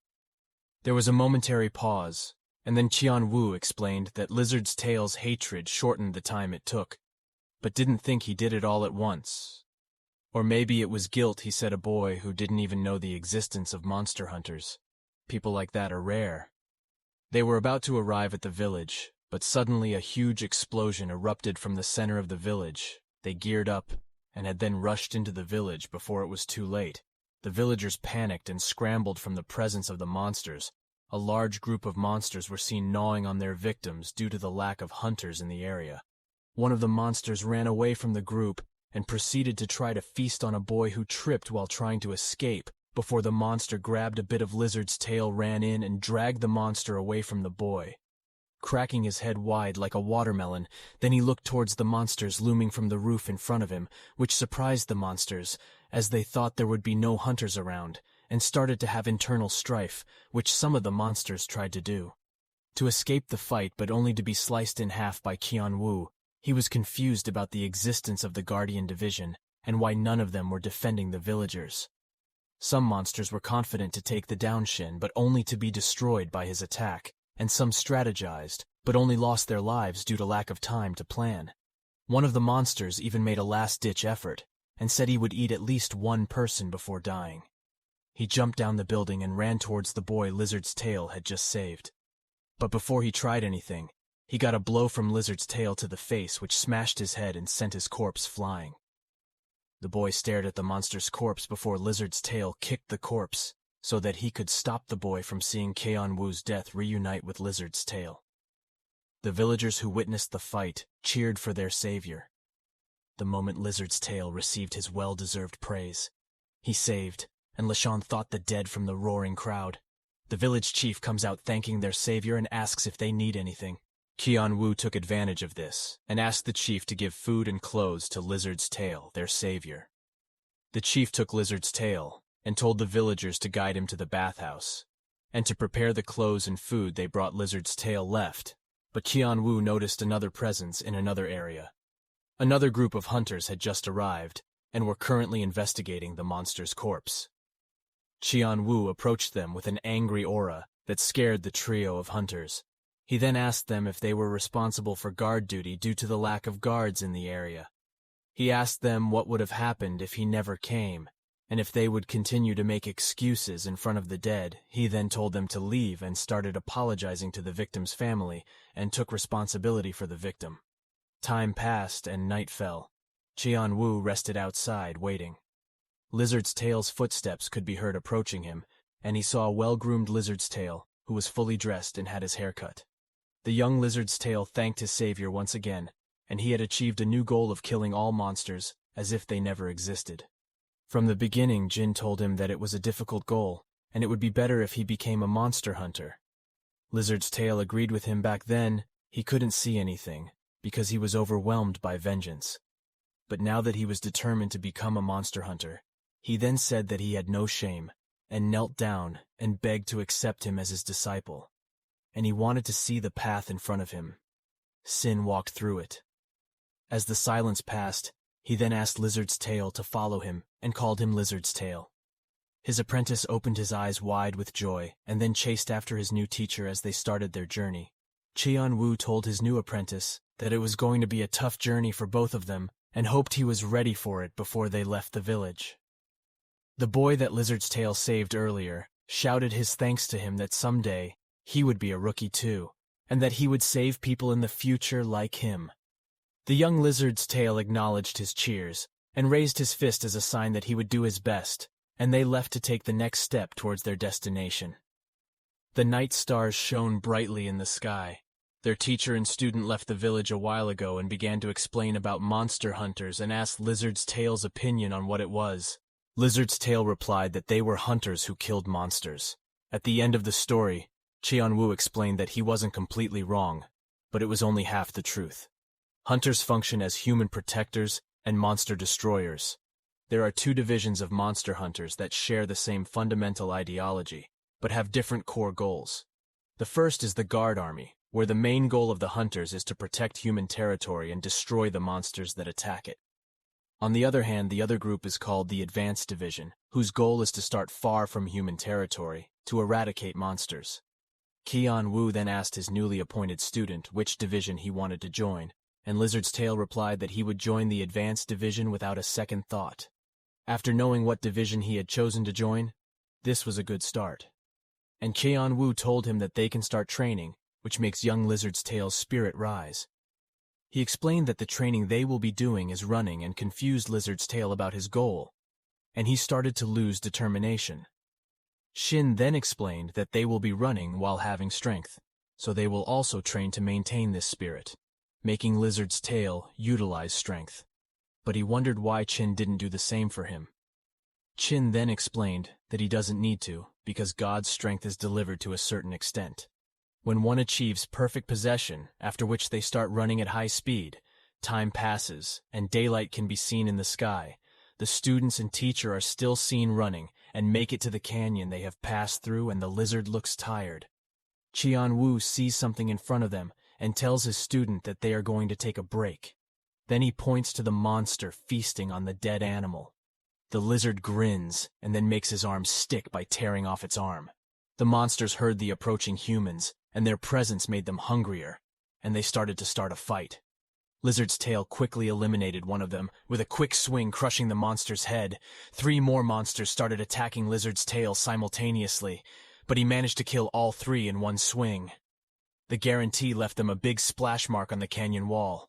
There was a momentary pause, and then Qianwu explained that Lizard's Tail's hatred shortened the time it took, but didn't think he did it all at once. Or maybe it was guilt, he said, a boy who didn't even know the existence of monster hunters. People like that are rare. They were about to arrive at the village, but suddenly a huge explosion erupted from the center of the village. They geared up, and had then rushed into the village before it was too late. The villagers panicked and scrambled from the presence of the monsters. A large group of monsters were seen gnawing on their victims due to the lack of hunters in the area. One of the monsters ran away from the group and proceeded to try to feast on a boy who tripped while trying to escape, before the monster grabbed a bit of Lizard's Tail, ran in, and dragged the monster away from the boy. Cracking his head wide like a watermelon, then he looked towards the monsters looming from the roof in front of him, which surprised the monsters, as they thought there would be no hunters around, and started to have internal strife, which some of the monsters tried to do. To escape the fight, but only to be sliced in half by Qianwu. He was confused about the existence of the Guardian Division, and why none of them were defending the villagers. Some monsters were confident to take the Downshin, but only to be destroyed by his attack, and some strategized, but only lost their lives due to lack of time to plan. One of the monsters even made a last-ditch effort, and said he would eat at least one person before dying. He jumped down the building and ran towards the boy Lizard's Tail had just saved. But before he tried anything, he got a blow from Lizard's Tail to the face, which smashed his head and sent his corpse flying. The boy stared at the monster's corpse before Lizard's Tail kicked the corpse, so that he could stop the boy from seeing Qianwu's death reunite with Lizard's Tail. The villagers who witnessed the fight cheered for their savior. The moment Lizard's Tail received his well-deserved praise, he saved, and Lashan thought the dead from the roaring crowd. The village chief comes out thanking their savior and asks if they need anything. Qianwu took advantage of this, and asked the chief to give food and clothes to Lizard's Tail, their savior. The chief took Lizard's Tail, and told the villagers to guide him to the bathhouse, and to prepare the clothes and food they brought. Lizard's Tail left, but Qianwu noticed another presence in another area. Another group of hunters had just arrived, and were currently investigating the monster's corpse. Qianwu approached them with an angry aura that scared the trio of hunters. He then asked them if they were responsible for guard duty due to the lack of guards in the area. He asked them what would have happened if he never came, and if they would continue to make excuses in front of the dead. He then told them to leave and started apologizing to the victim's family and took responsibility for the victim. Time passed and night fell. Qianwu rested outside, waiting. Lizard's Tail's footsteps could be heard approaching him, and he saw a well-groomed Lizard's Tail, who was fully dressed and had his hair cut. The young Lizard's Tail thanked his savior once again, and he had achieved a new goal of killing all monsters, as if they never existed. From the beginning, Jin told him that it was a difficult goal, and it would be better if he became a monster hunter. Lizard's Tail agreed with him. Back then. He couldn't see anything, because he was overwhelmed by vengeance. But now that he was determined to become a monster hunter, he then said that he had no shame, and knelt down and begged to accept him as his disciple. And he wanted to see the path in front of him. Sin walked through it. As the silence passed, he then asked Lizard's Tail to follow him and called him Lizard's Tail. His apprentice opened his eyes wide with joy and then chased after his new teacher as they started their journey. Qianwu told his new apprentice that it was going to be a tough journey for both of them and hoped he was ready for it before they left the village. The boy that Lizard's Tail saved earlier shouted his thanks to him that someday he would be a rookie too, and that he would save people in the future like him. The young Lizard's Tail acknowledged his cheers and raised his fist as a sign that he would do his best, and they left to take the next step towards their destination. The night stars shone brightly in the sky. Their teacher and student left the village a while ago and began to explain about monster hunters and asked Lizard's Tail's opinion on what it was. Lizard's Tail replied that they were hunters who killed monsters. At the end of the story, Qianwu explained that he wasn't completely wrong, but it was only half the truth. Hunters function as human protectors and monster destroyers. There are two divisions of monster hunters that share the same fundamental ideology, but have different core goals. The first is the Guard Army, where the main goal of the hunters is to protect human territory and destroy the monsters that attack it. On the other hand, the other group is called the Advanced Division, whose goal is to start far from human territory, to eradicate monsters. Qianwu then asked his newly appointed student which division he wanted to join, and Lizard's Tail replied that he would join the Advanced Division without a second thought. After knowing what division he had chosen to join, this was a good start. And Qianwu told him that they can start training, which makes young Lizard's Tail's spirit rise. He explained that the training they will be doing is running and confused Lizard's Tail about his goal, and he started to lose determination. Shin then explained that they will be running while having strength, so they will also train to maintain this spirit, making Lizard's Tail utilize strength. But he wondered why Chin didn't do the same for him. Chin then explained that he doesn't need to, because God's strength is delivered to a certain extent. When one achieves perfect possession, after which they start running at high speed, time passes, and daylight can be seen in the sky. The students and teacher are still seen running, and make it to the canyon they have passed through, and the lizard looks tired. Qianwu sees something in front of them, and tells his student that they are going to take a break. Then he points to the monster feasting on the dead animal. The lizard grins, and then makes his arm stick by tearing off its arm. The monsters heard the approaching humans, and their presence made them hungrier, and they started to start a fight. Lizard's Tail quickly eliminated one of them, with a quick swing crushing the monster's head. 3 more monsters started attacking Lizard's Tail simultaneously, but he managed to kill all 3 in one swing. The guarantee left them a big splash mark on the canyon wall.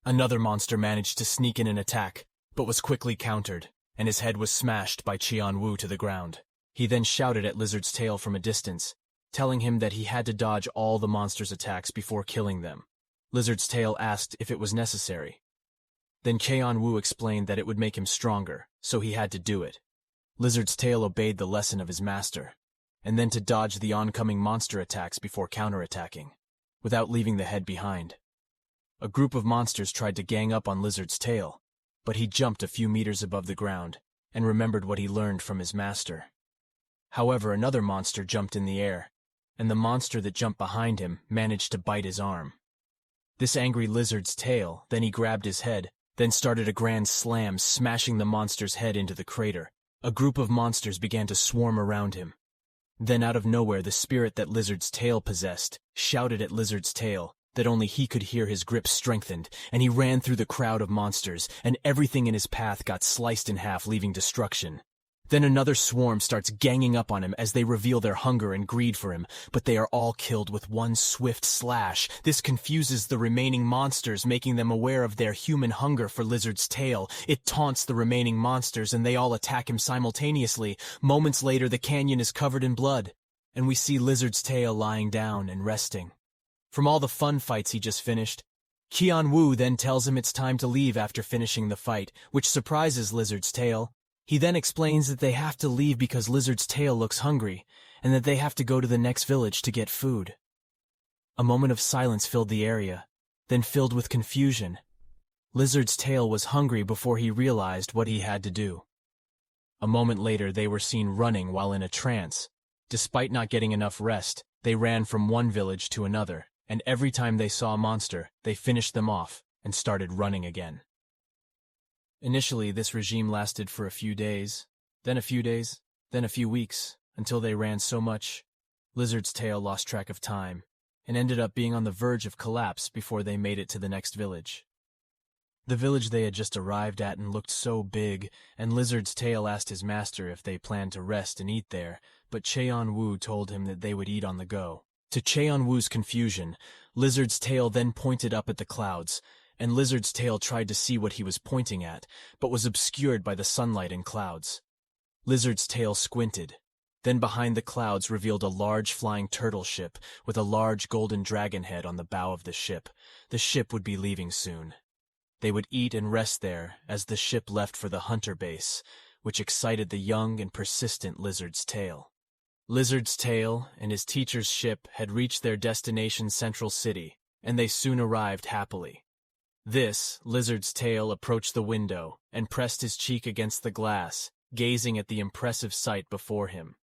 Another monster managed to sneak in an attack, but was quickly countered, and his head was smashed by Qianwu to the ground. He then shouted at Lizard's Tail from a distance, telling him that he had to dodge all the monster's attacks before killing them. Lizard's Tail asked if it was necessary. Then Qianwu explained that it would make him stronger, so he had to do it. Lizard's Tail obeyed the lesson of his master, and then to dodge the oncoming monster attacks before counterattacking, without leaving the head behind. A group of monsters tried to gang up on Lizard's Tail, but he jumped a few meters above the ground and remembered what he learned from his master. However, another monster jumped in the air, and the monster that jumped behind him managed to bite his arm. This angry Lizard's Tail, then he grabbed his head, then started a grand slam, smashing the monster's head into the crater. A group of monsters began to swarm around him. Then out of nowhere, the spirit that Lizard's Tail possessed shouted at Lizard's Tail that only he could hear. His grip strengthened, and he ran through the crowd of monsters, and everything in his path got sliced in half, leaving destruction. Then another swarm starts ganging up on him as they reveal their hunger and greed for him, but they are all killed with one swift slash. This confuses the remaining monsters, making them aware of their human hunger for Lizard's Tail. It taunts the remaining monsters, and they all attack him simultaneously. Moments later, the canyon is covered in blood, and we see Lizard's Tail lying down and resting. From all the fun fights he just finished, Qianwu then tells him it's time to leave after finishing the fight, which surprises Lizard's Tail. He then explains that they have to leave because Lizard's Tail looks hungry, and that they have to go to the next village to get food. A moment of silence filled the area, then filled with confusion. Lizard's Tail was hungry before he realized what he had to do. A moment later, they were seen running while in a trance. Despite not getting enough rest, they ran from one village to another, and every time they saw a monster, they finished them off and started running again. Initially, this regime lasted for a few days, then a few days, then a few weeks, until they ran so much, Lizard's Tail lost track of time, and ended up being on the verge of collapse before they made it to the next village. The village they had just arrived at and looked so big, and Lizard's Tail asked his master if they planned to rest and eat there, but Qianwu told him that they would eat on the go. To Qianwu's confusion, Lizard's Tail then pointed up at the clouds, and Lizard's Tail tried to see what he was pointing at, but was obscured by the sunlight and clouds. Lizard's Tail squinted, Then behind the clouds revealed a large flying turtle ship with a large golden dragon head on the bow of the ship. The ship would be leaving soon. They would eat and rest there as the ship left for the hunter base, which excited the young and persistent Lizard's Tail. Lizard's Tail and his teacher's ship had reached their destination, Central City, and they soon arrived happily. Lizard's Tail approached the window and pressed his cheek against the glass, gazing at the impressive sight before him.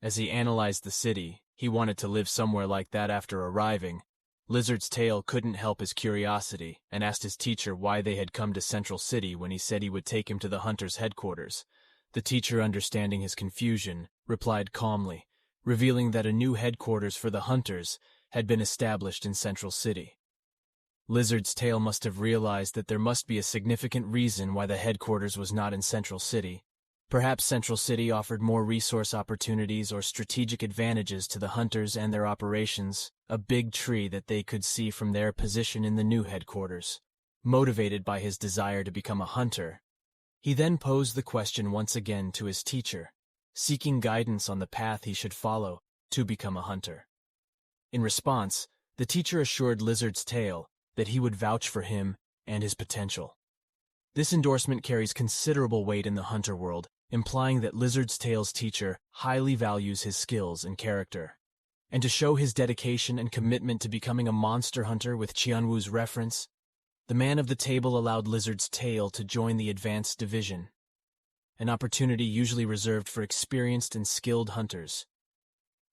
As he analyzed the city, he wanted to live somewhere like that after arriving. Lizard's Tail couldn't help his curiosity and asked his teacher why they had come to Central City when he said he would take him to the hunter's headquarters. The teacher, understanding his confusion, replied calmly, revealing that a new headquarters for the hunters had been established in Central City. Lizard's Tail must have realized that there must be a significant reason why the headquarters was not in Central City. Perhaps Central City offered more resource opportunities or strategic advantages to the hunters and their operations, a big tree that they could see from their position in the new headquarters. Motivated by his desire to become a hunter, he then posed the question once again to his teacher, seeking guidance on the path he should follow to become a hunter. In response, the teacher assured Lizard's Tail that he would vouch for him and his potential. This endorsement carries considerable weight in the hunter world, implying that Lizard's Tail's teacher highly values his skills and character. And to show his dedication and commitment to becoming a monster hunter with Qianwu's reference, the man of the table allowed Lizard's Tail to join the advanced division, an opportunity usually reserved for experienced and skilled hunters.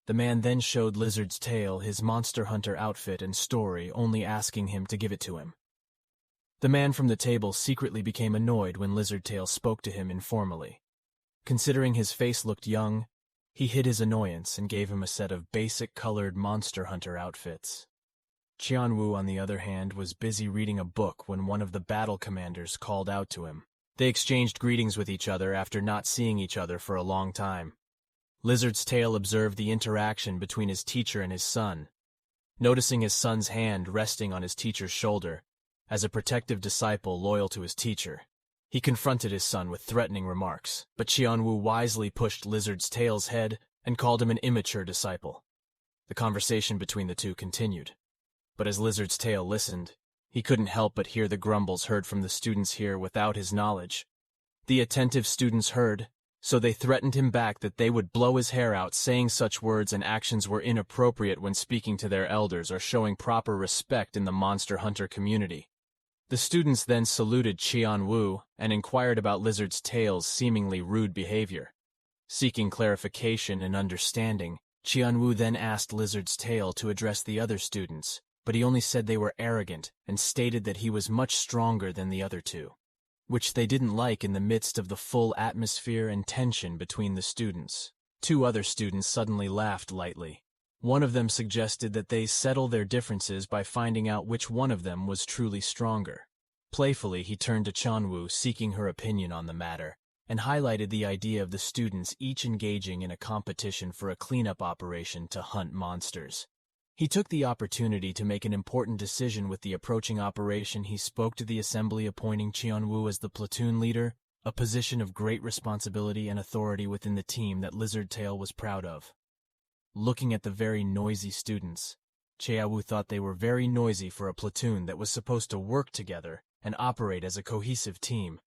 The man then showed Lizard's Tail his monster hunter outfit and story, only asking him to give it to him. The man from the table secretly became annoyed when Lizard Tail spoke to him informally. Considering his face looked young, he hid his annoyance and gave him a set of basic colored monster hunter outfits. Qianwu, on the other hand, was busy reading a book when one of the battle commanders called out to him. They exchanged greetings with each other after not seeing each other for a long time. Lizard's Tail observed the interaction between his teacher and his son. Noticing his son's hand resting on his teacher's shoulder, as a protective disciple loyal to his teacher, he confronted his son with threatening remarks, but Qianwu wisely pushed Lizard's Tail's head and called him an immature disciple. The conversation between the two continued, but as Lizard's Tail listened, he couldn't help but hear the grumbles heard from the students here without his knowledge. The attentive students heard, so they threatened him back that they would blow his hair out, saying such words and actions were inappropriate when speaking to their elders or showing proper respect in the monster hunter community. The students then saluted Qianwu and inquired about Lizard's Tail's seemingly rude behavior. Seeking clarification and understanding, Qianwu then asked Lizard's Tail to address the other students, but he only said they were arrogant and stated that he was much stronger than the other two, which they didn't like in the midst of the full atmosphere and tension between the students. Two other students suddenly laughed lightly. One of them suggested that they settle their differences by finding out which one of them was truly stronger. Playfully, he turned to Qianwu, seeking her opinion on the matter, and highlighted the idea of the students each engaging in a competition for a cleanup operation to hunt monsters. He took the opportunity to make an important decision with the approaching operation. He spoke to the assembly, appointing Qianwu as the platoon leader, a position of great responsibility and authority within the team that Lizard Tail was proud of. Looking at the very noisy students, Qianwu thought they were very noisy for a platoon that was supposed to work together and operate as a cohesive team.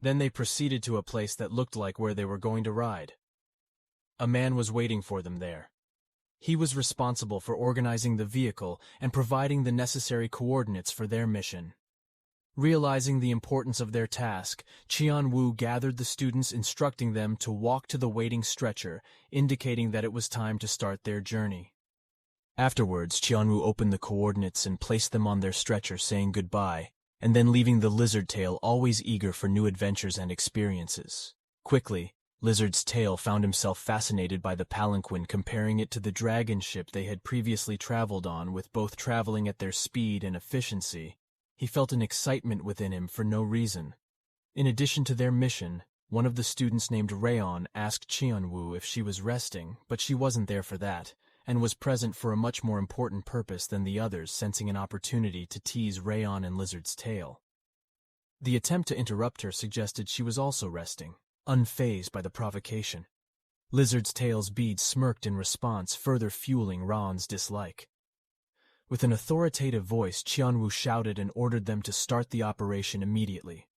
Then they proceeded to a place that looked like where they were going to ride. A man was waiting for them there. He was responsible for organizing the vehicle and providing the necessary coordinates for their mission. Realizing the importance of their task, Qianwu gathered the students, instructing them to walk to the waiting stretcher, indicating that it was time to start their journey. Afterwards, Qianwu opened the coordinates and placed them on their stretcher, saying goodbye, and then leaving the Lizard Tail always eager for new adventures and experiences. Quickly, Lizard's Tail found himself fascinated by the palanquin, comparing it to the dragon ship they had previously traveled on. With both traveling at their speed and efficiency, he felt an excitement within him for no reason. In addition to their mission, one of the students named Rayon asked Qianwu if she was resting, but she wasn't there for that, and was present for a much more important purpose than the others, sensing an opportunity to tease Rayon and Lizard's Tail. The attempt to interrupt her suggested she was also resting, unfazed by the provocation. Lizard's tail's bead smirked in response, further fueling Ron's dislike. With an authoritative voice, Qianwu shouted and ordered them to start the operation immediately.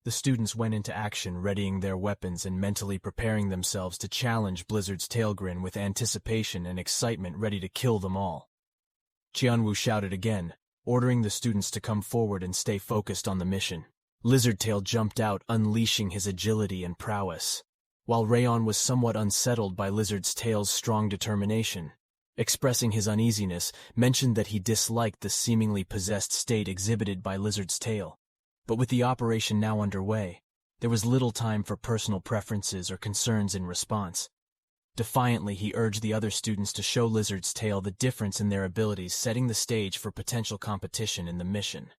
The students went into action, readying their weapons and mentally preparing themselves to challenge Blizzard's Tailgrin with anticipation and excitement, ready to kill them all. Qianwu shouted again, ordering the students to come forward and stay focused on the mission. Lizardtail jumped out, unleashing his agility and prowess, while Rayon was somewhat unsettled by Lizard's Tail's strong determination. Expressing his uneasiness, mentioned that he disliked the seemingly possessed state exhibited by Lizard's Tail. But with the operation now underway, there was little time for personal preferences or concerns in response. Defiantly, he urged the other students to show Lizard's Tail the difference in their abilities, setting the stage for potential competition in the mission.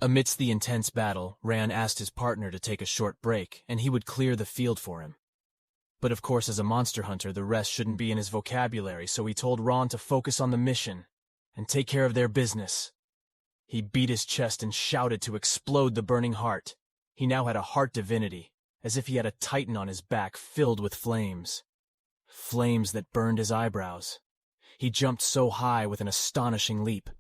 Amidst the intense battle, Rayon asked his partner to take a short break, and he would clear the field for him. But of course, as a monster hunter, the rest shouldn't be in his vocabulary, so he told Ron to focus on the mission and take care of their business. He beat his chest and shouted to explode the burning heart. He now had a heart divinity, as if he had a titan on his back filled with flames. Flames that burned his eyebrows. He jumped so high with an astonishing leap.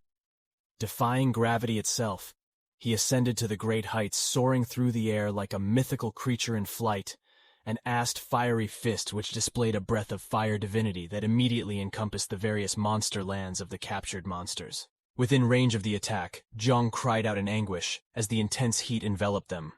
Defying gravity itself, he ascended to the great heights, soaring through the air like a mythical creature in flight, an assed fiery fist which displayed a breath of fire divinity that immediately encompassed the various monster lands of the captured monsters. Within range of the attack, Zhang cried out in anguish as the intense heat enveloped them.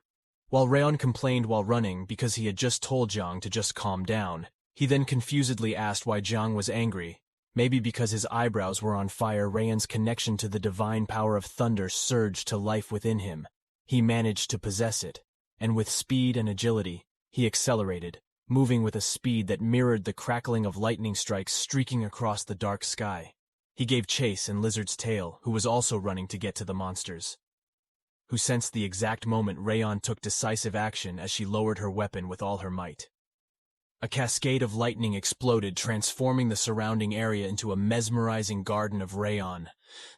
While Rayon complained while running because he had just told Zhang to just calm down, he then confusedly asked why Zhang was angry. Maybe because his eyebrows were on fire. Rayon's connection to the divine power of thunder surged to life within him. He managed to possess it, and with speed and agility, he accelerated, moving with a speed that mirrored the crackling of lightning strikes streaking across the dark sky. He gave chase, and Lizard's Tail, who was also running to get to the monsters, who sensed the exact moment Rayon took decisive action as she lowered her weapon with all her might. A cascade of lightning exploded, transforming the surrounding area into a mesmerizing garden of rayon.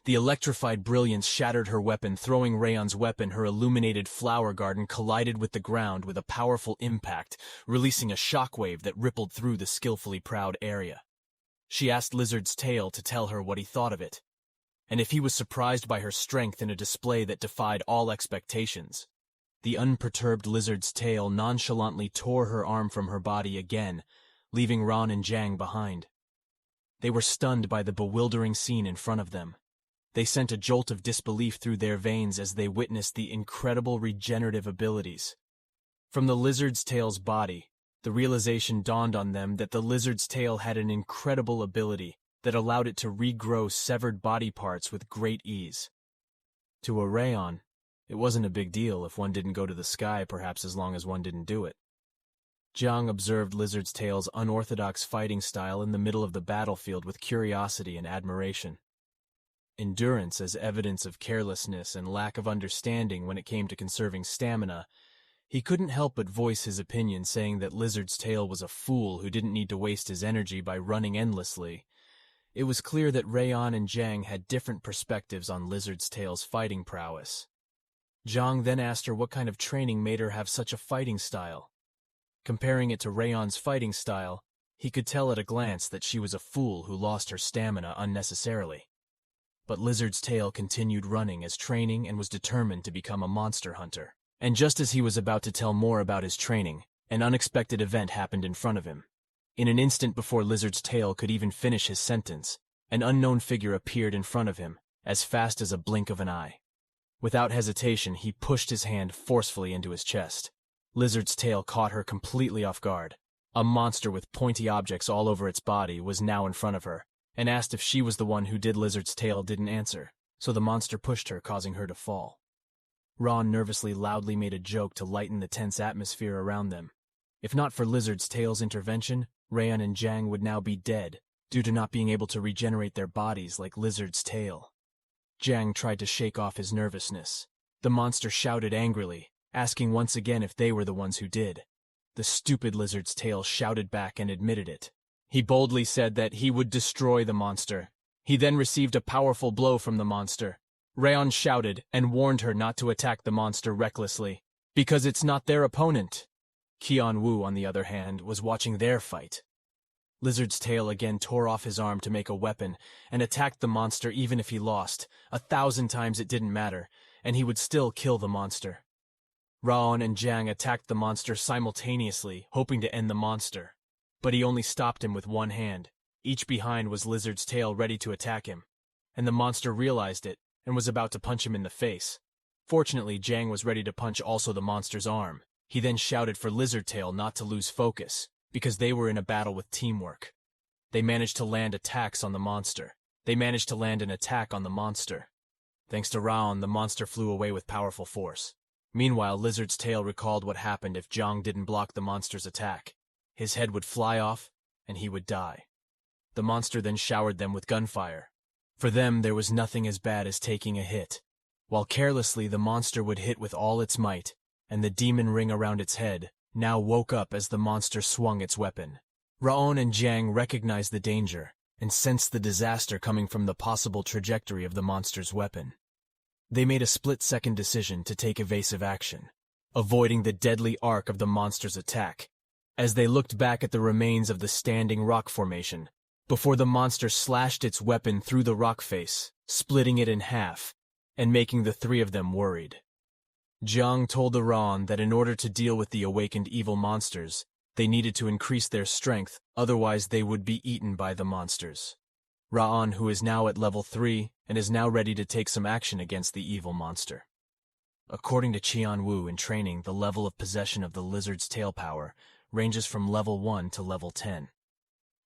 The electrified brilliance shattered her weapon, throwing Rayon's weapon. Her illuminated flower garden collided with the ground with a powerful impact, releasing a shockwave that rippled through the skillfully proud area. She asked Lizard's Tail to tell her what he thought of it, and if he was surprised by her strength in a display that defied all expectations. The unperturbed Lizard's Tail nonchalantly tore her arm from her body again, leaving Ron and Zhang behind. They were stunned by the bewildering scene in front of them. They sent a jolt of disbelief through their veins as they witnessed the incredible regenerative abilities. From the Lizard's Tail's body, the realization dawned on them that the Lizard's Tail had an incredible ability that allowed it to regrow severed body parts with great ease. To a Rayon, it wasn't a big deal if one didn't go to the sky, perhaps as long as one didn't do it. Zhang observed Lizard's Tail's unorthodox fighting style in the middle of the battlefield with curiosity and admiration. Endurance as evidence of carelessness and lack of understanding when it came to conserving stamina, he couldn't help but voice his opinion, saying that Lizard's Tail was a fool who didn't need to waste his energy by running endlessly. It was clear that Rayon and Zhang had different perspectives on Lizard's Tail's fighting prowess. Zhang then asked her what kind of training made her have such a fighting style. Comparing it to Rayon's fighting style, he could tell at a glance that she was a fool who lost her stamina unnecessarily. But Lizard's Tail continued running as training and was determined to become a monster hunter. And just as he was about to tell more about his training, an unexpected event happened in front of him. In an instant before Lizard's Tail could even finish his sentence, an unknown figure appeared in front of him, as fast as a blink of an eye. Without hesitation, he pushed his hand forcefully into his chest. Lizard's Tail caught her completely off guard. A monster with pointy objects all over its body was now in front of her, and asked if she was the one who did. Lizard's Tail didn't answer, so the monster pushed her, causing her to fall. Ron nervously loudly made a joke to lighten the tense atmosphere around them. If not for Lizard's Tail's intervention, Rayon and Zhang would now be dead, due to not being able to regenerate their bodies like Lizard's Tail. Zhang tried to shake off his nervousness. The monster shouted angrily, asking once again if they were the ones who did. The stupid Lizard's Tail shouted back and admitted it. He boldly said that he would destroy the monster. He then received a powerful blow from the monster. Rayon shouted and warned her not to attack the monster recklessly, because it's not their opponent. Qian-Wu, on the other hand, was watching their fight. Lizard's tail again tore off his arm to make a weapon and attacked the monster even if he lost. 1,000 times it didn't matter, and he would still kill the monster. Raon and Jiang attacked the monster simultaneously, hoping to end the monster. But he only stopped him with one hand. Each behind was Lizard's tail ready to attack him. And the monster realized it and was about to punch him in the face. Fortunately, Jiang was ready to punch also the monster's arm. He then shouted for Lizard Tail not to lose focus, because they were in a battle with teamwork. They managed to land attacks on the monster. Thanks to Raon, the monster flew away with powerful force. Meanwhile, Lizard's Tail recalled what happened if Jiang didn't block the monster's attack. His head would fly off, and he would die. The monster then showered them with gunfire. For them, there was nothing as bad as taking a hit. While carelessly, the monster would hit with all its might, and the demon ring around its head now woke up as the monster swung its weapon. Raon and Jiang recognized the danger and sensed the disaster coming from the possible trajectory of the monster's weapon. They made a split-second decision to take evasive action, avoiding the deadly arc of the monster's attack, as they looked back at the remains of the standing rock formation, before the monster slashed its weapon through the rock face, splitting it in half, and making the three of them worried. Jiang told the Raon that in order to deal with the awakened evil monsters, they needed to increase their strength, otherwise they would be eaten by the monsters. Raon, who is now at level 3 and is now ready to take some action against the evil monster. According to Qian-Wu, in training, the level of possession of the lizard's tail power ranges from level 1 to level 10.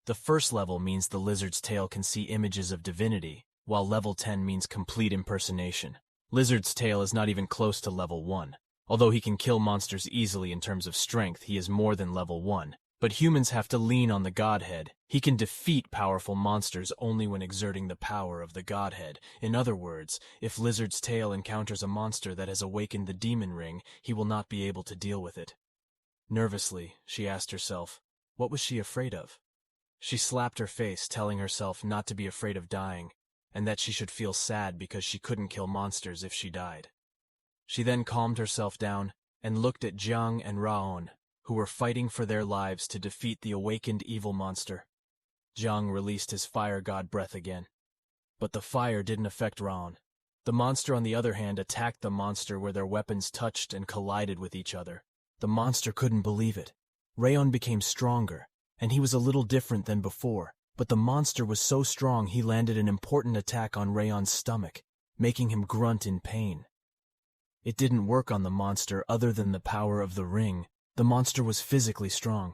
The first level means the lizard's tail can see images of divinity, while level 10 means complete impersonation. Lizard's Tail is not even close to level 1. Although he can kill monsters easily in terms of strength, he is more than level 1. But humans have to lean on the Godhead. He can defeat powerful monsters only when exerting the power of the Godhead. In other words, if Lizard's Tail encounters a monster that has awakened the demon ring, he will not be able to deal with it. Nervously, she asked herself, what was she afraid of? She slapped her face, telling herself not to be afraid of dying, and that she should feel sad because she couldn't kill monsters if she died. She then calmed herself down and looked at Jiang and Raon, who were fighting for their lives to defeat the awakened evil monster. Jiang released his fire god breath again. But the fire didn't affect Raon. The monster, on the other hand, attacked the monster where their weapons touched and collided with each other. The monster couldn't believe it. Raon became stronger, and he was a little different than before. But the monster was so strong he landed an important attack on Rayon's stomach, making him grunt in pain. It didn't work on the monster other than the power of the ring. The monster was physically strong.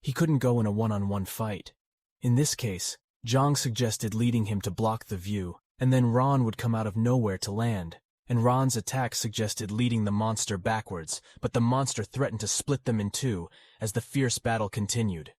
He couldn't go in a one-on-one fight. In this case, Jiang suggested leading him to block the view, and then Ron would come out of nowhere to land, and Ron's attack suggested leading the monster backwards, but the monster threatened to split them in two as the fierce battle continued.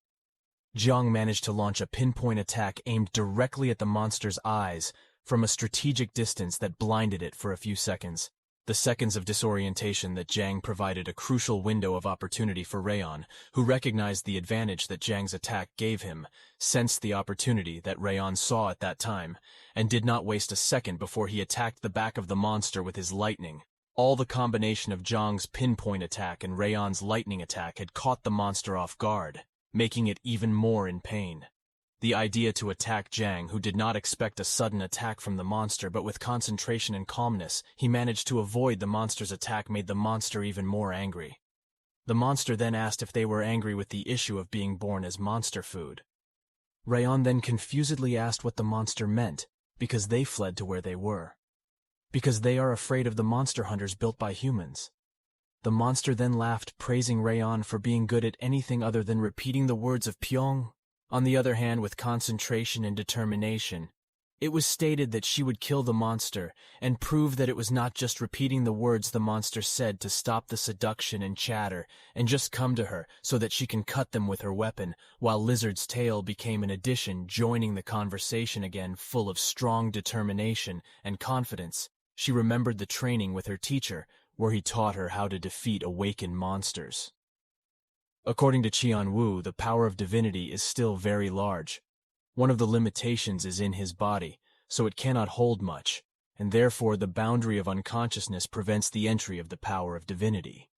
Jiang managed to launch a pinpoint attack aimed directly at the monster's eyes from a strategic distance that blinded it for a few seconds. The seconds of disorientation that Jiang provided a crucial window of opportunity for Rayon, who recognized the advantage that Jiang's attack gave him, sensed the opportunity that Rayon saw at that time, and did not waste a second before he attacked the back of the monster with his lightning. All the combination of Jiang's pinpoint attack and Rayon's lightning attack had caught the monster off guard, making it even more in pain. The idea to attack Jiang, who did not expect a sudden attack from the monster, but with concentration and calmness, he managed to avoid the monster's attack, made the monster even more angry. The monster then asked if they were angry with the issue of being born as monster food. Rayon then confusedly asked what the monster meant, because they fled to where they were. Because they are afraid of the monster hunters built by humans. The monster then laughed, praising Rayon for being good at anything other than repeating the words of Pyong. On the other hand, with concentration and determination, it was stated that she would kill the monster and prove that it was not just repeating the words the monster said to stop the seduction and chatter and just come to her so that she can cut them with her weapon, while Lizard's tail became an addition, joining the conversation again, full of strong determination and confidence. She remembered the training with her teacher, where he taught her how to defeat awakened monsters. According to Qian-Wu, the power of divinity is still very large. One of the limitations is in his body, so it cannot hold much, and therefore the boundary of unconsciousness prevents the entry of the power of divinity.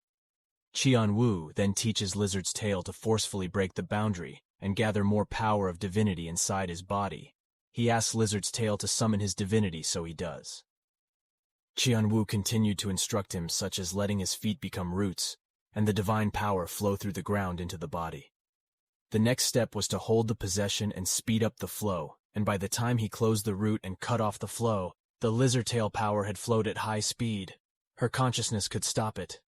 Qianwu then teaches Lizard's tail to forcefully break the boundary and gather more power of divinity inside his body. He asks Lizard's tail to summon his divinity, so he does. Qianwu continued to instruct him, such as letting his feet become roots, and the divine power flow through the ground into the body. The next step was to hold the possession and speed up the flow, and by the time he closed the root and cut off the flow, the lizard tail power had flowed at high speed. Her consciousness could stop it.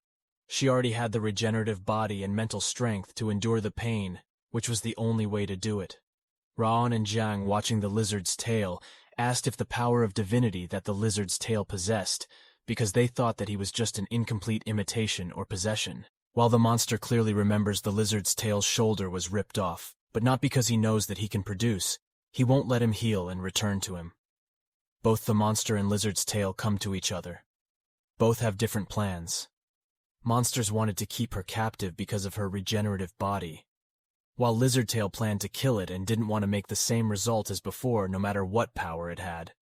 She already had the regenerative body and mental strength to endure the pain, which was the only way to do it. Raon and Jiang, watching the lizard's tail, asked if the power of divinity that the lizard's tail possessed, because they thought that he was just an incomplete imitation or possession. While the monster clearly remembers the lizard's tail's shoulder was ripped off, but not because he knows that he can produce, he won't let him heal and return to him. Both the monster and lizard's tail come to each other. Both have different plans. Monsters wanted to keep her captive because of her regenerative body, while Lizard Tail planned to kill it and didn't want to make the same result as before no matter what power it had.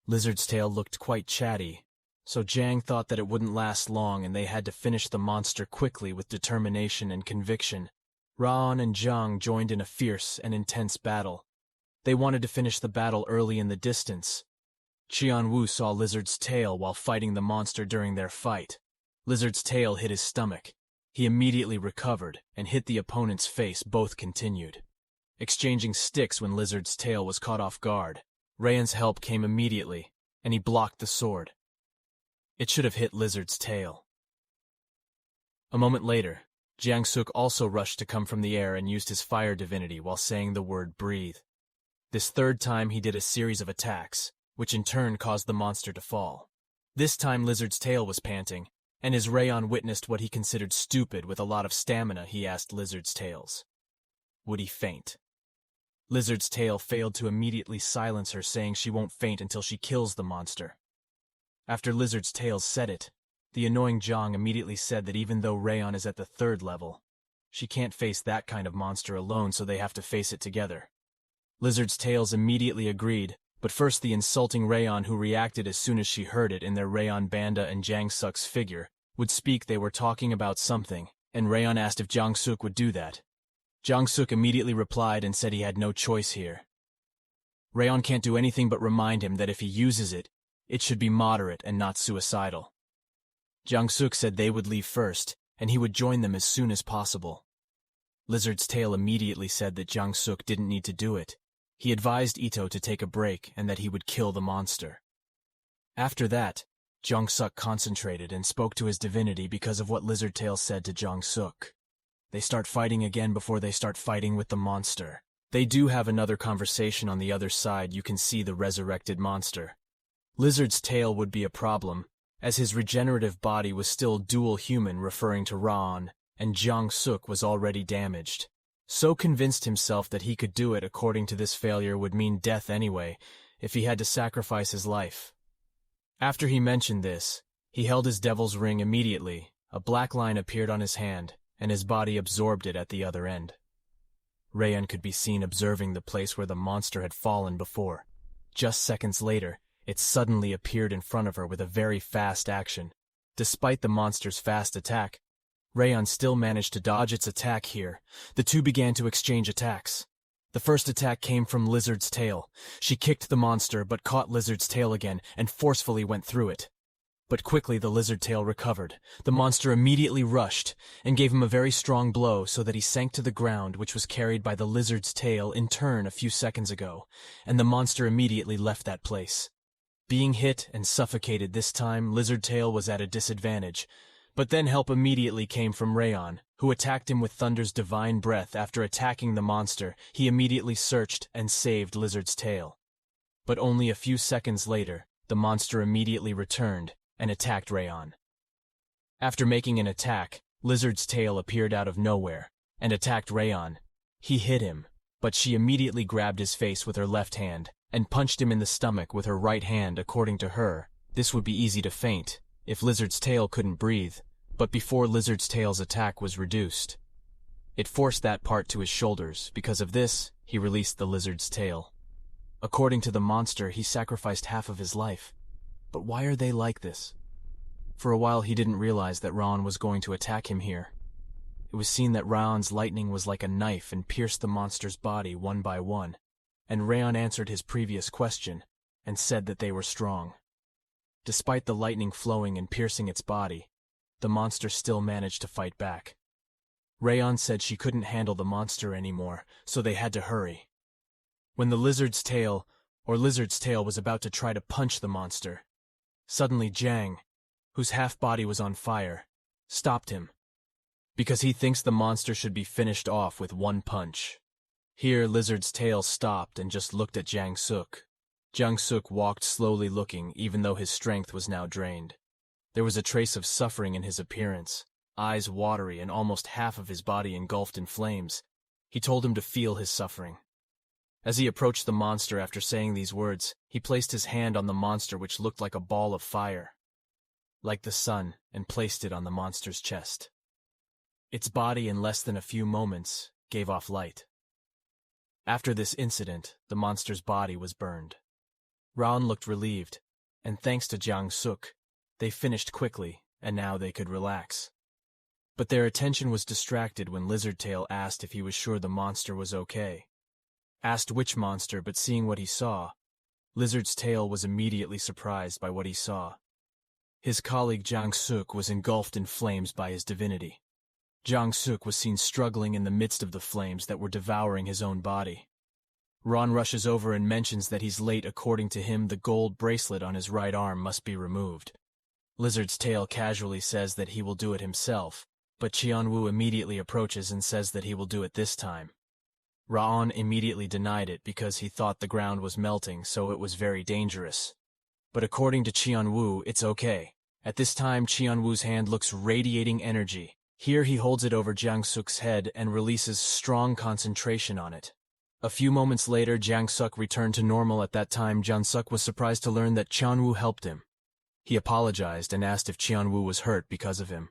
Lizard's Tail looked quite chatty, so Jiang thought that it wouldn't last long and they had to finish the monster quickly with determination and conviction. Raon and Jiang joined in a fierce and intense battle. They wanted to finish the battle early in the distance. Qianwu saw Lizard's Tail while fighting the monster during their fight. Lizard's Tail hit his stomach. He immediately recovered and hit the opponent's face. Both continued, exchanging sticks when Lizard's Tail was caught off guard. Rayan's help came immediately, and he blocked the sword. It should have hit Lizard's Tail. A moment later, Jiang Suk also rushed to come from the air and used his fire divinity while saying the word breathe. This third time he did a series of attacks, which in turn caused the monster to fall. This time Lizard's Tail was panting, and as Rayon witnessed what he considered stupid with a lot of stamina, he asked Lizard's Tails, would he faint? Lizard's Tail failed to immediately silence her, saying she won't faint until she kills the monster. After Lizard's Tails said it, the annoying Zhang immediately said that even though Rayon is at the 3rd level, she can't face that kind of monster alone, so they have to face it together. Lizard's Tails immediately agreed, but first the insulting Rayon, who reacted as soon as she heard it in their Rayon Banda and Jiang Suk's figure, would speak. They were talking about something, and Rayon asked if Jiang Suk would do that. Jiang Suk immediately replied and said he had no choice here. Rayon can't do anything but remind him that if he uses it, it should be moderate and not suicidal. Jiang Suk said they would leave first, and he would join them as soon as possible. Lizard's Tail immediately said that Jiang Suk didn't need to do it. He advised Ito to take a break and that he would kill the monster. After that, Jiang Suk concentrated and spoke to his divinity because of what Lizard Tail said to Jiang Suk. They start fighting again before they start fighting with the monster. They do have another conversation on the other side. You can see the resurrected monster. Lizard's Tail would be a problem, as his regenerative body was still dual human, referring to Ran, and Jiang Suk was already damaged. So convinced himself that he could do it according to this failure would mean death anyway, if he had to sacrifice his life. After he mentioned this, he held his devil's ring immediately. A black line appeared on his hand, and his body absorbed it at the other end. Rayan could be seen observing the place where the monster had fallen before. Just seconds later, it suddenly appeared in front of her with a very fast action. Despite the monster's fast attack, Rayon still managed to dodge its attack here. The two began to exchange attacks. The first attack came from Lizard's Tail. She kicked the monster but caught Lizard's Tail again and forcefully went through it. But quickly the Lizard Tail recovered. The monster immediately rushed and gave him a very strong blow so that he sank to the ground, which was carried by the Lizard's Tail in turn a few seconds ago, and the monster immediately left that place. Being hit and suffocated this time, Lizard Tail was at a disadvantage. But then help immediately came from Rayon, who attacked him with Thunder's divine breath. After attacking the monster, he immediately searched and saved Lizard's Tail. But only a few seconds later, the monster immediately returned and attacked Rayon. After making an attack, Lizard's Tail appeared out of nowhere and attacked Rayon. He hit him, but she immediately grabbed his face with her left hand and punched him in the stomach with her right hand. According to her, this would be easy to faint if Lizard's Tail couldn't breathe, but before Lizard's Tail's attack was reduced, it forced that part to his shoulders. Because of this, he released the Lizard's Tail. According to the monster, he sacrificed half of his life. But why are they like this? For a while he didn't realize that Ron was going to attack him here. It was seen that Raon's lightning was like a knife and pierced the monster's body one by one, and Raon answered his previous question and said that they were strong. Despite the lightning flowing and piercing its body, the monster still managed to fight back. Raon said she couldn't handle the monster anymore, so they had to hurry. When the lizard's tail was about to try to punch the monster, suddenly Jang, whose half-body was on fire, stopped him, because he thinks the monster should be finished off with one punch. Here Lizard's tail stopped and just looked at Jang Suk. Jang Suk walked slowly looking, even though his strength was now drained. There was a trace of suffering in his appearance, eyes watery and almost half of his body engulfed in flames. He told him to feel his suffering. As he approached the monster after saying these words, he placed his hand on the monster, which looked like a ball of fire, like the sun, and placed it on the monster's chest. Its body, in less than a few moments, gave off light. After this incident, the monster's body was burned. Raon looked relieved, and thanks to Jang Suk, they finished quickly, and now they could relax. But their attention was distracted when Lizardtail asked if he was sure the monster was okay. Asked which monster, but seeing what he saw, Lizard's tail was immediately surprised by what he saw. His colleague Jang Suk was engulfed in flames by his divinity. Jang Suk was seen struggling in the midst of the flames that were devouring his own body. Ron rushes over and mentions that he's late. According to him, the gold bracelet on his right arm must be removed. Lizard's tail casually says that he will do it himself, but Qianwu immediately approaches and says that he will do it this time. Raon immediately denied it because he thought the ground was melting, so it was very dangerous. But according to Qianwu, it's okay. At this time, Qianwu's hand looks radiating energy. Here he holds it over Jang Suk's head and releases strong concentration on it. A few moments later, Jang Suk returned to normal. At that time, Jang Suk was surprised to learn that Qianwu helped him. He apologized and asked if Qianwu was hurt because of him.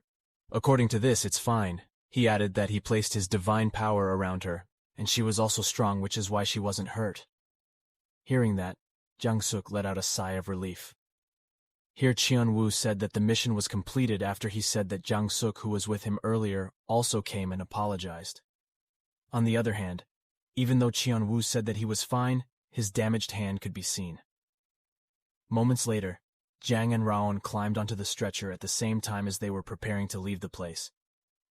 According to this, it's fine. He added that he placed his divine power around her, and she was also strong, which is why she wasn't hurt. Hearing that, Jang Suk let out a sigh of relief. Here Qianwu said that the mission was completed after he said that Jang Suk, who was with him earlier, also came and apologized. On the other hand, even though Qianwu said that he was fine, his damaged hand could be seen. Moments later, Jang and Raon climbed onto the stretcher at the same time as they were preparing to leave the place.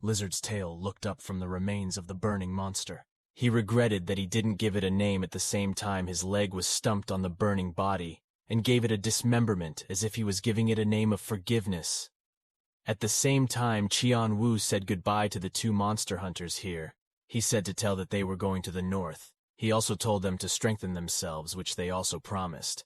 Lizard's tail looked up from the remains of the burning monster. He regretted that he didn't give it a name. At the same time, his leg was stumped on the burning body, and gave it a dismemberment as if he was giving it a name of forgiveness. At the same time, Qianwu said goodbye to the two monster hunters here. He said to tell that they were going to the north. He also told them to strengthen themselves, which they also promised.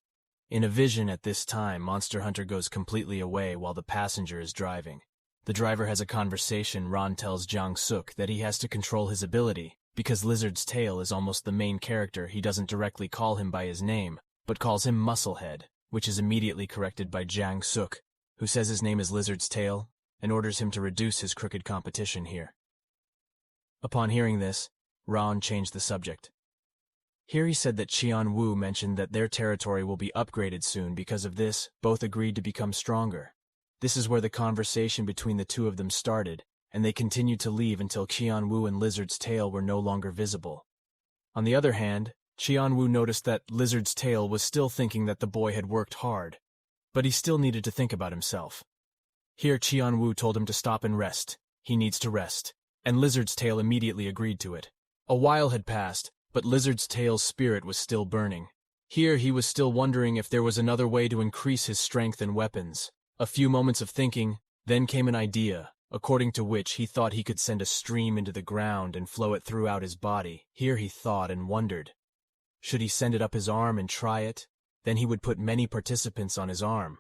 In a vision at this time, Monster Hunter goes completely away while the passenger is driving. The driver has a conversation. Ron tells Jang Suk that he has to control his ability. Because Lizard's tail is almost the main character, he doesn't directly call him by his name, but calls him Musclehead, which is immediately corrected by Jang Suk, who says his name is Lizard's Tail, and orders him to reduce his crooked competition here. Upon hearing this, Ron changed the subject. Here he said that Qianwu mentioned that their territory will be upgraded soon. Because of this, both agreed to become stronger. This is where the conversation between the two of them started, and they continued to leave until Qianwu and Lizard's Tail were no longer visible. On the other hand, Qianwu noticed that Lizard's Tail was still thinking that the boy had worked hard, but he still needed to think about himself. Here Qianwu told him to stop and rest. He needs to rest, and Lizard's Tail immediately agreed to it. A while had passed, but Lizard's Tail's spirit was still burning. Here he was still wondering if there was another way to increase his strength and weapons. A few moments of thinking, then came an idea, according to which he thought he could send a stream into the ground and flow it throughout his body. Here he thought and wondered. Should he send it up his arm and try it? Then he would put many participants on his arm.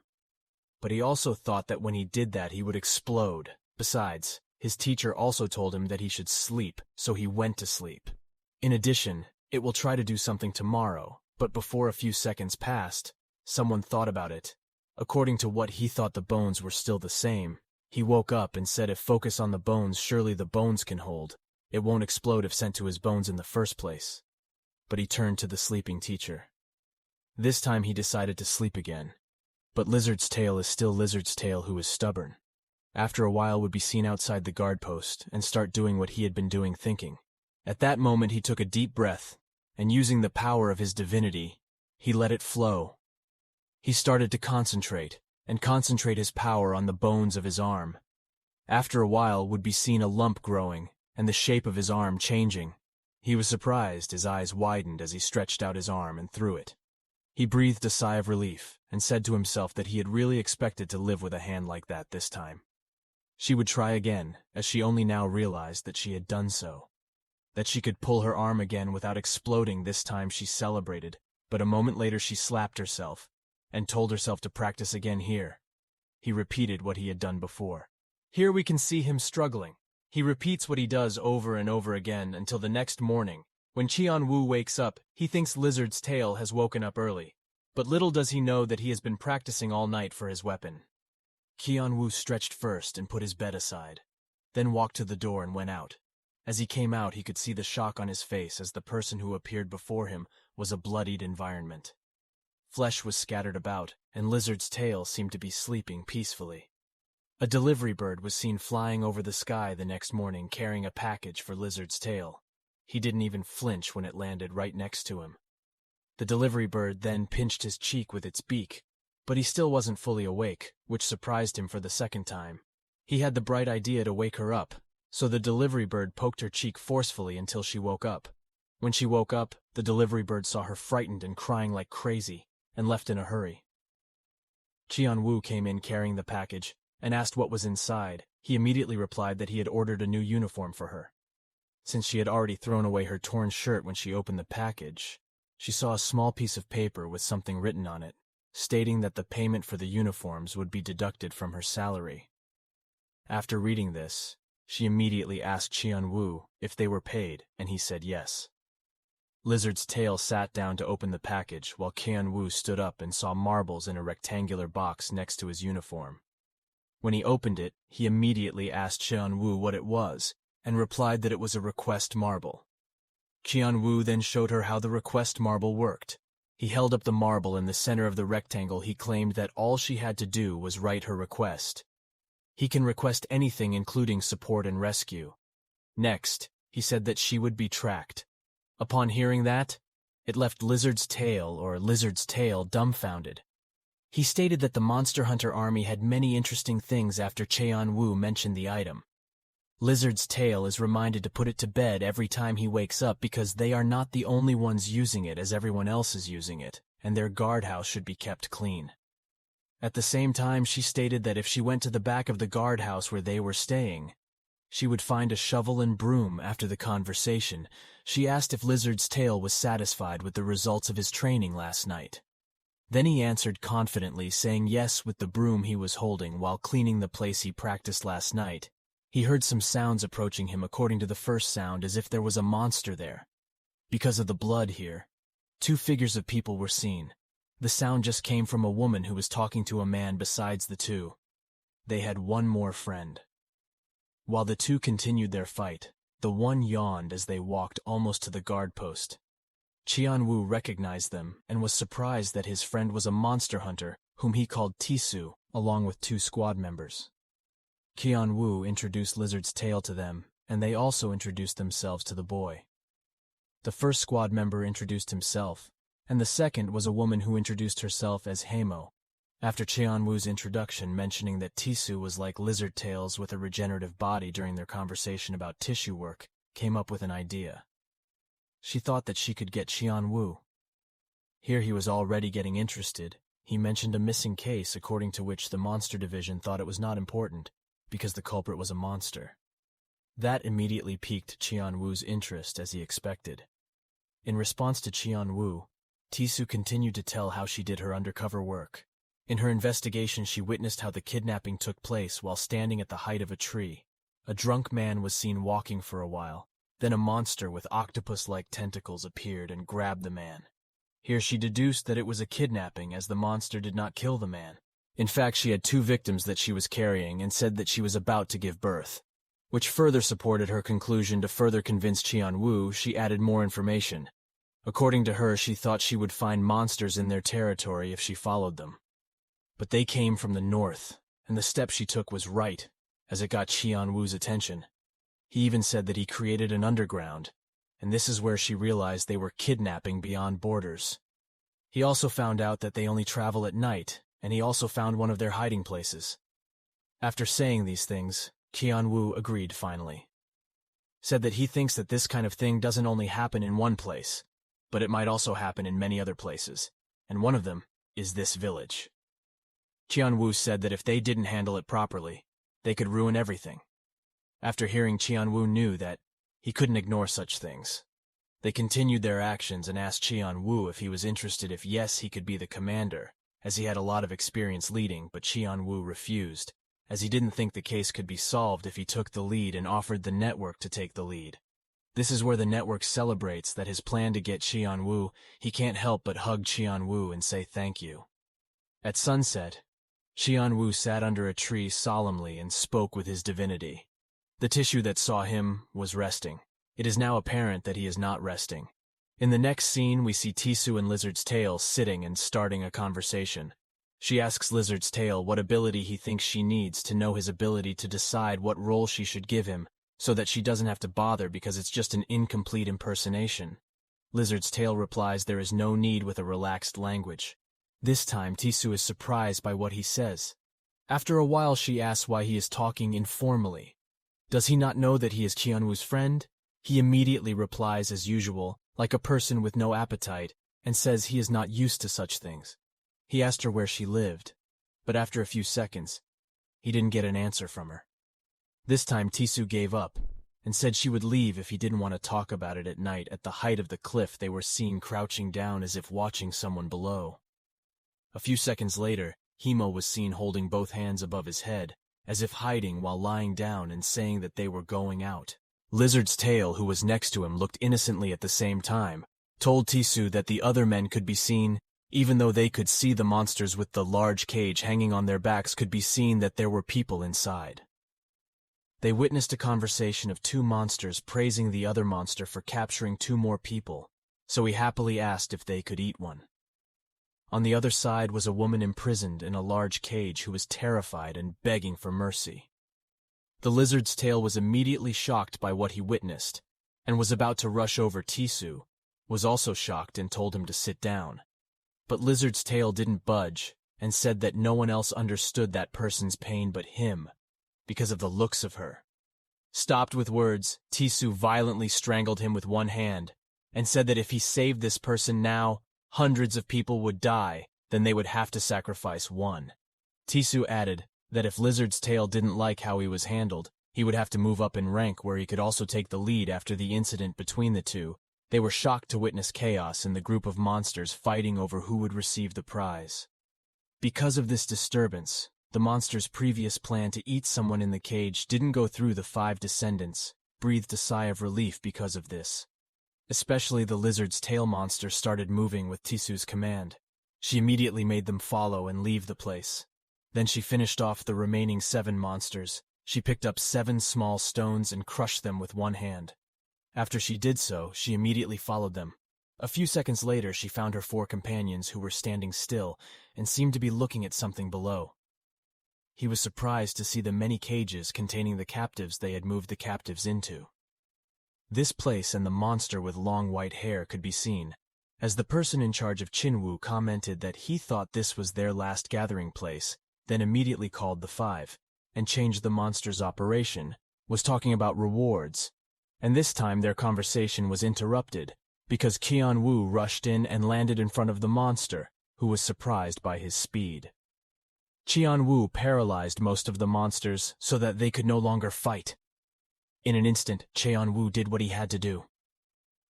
But he also thought that when he did that, he would explode. Besides, his teacher also told him that he should sleep, so he went to sleep. In addition, it will try to do something tomorrow, but before a few seconds passed, someone thought about it. According to what he thought, the bones were still the same. He woke up and said if focus on the bones, surely the bones can hold. It won't explode if sent to his bones in the first place. But he turned to the sleeping teacher. This time he decided to sleep again. But Lizard's tail is still Lizard's tail who is stubborn. After a while would be seen outside the guard post and start doing what he had been doing thinking. At that moment he took a deep breath, and using the power of his divinity, he let it flow. He started to concentrate his power on the bones of his arm. After a while would be seen a lump growing, and the shape of his arm changing. He was surprised, his eyes widened as he stretched out his arm and threw it. He breathed a sigh of relief, and said to himself that he had really expected to live with a hand like that this time. She would try again, as she only now realized that she had done so. That she could pull her arm again without exploding this time she celebrated, but a moment later she slapped herself, and told herself to practice again here. He repeated what he had done before. Here we can see him struggling. He repeats what he does over and over again until the next morning. When Qianwu wakes up, he thinks Lizard's tail has woken up early, but little does he know that he has been practicing all night for his weapon. Qianwu stretched first and put his bed aside, then walked to the door and went out. As he came out, he could see the shock on his face as the person who appeared before him was a bloodied environment. Flesh was scattered about, and Lizard's tail seemed to be sleeping peacefully. A delivery bird was seen flying over the sky the next morning carrying a package for Lizard's tail. He didn't even flinch when it landed right next to him. The delivery bird then pinched his cheek with its beak, but he still wasn't fully awake, which surprised him for the second time. He had the bright idea to wake her up, so the delivery bird poked her cheek forcefully until she woke up. When she woke up, the delivery bird saw her frightened and crying like crazy, and left in a hurry. Qianwu came in carrying the package, and asked what was inside. He immediately replied that he had ordered a new uniform for her. Since she had already thrown away her torn shirt when she opened the package, she saw a small piece of paper with something written on it, stating that the payment for the uniforms would be deducted from her salary. After reading this, she immediately asked Qianwu if they were paid, and he said yes. Lizard's tail sat down to open the package while Qianwu stood up and saw marbles in a rectangular box next to his uniform. When he opened it, he immediately asked Qianwu what it was, and replied that it was a request marble. Qianwu then showed her how the request marble worked. He held up the marble in the center of the rectangle. He claimed that all she had to do was write her request. He can request anything including support and rescue. Next, he said that she would be tracked. Upon hearing that, it left Lizard's tail dumbfounded. He stated that the Monster Hunter army had many interesting things after Qianwu mentioned the item. Lizard's tail is reminded to put it to bed every time he wakes up because they are not the only ones using it as everyone else is using it, and their guardhouse should be kept clean. At the same time, she stated that if she went to the back of the guardhouse where they were staying, she would find a shovel and broom. After the conversation, she asked if Lizard's tail was satisfied with the results of his training last night. Then he answered confidently, saying yes with the broom he was holding while cleaning the place he practiced last night. He heard some sounds approaching him according to the first sound, as if there was a monster there. Because of the blood here, 2 figures of people were seen. The sound just came from a woman who was talking to a man besides the 2. They had one more friend. While the 2 continued their fight, the one yawned as they walked almost to the guard post. Qianwu recognized them and was surprised that his friend was a monster hunter whom he called Tisu, along with 2 squad members. Qianwu introduced Lizard's tail to them, and they also introduced themselves to the boy. The first squad member introduced himself, and the second was a woman who introduced herself as Heimo, after Qianwu's introduction mentioning that Tisu was like Lizard Tails with a regenerative body. During their conversation about tissue work, came up with an idea. She thought that she could get Qianwu. Here he was already getting interested. He mentioned a missing case according to which the monster division thought it was not important, because the culprit was a monster. That immediately piqued Qianwu's interest as he expected. In response to Qianwu, Tisu continued to tell how she did her undercover work. In her investigation, she witnessed how the kidnapping took place while standing at the height of a tree. A drunk man was seen walking for a while. Then a monster with octopus-like tentacles appeared and grabbed the man. Here she deduced that it was a kidnapping, as the monster did not kill the man. In fact, she had 2 victims that she was carrying and said that she was about to give birth, which further supported her conclusion. To further convince Qianwu, she added more information. According to her, she thought she would find monsters in their territory if she followed them. But they came from the north, and the step she took was right, as it got Qianwu's attention. He even said that he created an underground, and this is where she realized they were kidnapping beyond borders. He also found out that they only travel at night, and he also found one of their hiding places. After saying these things, Qianwu agreed finally. Said that he thinks that this kind of thing doesn't only happen in one place, but it might also happen in many other places, and one of them is this village. Qianwu said that if they didn't handle it properly, they could ruin everything. After hearing, Qianwu knew that he couldn't ignore such things. They continued their actions and asked Qianwu if he was interested. If yes, he could be the commander, as he had a lot of experience leading, but Qianwu refused, as he didn't think the case could be solved if he took the lead, and offered the network to take the lead. This is where the network celebrates that his plan to get Qianwu. He can't help but hug Qianwu and say thank you. At sunset, Qianwu sat under a tree solemnly and spoke with his divinity. The tissue that saw him was resting. It is now apparent that he is not resting. In the next scene, we see Tisu and Lizard's Tail sitting and starting a conversation. She asks Lizard's Tail what ability he thinks she needs to know his ability to decide what role she should give him, so that she doesn't have to bother because it's just an incomplete impersonation. Lizard's Tail replies there is no need with a relaxed language. This time, Tisu is surprised by what he says. After a while, she asks why he is talking informally. Does he not know that he is Qianwu's friend? He immediately replies as usual, like a person with no appetite, and says he is not used to such things. He asked her where she lived, but after a few seconds, he didn't get an answer from her. This time Tisu gave up, and said she would leave if he didn't want to talk about it at night. At the height of the cliff, they were seen crouching down as if watching someone below. A few seconds later, Himo was seen holding both hands above his head, as if hiding while lying down, and saying that they were going out. Lizard's Tail, who was next to him, looked innocently at the same time, told Tisu that the other men could be seen, even though they could see the monsters with the large cage hanging on their backs, could be seen that there were people inside. They witnessed a conversation of two monsters praising the other monster for capturing two more people, so he happily asked if they could eat one. On the other side was a woman imprisoned in a large cage who was terrified and begging for mercy. The Lizard's Tail was immediately shocked by what he witnessed, and was about to rush over. Tisu was also shocked and told him to sit down. But Lizard's Tail didn't budge, and said that no one else understood that person's pain but him, because of the looks of her. Stopped with words, Tisu violently strangled him with one hand, and said that if he saved this person now, hundreds of people would die, then they would have to sacrifice one. Tisu added that if Lizard's Tail didn't like how he was handled, he would have to move up in rank, where he could also take the lead. After the incident between the two, they were shocked to witness chaos in the group of monsters fighting over who would receive the prize. Because of this disturbance, the monster's previous plan to eat someone in the cage didn't go through. The 5 descendants breathed a sigh of relief because of this. Especially the Lizard's Tail monster started moving with Tisu's command. She immediately made them follow and leave the place. Then she finished off the remaining 7 monsters. She picked up 7 small stones and crushed them with one hand. After she did so, she immediately followed them. A few seconds later, she found her 4 companions, who were standing still and seemed to be looking at something below. He was surprised to see the many cages containing the captives they had moved the captives into. This place and the monster with long white hair could be seen, as the person in charge of Qinwu commented that he thought this was their last gathering place, then immediately called the 5, and changed the monster's operation, was talking about rewards, and this time their conversation was interrupted, because Qianwu rushed in and landed in front of the monster, who was surprised by his speed. Qianwu paralyzed most of the monsters so that they could no longer fight. In an instant, Qianwu did what he had to do.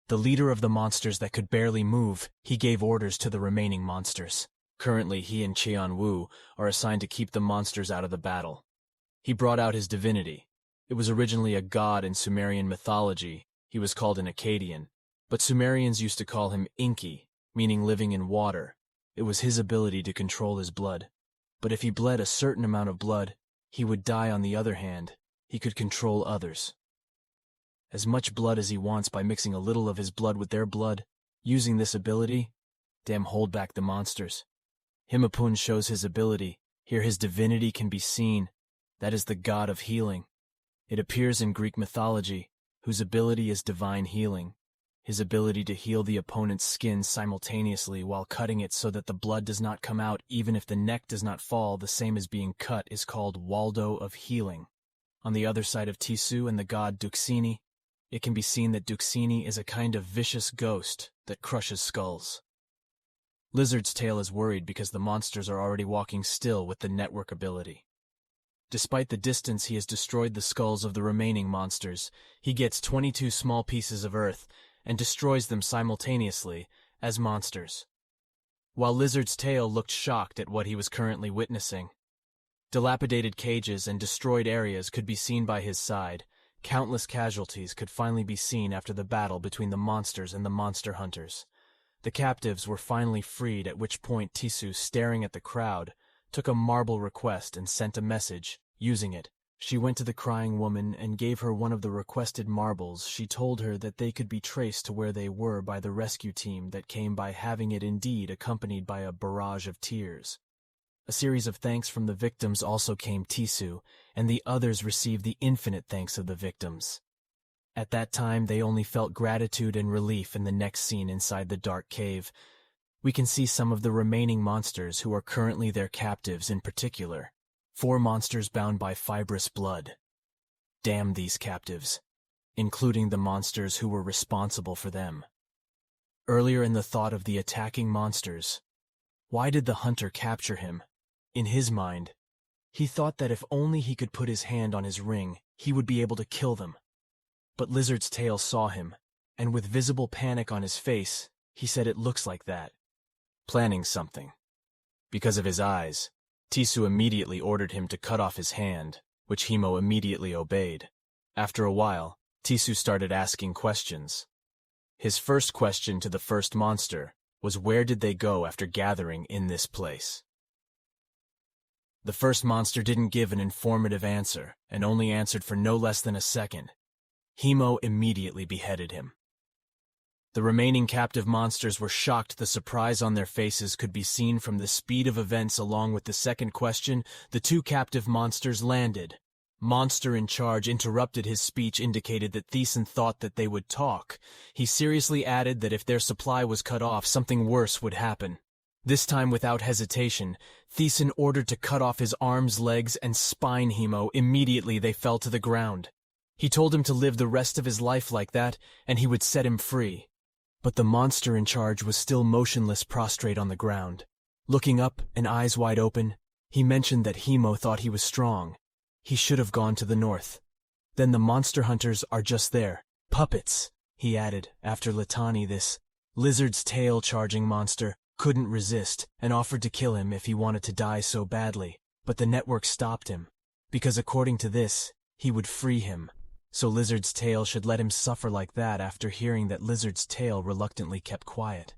The leader of the monsters that could barely move, he gave orders to the remaining monsters. Currently, he and Qianwu are assigned to keep the monsters out of the battle. He brought out his divinity. It was originally a god in Sumerian mythology. He was called an Akkadian, but Sumerians used to call him Inki, meaning living in water. It was his ability to control his blood. But if he bled a certain amount of blood, he would die. On the other hand, he could control others. As much blood as he wants by mixing a little of his blood with their blood. Using this ability, hold back the monsters. Himapun shows his ability. Here his divinity can be seen. That is the god of healing. It appears in Greek mythology, whose ability is divine healing. His ability to heal the opponent's skin simultaneously while cutting it so that the blood does not come out even if the neck does not fall, the same as being cut, is called Waldo of healing. On the other side of Tisu and the god Duxini, it can be seen that Duxini is a kind of vicious ghost that crushes skulls. Lizard's tail is worried because the monsters are already walking still with the network ability. Despite the distance he has destroyed the skulls of the remaining monsters, he gets 22 small pieces of earth and destroys them simultaneously as monsters. While Lizard's tail looked shocked at what he was currently witnessing. Dilapidated cages and destroyed areas could be seen by his side. Countless casualties could finally be seen after the battle between the monsters and the monster hunters. The captives were finally freed, at which point Tisu, staring at the crowd, took a marble request and sent a message. Using it, she went to the crying woman and gave her one of the requested marbles. She told her that they could be traced to where they were by the rescue team that came by having it indeed accompanied by a barrage of tears. A series of thanks from the victims also came Tisu, and the others received the infinite thanks of the victims. At that time, they only felt gratitude and relief. In the next scene inside the dark cave, we can see some of the remaining monsters who are currently their captives. In particular, 4 monsters bound by fibrous blood. Damn these captives, including the monsters who were responsible for them. Earlier in the thought of the attacking monsters, why did the hunter capture him? In his mind, he thought that if only he could put his hand on his ring, he would be able to kill them. But Lizard's tail saw him, and with visible panic on his face, he said, "It looks like that." Planning something. Because of his eyes, Tisu immediately ordered him to cut off his hand, which Himo immediately obeyed. After a while, Tisu started asking questions. His first question to the first monster was, where did they go after gathering in this place? The first monster didn't give an informative answer, and only answered for no less than a second. Himo immediately beheaded him. The remaining captive monsters were shocked. The surprise on their faces could be seen from the speed of events. Along with the second question, the 2 captive monsters landed. Monster in charge interrupted his speech, indicated that Thiessen thought that they would talk. He seriously added that if their supply was cut off, something worse would happen. This time, without hesitation, Thiessen ordered to cut off his arms, legs, and spine. Himo. Immediately they fell to the ground. He told him to live the rest of his life like that, and he would set him free. But the monster in charge was still motionless, prostrate on the ground. Looking up and eyes wide open, he mentioned that Himo thought he was strong. He should have gone to the north. Then the monster hunters are just there. Puppets, he added, after Litani. This Lizard's tail charging monster couldn't resist and offered to kill him if he wanted to die so badly. But the network stopped him, because according to this, he would free him. So Lizard's tail should let him suffer like that. After hearing that, Lizard's tail reluctantly kept quiet.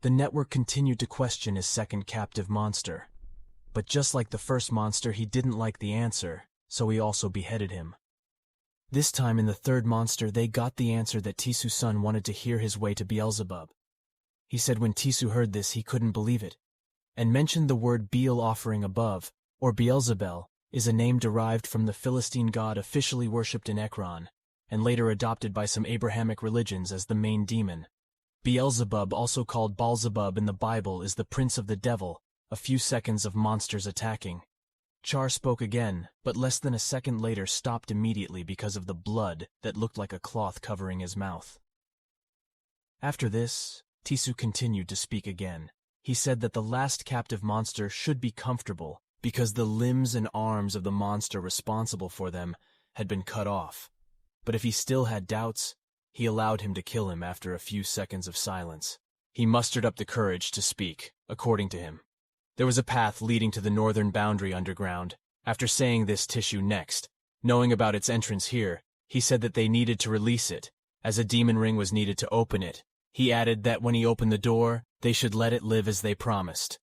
The network continued to question his second captive monster. But just like the first monster, he didn't like the answer, so he also beheaded him. This time in the third monster, they got the answer that Tisu-san wanted to hear his way to Beelzebub. He said when Tisu heard this, he couldn't believe it, and mentioned the word Beel offering above, or Beelzebel, is a name derived from the Philistine god officially worshipped in Ekron, and later adopted by some Abrahamic religions as the main demon. Beelzebub, also called Baalzebub in the Bible, is the prince of the devil. A few seconds of monsters attacking. Char spoke again, but less than a second later stopped immediately because of the blood that looked like a cloth covering his mouth. After this, Tisu continued to speak again. He said that the last captive monster should be comfortable, because the limbs and arms of the monster responsible for them had been cut off. But if he still had doubts, he allowed him to kill him after a few seconds of silence. He mustered up the courage to speak, according to him. There was a path leading to the northern boundary underground. After saying this, Tissue next, knowing about its entrance here, he said that they needed to release it, as a demon ring was needed to open it. He added that when he opened the door, they should let it live as they promised.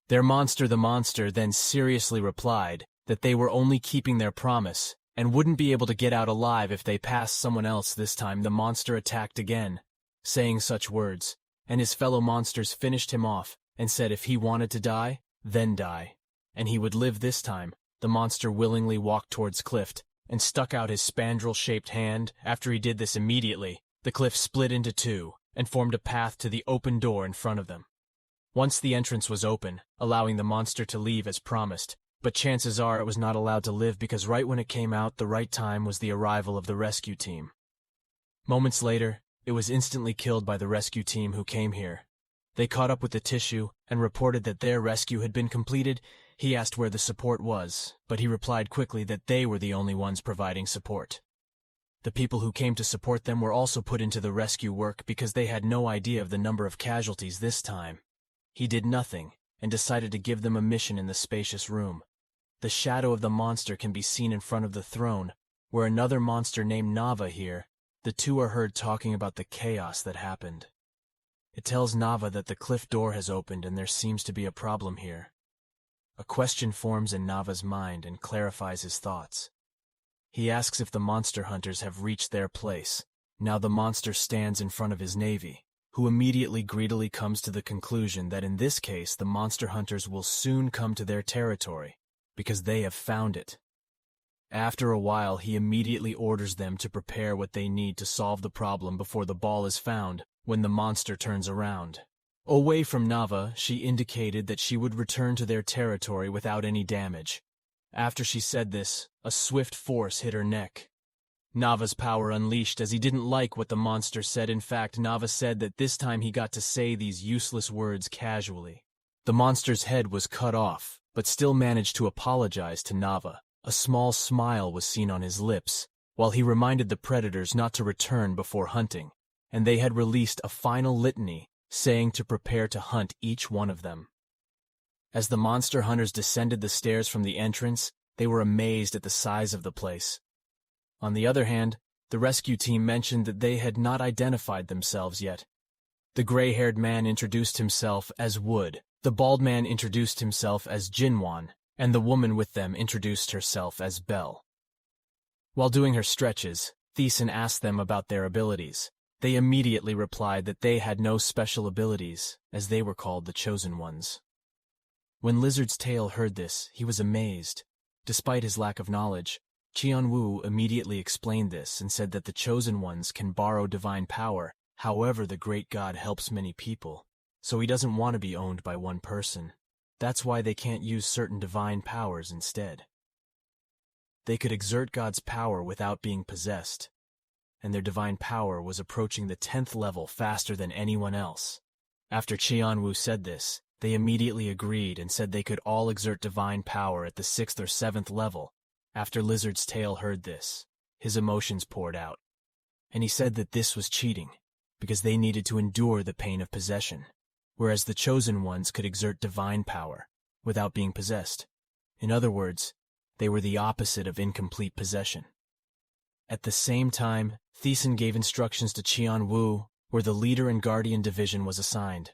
Their monster, the monster, then seriously replied that they were only keeping their promise and wouldn't be able to get out alive if they passed someone else. This time the monster attacked again, saying such words, and his fellow monsters finished him off, and said if he wanted to die, then die, and he would live this time. The monster willingly walked towards Cliff and stuck out his spandrel-shaped hand. After he did this immediately, the cliff split into two and formed a path to the open door in front of them. Once the entrance was open, allowing the monster to leave as promised, but chances are it was not allowed to live because right when it came out, the right time was the arrival of the rescue team. Moments later, it was instantly killed by the rescue team who came here. They caught up with the tissue and reported that their rescue had been completed. He asked where the support was, but he replied quickly that they were the only ones providing support. The people who came to support them were also put into the rescue work because they had no idea of the number of casualties this time. He did nothing and decided to give them a mission in the spacious room. The shadow of the monster can be seen in front of the throne, where another monster named Nava here. The two are heard talking about the chaos that happened. It tells Nava that the cliff door has opened and there seems to be a problem here. A question forms in Nava's mind and clarifies his thoughts. He asks if the monster hunters have reached their place. Now the monster stands in front of his navy, who immediately greedily comes to the conclusion that in this case the monster hunters will soon come to their territory, because they have found it. After a while, he immediately orders them to prepare what they need to solve the problem before the ball is found. When the monster turns around, away from Nava, she indicated that she would return to their territory without any damage. After she said this, a swift force hit her neck. Nava's power unleashed as he didn't like what the monster said. In fact, Nava said that this time he got to say these useless words casually. The monster's head was cut off, but still managed to apologize to Nava. A small smile was seen on his lips, while he reminded the predators not to return before hunting, and they had released a final litany, saying to prepare to hunt each one of them. As the monster hunters descended the stairs from the entrance, they were amazed at the size of the place. On the other hand, the rescue team mentioned that they had not identified themselves yet. The gray-haired man introduced himself as Wood, the bald man introduced himself as Jinwan, and the woman with them introduced herself as Belle. While doing her stretches, Thiessen asked them about their abilities. They immediately replied that they had no special abilities, as they were called the Chosen Ones. When Lizard's Tail heard this, he was amazed. Despite his lack of knowledge, Qianwu immediately explained this and said that the Chosen Ones can borrow divine power. However, the great god helps many people, so he doesn't want to be owned by one person. That's why they can't use certain divine powers instead. They could exert God's power without being possessed, and their divine power was approaching the 10th level faster than anyone else. After Qianwu said this, they immediately agreed and said they could all exert divine power at the 6th or 7th level. After Lizard's Tail heard this, his emotions poured out, and he said that this was cheating, because they needed to endure the pain of possession, whereas the Chosen Ones could exert divine power without being possessed. In other words, they were the opposite of incomplete possession. At the same time, Thiessen gave instructions to Qianwu, where the leader and guardian division was assigned.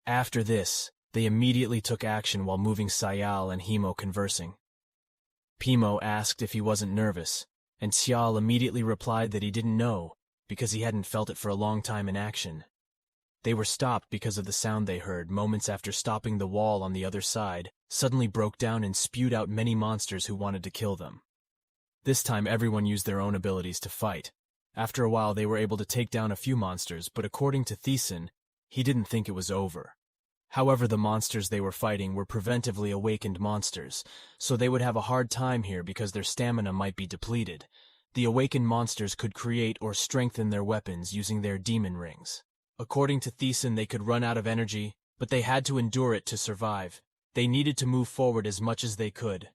After this, they immediately took action while moving Sayal and Himo conversing. Pimo asked if he wasn't nervous, and Xial immediately replied that he didn't know, because he hadn't felt it for a long time in action. They were stopped because of the sound they heard. Moments after stopping, the wall on the other side suddenly broke down and spewed out many monsters who wanted to kill them. This time everyone used their own abilities to fight. After a while they were able to take down a few monsters, but according to Thiessen, he didn't think it was over. However, the monsters they were fighting were preventively awakened monsters, so they would have a hard time here because their stamina might be depleted. The awakened monsters could create or strengthen their weapons using their demon rings. According to Thiessen, they could run out of energy, but they had to endure it to survive. They needed to move forward as much as they could.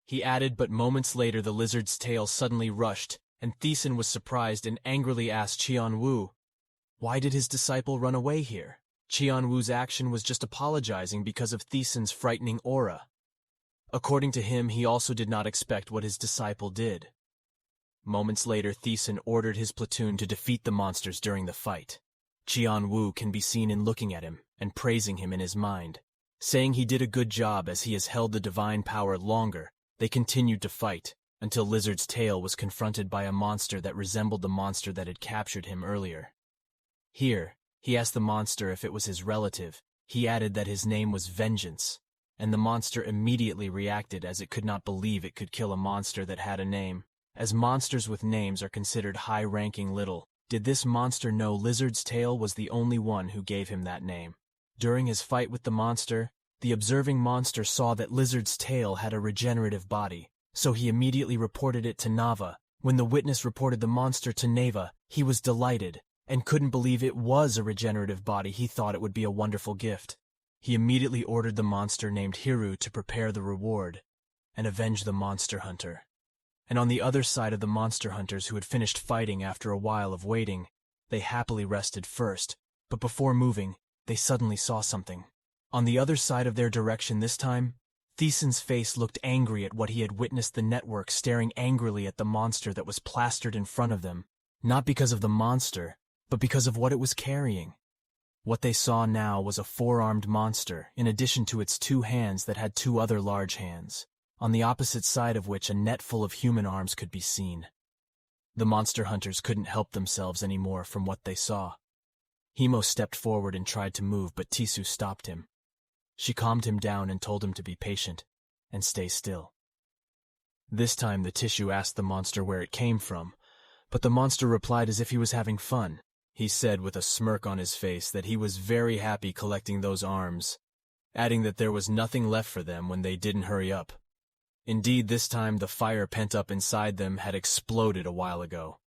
He added, but moments later the Lizard's Tail suddenly rushed, and Thiessen was surprised and angrily asked Qianwu, why did his disciple run away here? Qianwu's action was just apologizing because of Thiessen's frightening aura. According to him, he also did not expect what his disciple did. Moments later, Thiessen ordered his platoon to defeat the monsters during the fight. Qianwu can be seen in looking at him and praising him in his mind, saying he did a good job as he has held the divine power longer. They continued to fight until Lizard's Tail was confronted by a monster that resembled the monster that had captured him earlier. Here, he asked the monster if it was his relative. He added that his name was Vengeance, and the monster immediately reacted as it could not believe it could kill a monster that had a name. As monsters with names are considered high-ranking, little did this monster know Lizard's Tail was the only one who gave him that name. During his fight with the monster, the observing monster saw that Lizard's Tail had a regenerative body, so he immediately reported it to Nava. When the witness reported the monster to Nava, he was delighted and couldn't believe it was a regenerative body. He thought it would be a wonderful gift. He immediately ordered the monster named Hiru to prepare the reward and avenge the monster hunter. And on the other side of the monster hunters who had finished fighting after a while of waiting, they happily rested first, but before moving, they suddenly saw something. On the other side of their direction this time, Theson's face looked angry at what he had witnessed, the network staring angrily at the monster that was plastered in front of them, not because of the monster, but because of what it was carrying. What they saw now was a four-armed monster, in addition to its two hands that had two other large hands, on the opposite side of which a net full of human arms could be seen. The monster hunters couldn't help themselves anymore from what they saw. Himo stepped forward and tried to move, but Tisu stopped him. She calmed him down and told him to be patient and stay still. This time the tissue asked the monster where it came from, but the monster replied as if he was having fun. He said with a smirk on his face that he was very happy collecting those arms, adding that there was nothing left for them when they didn't hurry up. Indeed, this time the fire pent up inside them had exploded a while ago.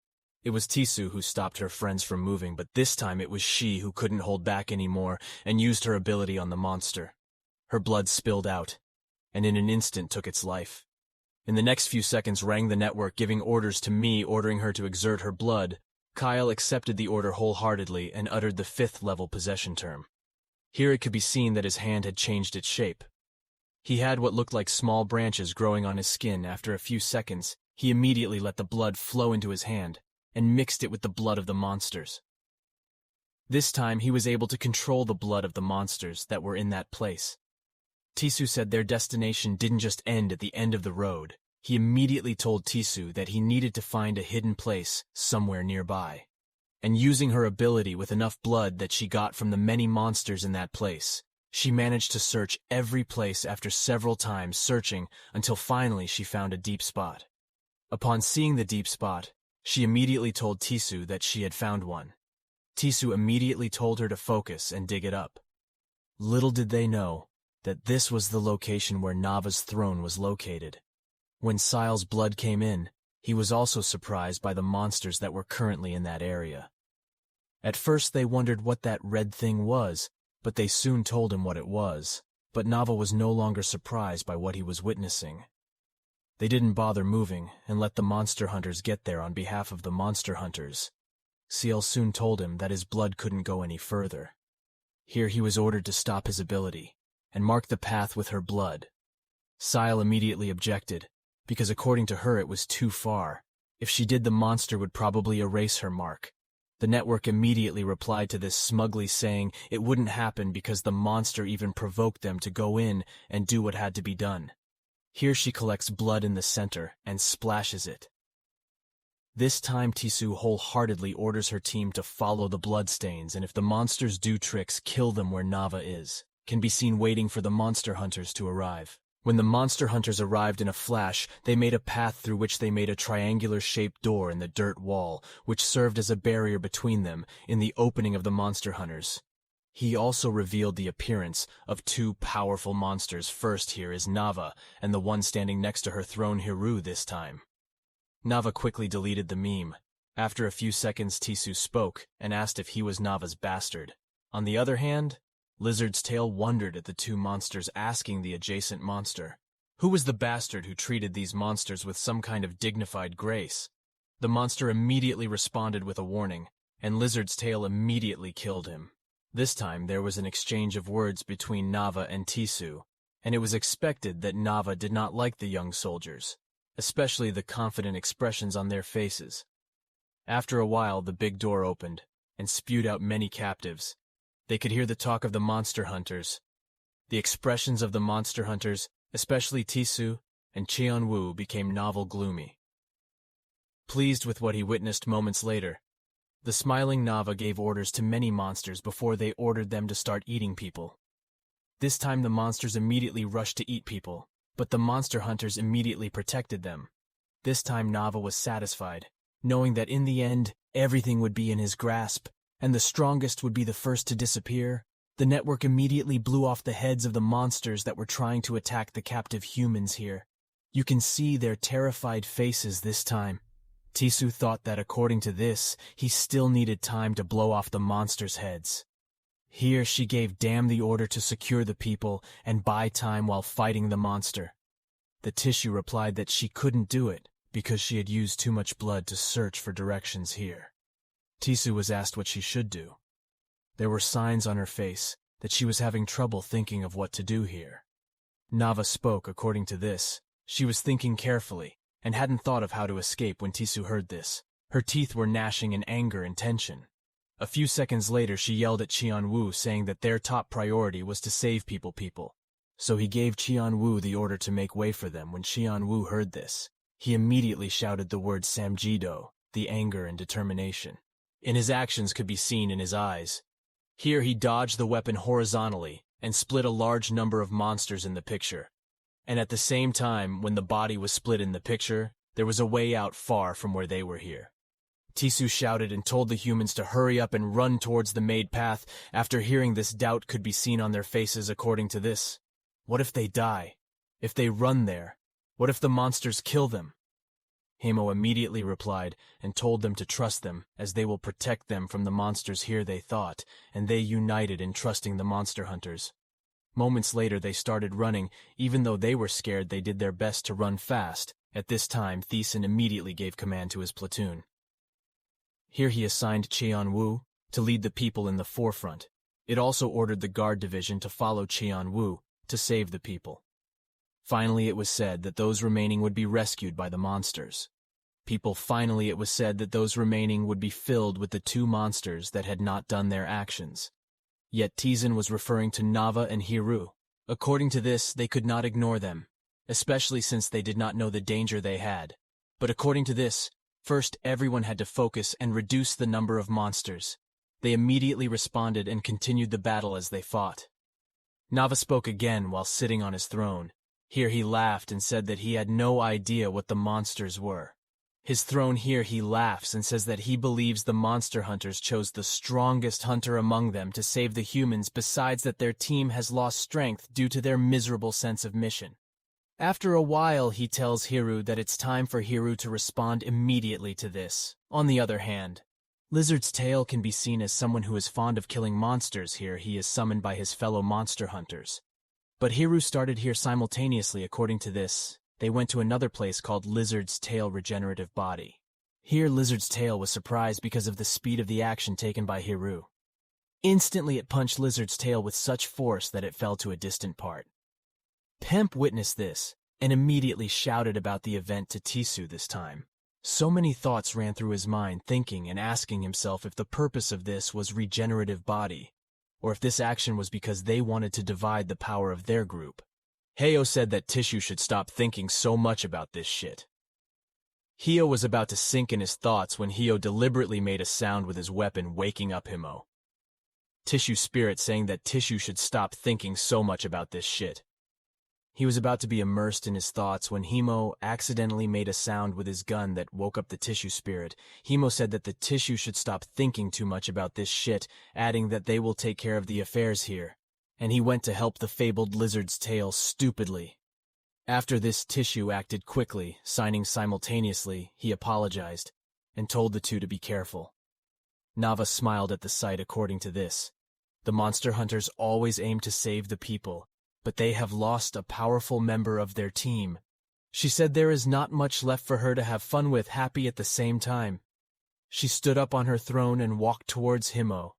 It was Tisu who stopped her friends from moving, but this time it was she who couldn't hold back anymore and used her ability on the monster. Her blood spilled out, and in an instant took its life. In the next few seconds rang the network, giving orders to me, ordering her to exert her blood. Kyle accepted the order wholeheartedly and uttered the 5th-level possession term. Here it could be seen that his hand had changed its shape. He had what looked like small branches growing on his skin. After a few seconds, he immediately let the blood flow into his hand and mixed it with the blood of the monsters. This time he was able to control the blood of the monsters that were in that place. Tisu said their destination didn't just end at the end of the road. He immediately told Tisu that he needed to find a hidden place somewhere nearby. And using her ability with enough blood that she got from the many monsters in that place, she managed to search every place after several times searching until finally she found a deep spot. Upon seeing the deep spot, she immediately told Tisu that she had found one. Tisu immediately told her to focus and dig it up. Little did they know that this was the location where Nava's throne was located. When Sile's blood came in, he was also surprised by the monsters that were currently in that area. At first they wondered what that red thing was, but they soon told him what it was. But Nava was no longer surprised by what he was witnessing. They didn't bother moving and let the monster hunters get there on behalf of the monster hunters. Ciel soon told him that his blood couldn't go any further. Here he was ordered to stop his ability and mark the path with her blood. Ciel immediately objected, because according to her it was too far. If she did, the monster would probably erase her mark. The network immediately replied to this smugly, saying it wouldn't happen because the monster even provoked them to go in and do what had to be done. Here she collects blood in the center and splashes it. This time Tisu wholeheartedly orders her team to follow the bloodstains, and if the monsters do tricks, kill them where Nava is. Can be seen waiting for the monster hunters to arrive. When the monster hunters arrived in a flash, they made a path through which they made a triangular-shaped door in the dirt wall, which served as a barrier between them in the opening of the monster hunters. He also revealed the appearance of two powerful monsters. First here is Nava, and the one standing next to her throne, Hiru, this time. Nava quickly deleted the meme. After a few seconds, Tisu spoke and asked if he was Nava's bastard. On the other hand, Lizard's Tail wondered at the two monsters, asking the adjacent monster, who was the bastard who treated these monsters with some kind of dignified grace? The monster immediately responded with a warning, and Lizard's Tail immediately killed him. This time there was an exchange of words between Nava and Tisu, and it was expected that Nava did not like the young soldiers, especially the confident expressions on their faces. After a while the big door opened and spewed out many captives. They could hear the talk of the monster hunters. The expressions of the monster hunters, especially Tisu and Cheon-woo, became novel gloomy. Pleased with what he witnessed moments later, the smiling Nava gave orders to many monsters before they ordered them to start eating people. This time the monsters immediately rushed to eat people, but the monster hunters immediately protected them. This time Nava was satisfied, knowing that in the end, everything would be in his grasp, and the strongest would be the first to disappear. The network immediately blew off the heads of the monsters that were trying to attack the captive humans here. You can see their terrified faces this time. Tisu thought that according to this, he still needed time to blow off the monsters' heads. Here she gave Dam the order to secure the people and buy time while fighting the monster. The tissue replied that she couldn't do it because she had used too much blood to search for directions here. Tisu was asked what she should do. There were signs on her face that she was having trouble thinking of what to do here. Nava spoke according to this. She was thinking carefully and hadn't thought of how to escape when Tisu heard this. Her teeth were gnashing in anger and tension. A few seconds later she yelled at Qianwu saying that their top priority was to save people. So he gave Qianwu the order to make way for them. When Qianwu heard this, he immediately shouted the word Samjido, the anger and determination. In his actions could be seen in his eyes. Here he dodged the weapon horizontally and split a large number of monsters in the picture. And at the same time, when the body was split in the picture, there was a way out far from where they were here. Tisu shouted and told the humans to hurry up and run towards the made path. After hearing this, doubt could be seen on their faces according to this. What if they die? If they run there? What if the monsters kill them? Himo immediately replied and told them to trust them, as they will protect them from the monsters here, they thought, and they united in trusting the monster hunters. Moments later they started running. Even though they were scared, they did their best to run fast. At this time, Thiessen immediately gave command to his platoon. Here he assigned Qianwu to lead the people in the forefront. It also ordered the guard division to follow Qianwu to save the people. Finally, it was said that those remaining would be rescued by the monsters. Finally, it was said that those remaining would be filled with the two monsters that had not done their actions. Yet Tizen was referring to Nava and Hiru. According to this, they could not ignore them, especially since they did not know the danger they had. But according to this, first everyone had to focus and reduce the number of monsters. They immediately responded and continued the battle as they fought. Nava spoke again while sitting on his throne. Here he laughed and said that he had no idea what the monsters were. His throne here he laughs and says that he believes the monster hunters chose the strongest hunter among them to save the humans, besides that their team has lost strength due to their miserable sense of mission. After a while, he tells Hiru that it's time for Hiru to respond immediately to this. On the other hand, Lizard's Tail can be seen as someone who is fond of killing monsters. Here he is summoned by his fellow monster hunters. But Hiru started here simultaneously. According to this, they went to another place called Lizard's Tail Regenerative Body. Here Lizard's Tail was surprised because of the speed of the action taken by Hiru. Instantly it punched Lizard's Tail with such force that it fell to a distant part. Pemp witnessed this and immediately shouted about the event to Tisu this time. So many thoughts ran through his mind, thinking and asking himself if the purpose of this was regenerative body, or if this action was because they wanted to divide the power of their group. Heyo said that Tishu should stop thinking so much about this shit. Hio was about to sink in his thoughts when Hio deliberately made a sound with his weapon, waking up Himo. Tishu's spirit saying that Tishu should stop thinking so much about this shit. He was about to be immersed in his thoughts when Himo accidentally made a sound with his gun that woke up the Tishu spirit. Himo said that the Tishu should stop thinking too much about this shit, adding that they will take care of the affairs here. And he went to help the fabled Lizard's Tail stupidly. After this, Tishu acted quickly, signing simultaneously. He apologized and told the two to be careful. Nava smiled at the sight. According to this, the monster hunters always aim to save the people, but they have lost a powerful member of their team. She said there is not much left for her to have fun with, happy at the same time. She stood up on her throne and walked towards Himo,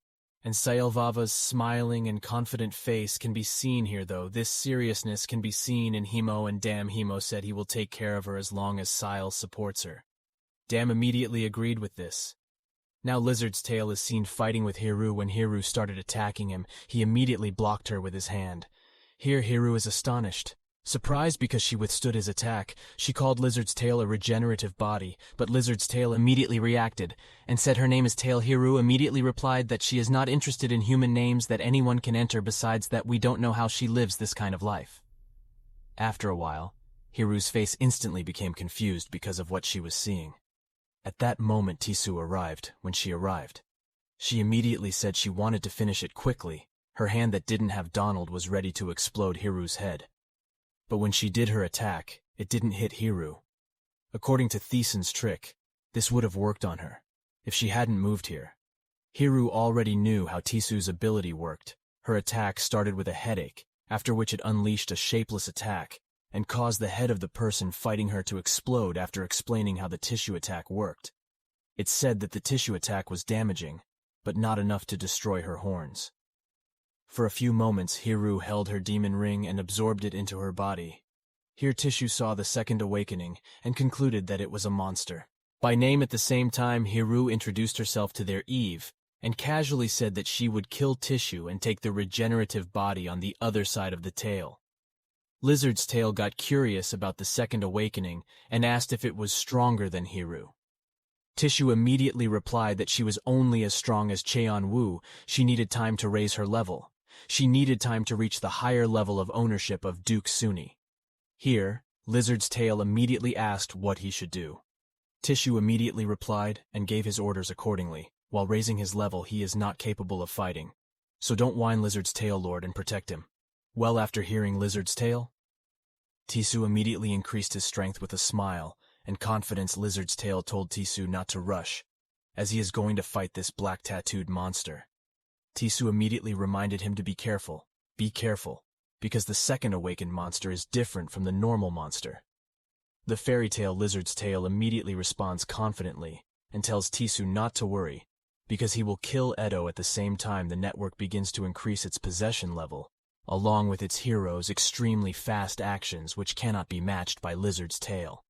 and Sayalvava's smiling and confident face can be seen here, though. This seriousness can be seen in Himo, and Dam Himo said he will take care of her as long as Sayal supports her. Dam immediately agreed with this. Now Lizard's Tail is seen fighting with Hiru. When Hiru started attacking him, he immediately blocked her with his hand. Here Hiru is astonished. Surprised because she withstood his attack, she called Lizard's Tail a regenerative body, but Lizard's Tail immediately reacted, and said her name is Tail. Hiru immediately replied that she is not interested in human names that anyone can enter, besides that we don't know how she lives this kind of life. After a while, Hiru's face instantly became confused because of what she was seeing. At that moment Tisu arrived. When she arrived, she immediately said she wanted to finish it quickly. Her hand that didn't have Donald was ready to explode Hiru's head. But when she did her attack, it didn't hit Hiru. According to Thiesen's trick, this would have worked on her, if she hadn't moved here. Hiru already knew how Tisu's ability worked. Her attack started with a headache, after which it unleashed a shapeless attack, and caused the head of the person fighting her to explode after explaining how the tissue attack worked. It said that the tissue attack was damaging, but not enough to destroy her horns. For a few moments, Hiru held her demon ring and absorbed it into her body. Here Tissue saw the second awakening and concluded that it was a monster. By name at the same time, Hiru introduced herself to their Eve and casually said that she would kill Tissue and take the regenerative body on the other side of the tail. Lizard's Tail got curious about the second awakening and asked if it was stronger than Hiru. Tissue immediately replied that she was only as strong as Cheon-woo. She needed time to raise her level. She needed time to reach the higher level of ownership of Duke Suni. Here, Lizard's Tail immediately asked what he should do. Tissue immediately replied and gave his orders accordingly. While raising his level, he is not capable of fighting. So don't whine, Lizard's Tail Lord, and protect him. Well, after hearing Lizard's Tail, Tissue immediately increased his strength with a smile and confidence. Lizard's Tail told Tissue not to rush, as he is going to fight this black tattooed monster. Tissue immediately reminded him to be careful, because the second awakened monster is different from the normal monster. The fairy tale Lizard's Tail immediately responds confidently and tells Tissue not to worry, because he will kill Edo at the same time the network begins to increase its possession level, along with its heroes' extremely fast actions which cannot be matched by Lizard's Tail.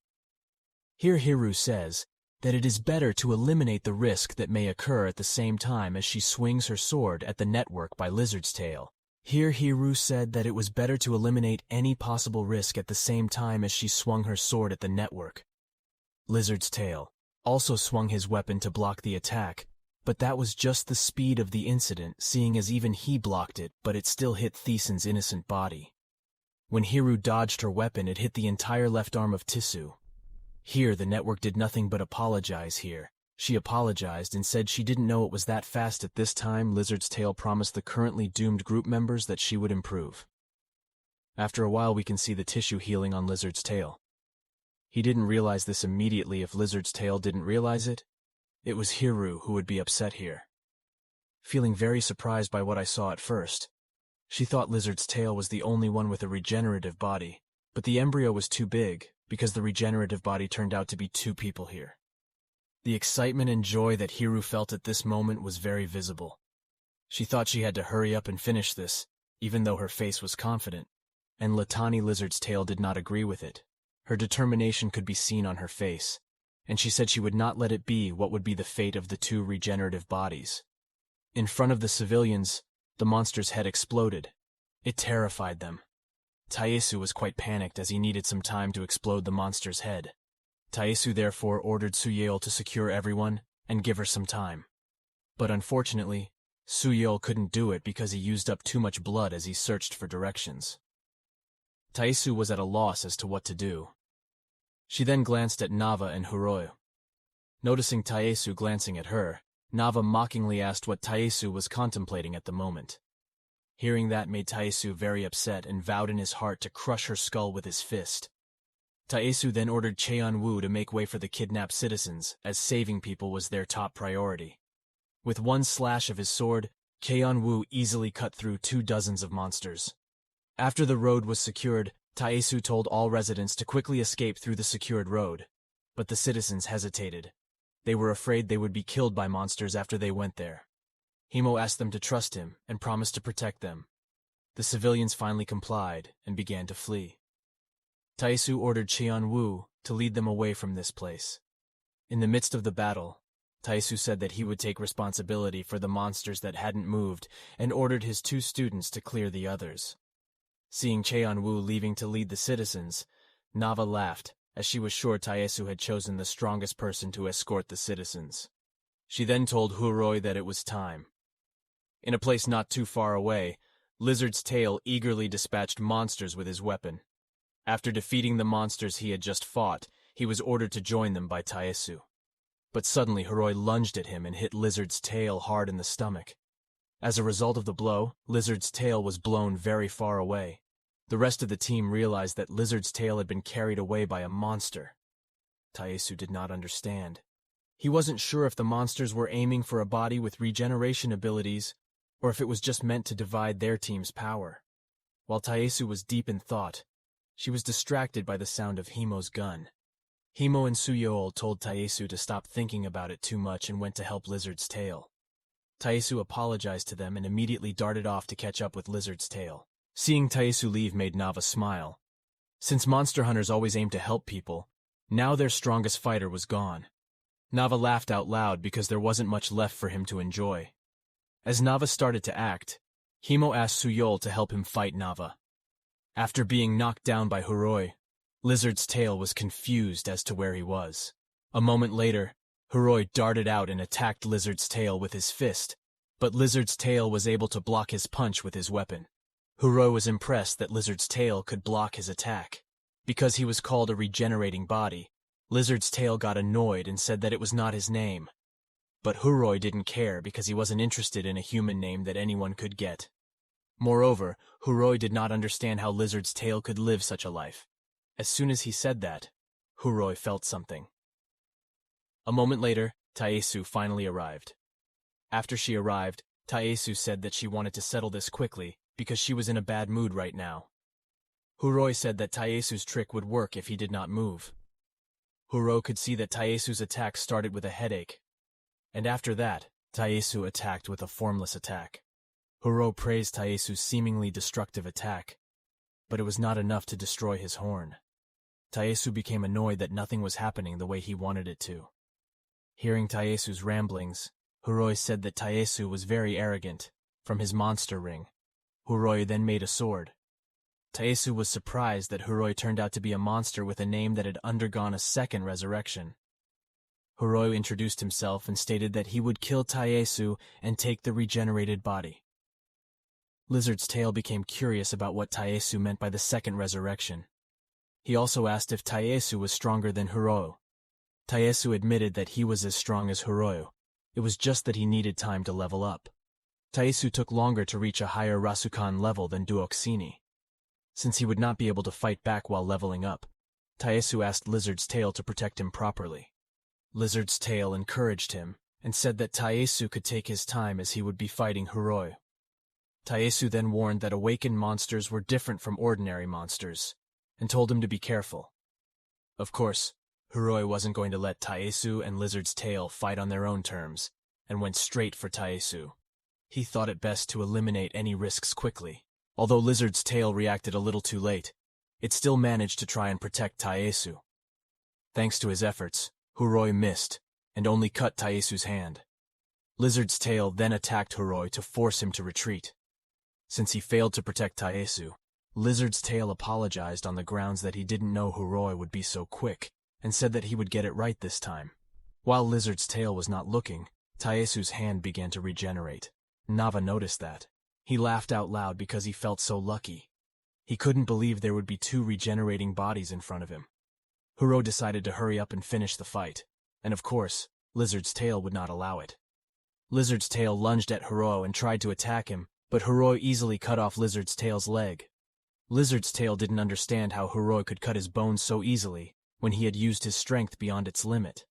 Here Hiru says that it is better to eliminate the risk that may occur at the same time as she swings her sword at the network by Lizard's Tail. Here Hiru said that it was better to eliminate any possible risk at the same time as she swung her sword at the network. Lizard's Tail also swung his weapon to block the attack, but that was just the speed of the incident, seeing as even he blocked it, but it still hit Thiesen's innocent body. When Hiru dodged her weapon, it hit the entire left arm of Tissue. Here, the network did nothing but apologize here. She apologized and said she didn't know it was that fast at this time. Lizard's Tail promised the currently doomed group members that she would improve. After a while, we can see the tissue healing on Lizard's Tail. He didn't realize this immediately. If Lizard's Tail didn't realize it, it was Hiru who would be upset here. Feeling very surprised by what I saw at first, she thought Lizard's Tail was the only one with a regenerative body, but the embryo was too big, because the regenerative body turned out to be two people here. The excitement and joy that Hiru felt at this moment was very visible. She thought she had to hurry up and finish this, even though her face was confident, and Latani Lizard's Tail did not agree with it. Her determination could be seen on her face, and she said she would not let it be what would be the fate of the two regenerative bodies. In front of the civilians, the monster's head exploded. It terrified them. Taesu was quite panicked as he needed some time to explode the monster's head. Taesu therefore ordered Suyeol to secure everyone and give her some time. But unfortunately, Suyeol couldn't do it because he used up too much blood as he searched for directions. Taesu was at a loss as to what to do. She then glanced at Nava and Huroyo. Noticing Taesu glancing at her, Nava mockingly asked what Taesu was contemplating at the moment. Hearing that made Taesu very upset and vowed in his heart to crush her skull with his fist. Taesu then ordered Cheon-woo to make way for the kidnapped citizens, as saving people was their top priority. With one slash of his sword, Cheon-woo easily cut through 24 of monsters. After the road was secured, Taesu told all residents to quickly escape through the secured road, but the citizens hesitated. They were afraid they would be killed by monsters after they went there. Himo asked them to trust him and promised to protect them. The civilians finally complied and began to flee. Taesu ordered Cheon-woo to lead them away from this place. In the midst of the battle, Taesu said that he would take responsibility for the monsters that hadn't moved and ordered his 2 students to clear the others. Seeing Cheon-woo leaving to lead the citizens, Nava laughed, as she was sure Taesu had chosen the strongest person to escort the citizens. She then told Huroi that it was time. In a place not too far away, Lizard's Tail eagerly dispatched monsters with his weapon. After defeating the monsters he had just fought, he was ordered to join them by Taesu. But suddenly Huroi lunged at him and hit Lizard's Tail hard in the stomach. As a result of the blow, Lizard's Tail was blown very far away. The rest of the team realized that Lizard's Tail had been carried away by a monster. Taesu did not understand. He wasn't sure if the monsters were aiming for a body with regeneration abilities, or if it was just meant to divide their team's power. While Taesu was deep in thought, she was distracted by the sound of Himo's gun. Himo and Suyeol told Taesu to stop thinking about it too much and went to help Lizard's Tail. Taesu apologized to them and immediately darted off to catch up with Lizard's Tail. Seeing Taesu leave made Nava smile. Since monster hunters always aim to help people, now their strongest fighter was gone. Nava laughed out loud because there wasn't much left for him to enjoy. As Nava started to act, Himo asked Suyeol to help him fight Nava. After being knocked down by Huroi, Lizard's Tail was confused as to where he was. A moment later, Huroi darted out and attacked Lizard's Tail with his fist, but Lizard's Tail was able to block his punch with his weapon. Huroi was impressed that Lizard's Tail could block his attack. Because he was called a regenerating body, Lizard's Tail got annoyed and said that it was not his name. But Huroi didn't care because he wasn't interested in a human name that anyone could get. Moreover, Huroi did not understand how Lizard's Tail could live such a life. As soon as he said that, Huroi felt something. A moment later, Taesu finally arrived. After she arrived, Taesu said that she wanted to settle this quickly because she was in a bad mood right now. Huroi said that Taesu's trick would work if he did not move. Huroi could see that Taesu's attack started with a headache, and after that, Taesu attacked with a formless attack. Huroi praised Taesu's seemingly destructive attack, but it was not enough to destroy his horn. Taesu became annoyed that nothing was happening the way he wanted it to. Hearing Taesu's ramblings, Huroi said that Taesu was very arrogant, from his monster ring. Huroi then made a sword. Taesu was surprised that Huroi turned out to be a monster with a name that had undergone a second resurrection. Huroi introduced himself and stated that he would kill Taesu and take the regenerated body. Lizard's Tail became curious about what Taesu meant by the second resurrection. He also asked if Taesu was stronger than Huroi. Taesu admitted that he was as strong as Huroi. It was just that he needed time to level up. Taesu took longer to reach a higher Rasukan level than Duoxini. Since he would not be able to fight back while leveling up, Taesu asked Lizard's Tail to protect him properly. Lizard's Tail encouraged him and said that Taesu could take his time as he would be fighting Huroi. Taesu then warned that awakened monsters were different from ordinary monsters, and told him to be careful. Of course, Huroi wasn't going to let Taesu and Lizard's Tail fight on their own terms, and went straight for Taesu. He thought it best to eliminate any risks quickly. Although Lizard's Tail reacted a little too late, it still managed to try and protect Taesu. Thanks to his efforts, Huroi missed, and only cut Taesu's hand. Lizard's Tail then attacked Huroi to force him to retreat. Since he failed to protect Taesu, Lizard's Tail apologized on the grounds that he didn't know Huroi would be so quick, and said that he would get it right this time. While Lizard's Tail was not looking, Taesu's hand began to regenerate. Nava noticed that. He laughed out loud because he felt so lucky. He couldn't believe there would be two regenerating bodies in front of him. Huroi decided to hurry up and finish the fight, and of course, Lizard's Tail would not allow it. Lizard's Tail lunged at Huroi and tried to attack him, but Huroi easily cut off Lizard's Tail's leg. Lizard's Tail didn't understand how Huroi could cut his bones so easily when he had used his strength beyond its limit.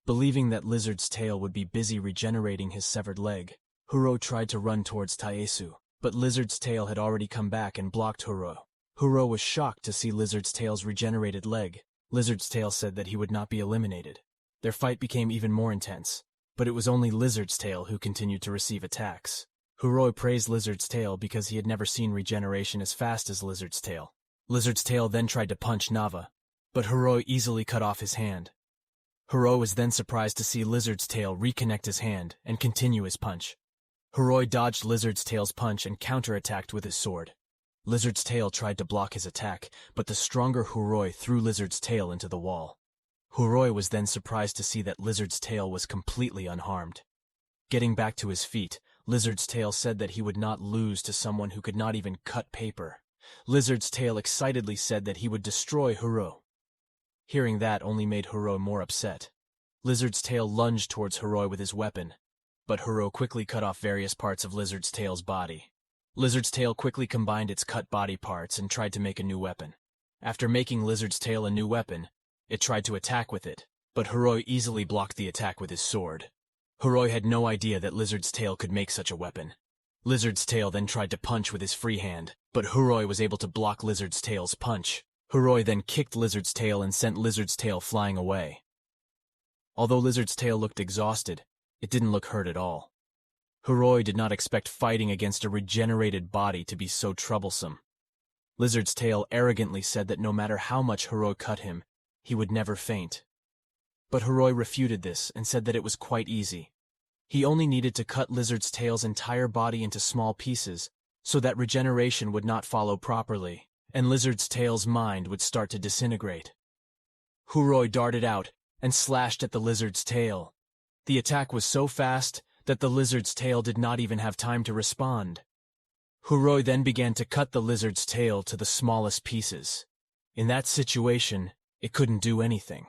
Believing that Lizard's Tail would be busy regenerating his severed leg, Huroi tried to run towards Taesu, but Lizard's Tail had already come back and blocked Huroi. Huroi was shocked to see Lizard's Tail's regenerated leg. Lizard's Tail said that he would not be eliminated. Their fight became even more intense, but it was only Lizard's Tail who continued to receive attacks. Huroi praised Lizard's Tail because he had never seen regeneration as fast as Lizard's Tail. Lizard's Tail then tried to punch Nava, but Huroi easily cut off his hand. Huroi was then surprised to see Lizard's Tail reconnect his hand and continue his punch. Huroi dodged Lizard's Tail's punch and counterattacked with his sword. Lizard's tail tried to block his attack, but the stronger Huroi threw Lizard's tail into the wall. Huroi was then surprised to see that Lizard's tail was completely unharmed. Getting back to his feet, Lizard's tail said that he would not lose to someone who could not even cut paper. Lizard's tail excitedly said that he would destroy Huroi. Hearing that only made Huroi more upset. Lizard's tail lunged towards Huroi with his weapon, but Huroi quickly cut off various parts of Lizard's tail's body. Lizard's tail quickly combined its cut body parts and tried to make a new weapon. After making Lizard's tail a new weapon, it tried to attack with it, but Huroi easily blocked the attack with his sword. Huroi had no idea that Lizard's tail could make such a weapon. Lizard's tail then tried to punch with his free hand, but Huroi was able to block Lizard's tail's punch. Huroi then kicked Lizard's tail and sent Lizard's tail flying away. Although Lizard's tail looked exhausted, it didn't look hurt at all. Huroi did not expect fighting against a regenerated body to be so troublesome. Lizard's tail arrogantly said that no matter how much Huroi cut him, he would never faint. But Huroi refuted this and said that it was quite easy. He only needed to cut Lizard's tail's entire body into small pieces so that regeneration would not follow properly, and Lizard's tail's mind would start to disintegrate. Huroi darted out and slashed at the lizard's tail. The attack was so fast that the lizard's tail did not even have time to respond. Huroi then began to cut the lizard's tail to the smallest pieces. In that situation, it couldn't do anything.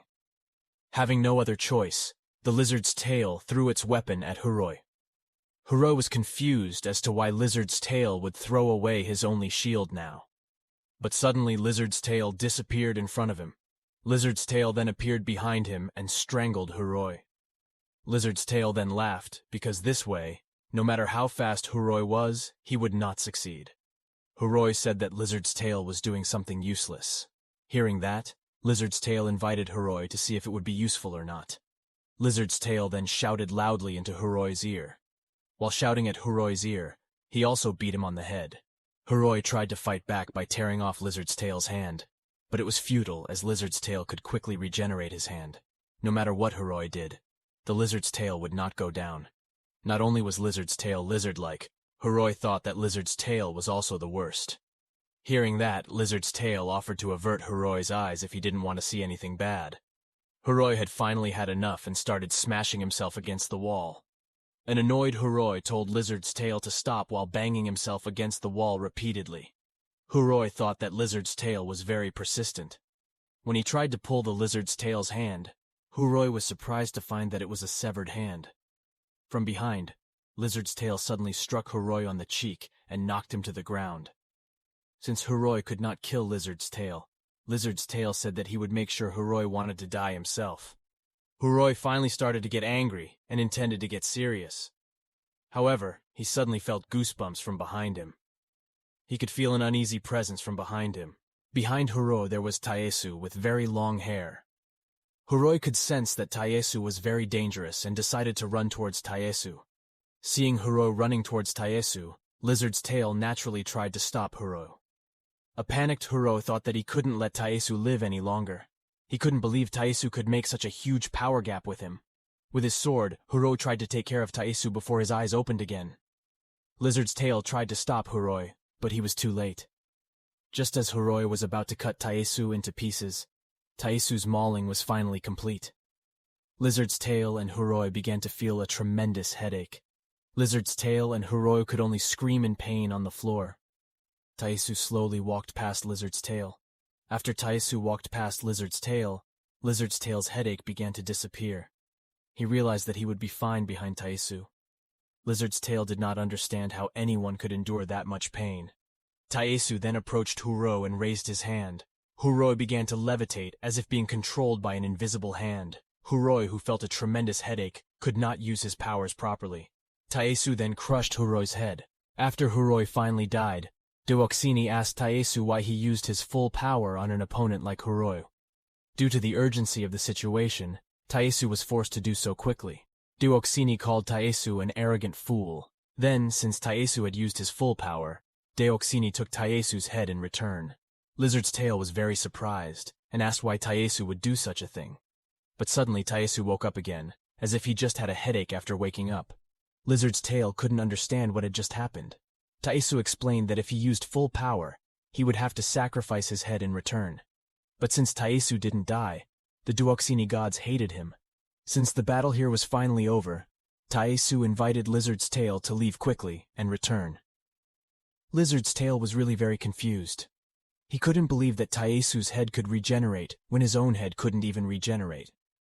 Having no other choice, the lizard's tail threw its weapon at Huroi. Huroi was confused as to why Lizard's tail would throw away his only shield now. But suddenly Lizard's tail disappeared in front of him. Lizard's tail then appeared behind him and strangled Huroi. Lizard's tail then laughed, because this way, no matter how fast Huroi was, he would not succeed. Huroi said that Lizard's tail was doing something useless. Hearing that, Lizard's tail invited Huroi to see if it would be useful or not. Lizard's tail then shouted loudly into Huroi's ear. While shouting at Huroi's ear, he also beat him on the head. Huroi tried to fight back by tearing off Lizard's tail's hand, but it was futile as Lizard's tail could quickly regenerate his hand. No matter what Huroi did, the lizard's tail would not go down. Not only was Lizard's tail lizard-like, Huroi thought that Lizard's tail was also the worst. Hearing that, Lizard's tail offered to avert Huroi's eyes if he didn't want to see anything bad. Huroi had finally had enough and started smashing himself against the wall. An annoyed Huroi told Lizard's tail to stop while banging himself against the wall repeatedly. Huroi thought that Lizard's tail was very persistent. When he tried to pull the lizard's tail's hand, Huroi was surprised to find that it was a severed hand. From behind, Lizard's tail suddenly struck Huroi on the cheek and knocked him to the ground. Since Huroi could not kill Lizard's tail said that he would make sure Huroi wanted to die himself. Huroi finally started to get angry and intended to get serious. However, he suddenly felt goosebumps from behind him. He could feel an uneasy presence from behind him. Behind Huroi there was Taesu with very long hair. Huroi could sense that Taesu was very dangerous and decided to run towards Taesu. Seeing Huroi running towards Taesu, Lizard's tail naturally tried to stop Huroi. A panicked Huroi thought that he couldn't let Taesu live any longer. He couldn't believe Taesu could make such a huge power gap with him. With his sword, Huroi tried to take care of Taesu before his eyes opened again. Lizard's tail tried to stop Huroi, but he was too late. Just as Huroi was about to cut Taesu into pieces, Taesu's mauling was finally complete. Lizard's tail and Huroi began to feel a tremendous headache. Lizard's tail and Huroi could only scream in pain on the floor. Taesu slowly walked past Lizard's tail. After Taesu walked past Lizard's tail's headache began to disappear. He realized that he would be fine behind Taesu. Lizard's tail did not understand how anyone could endure that much pain. Taesu then approached Huroi and raised his hand. Huroi began to levitate as if being controlled by an invisible hand. Huroi, who felt a tremendous headache, could not use his powers properly. Taesu then crushed Huroi's head. After Huroi finally died, Deoxini asked Taesu why he used his full power on an opponent like Huroi. Due to the urgency of the situation, Taesu was forced to do so quickly. Deoxini called Taesu an arrogant fool. Then, since Taesu had used his full power, Deoxini took Taesu's head in return. Lizard's tail was very surprised, and asked why Taesu would do such a thing. But suddenly Taesu woke up again, as if he just had a headache after waking up. Lizard's tail couldn't understand what had just happened. Taesu explained that if he used full power, he would have to sacrifice his head in return. But since Taesu didn't die, the Duoxini gods hated him. Since the battle here was finally over, Taesu invited Lizard's Tail to leave quickly and return. Lizard's Tail was really very confused. He couldn't believe that Taesu's head could regenerate when his own head couldn't even regenerate.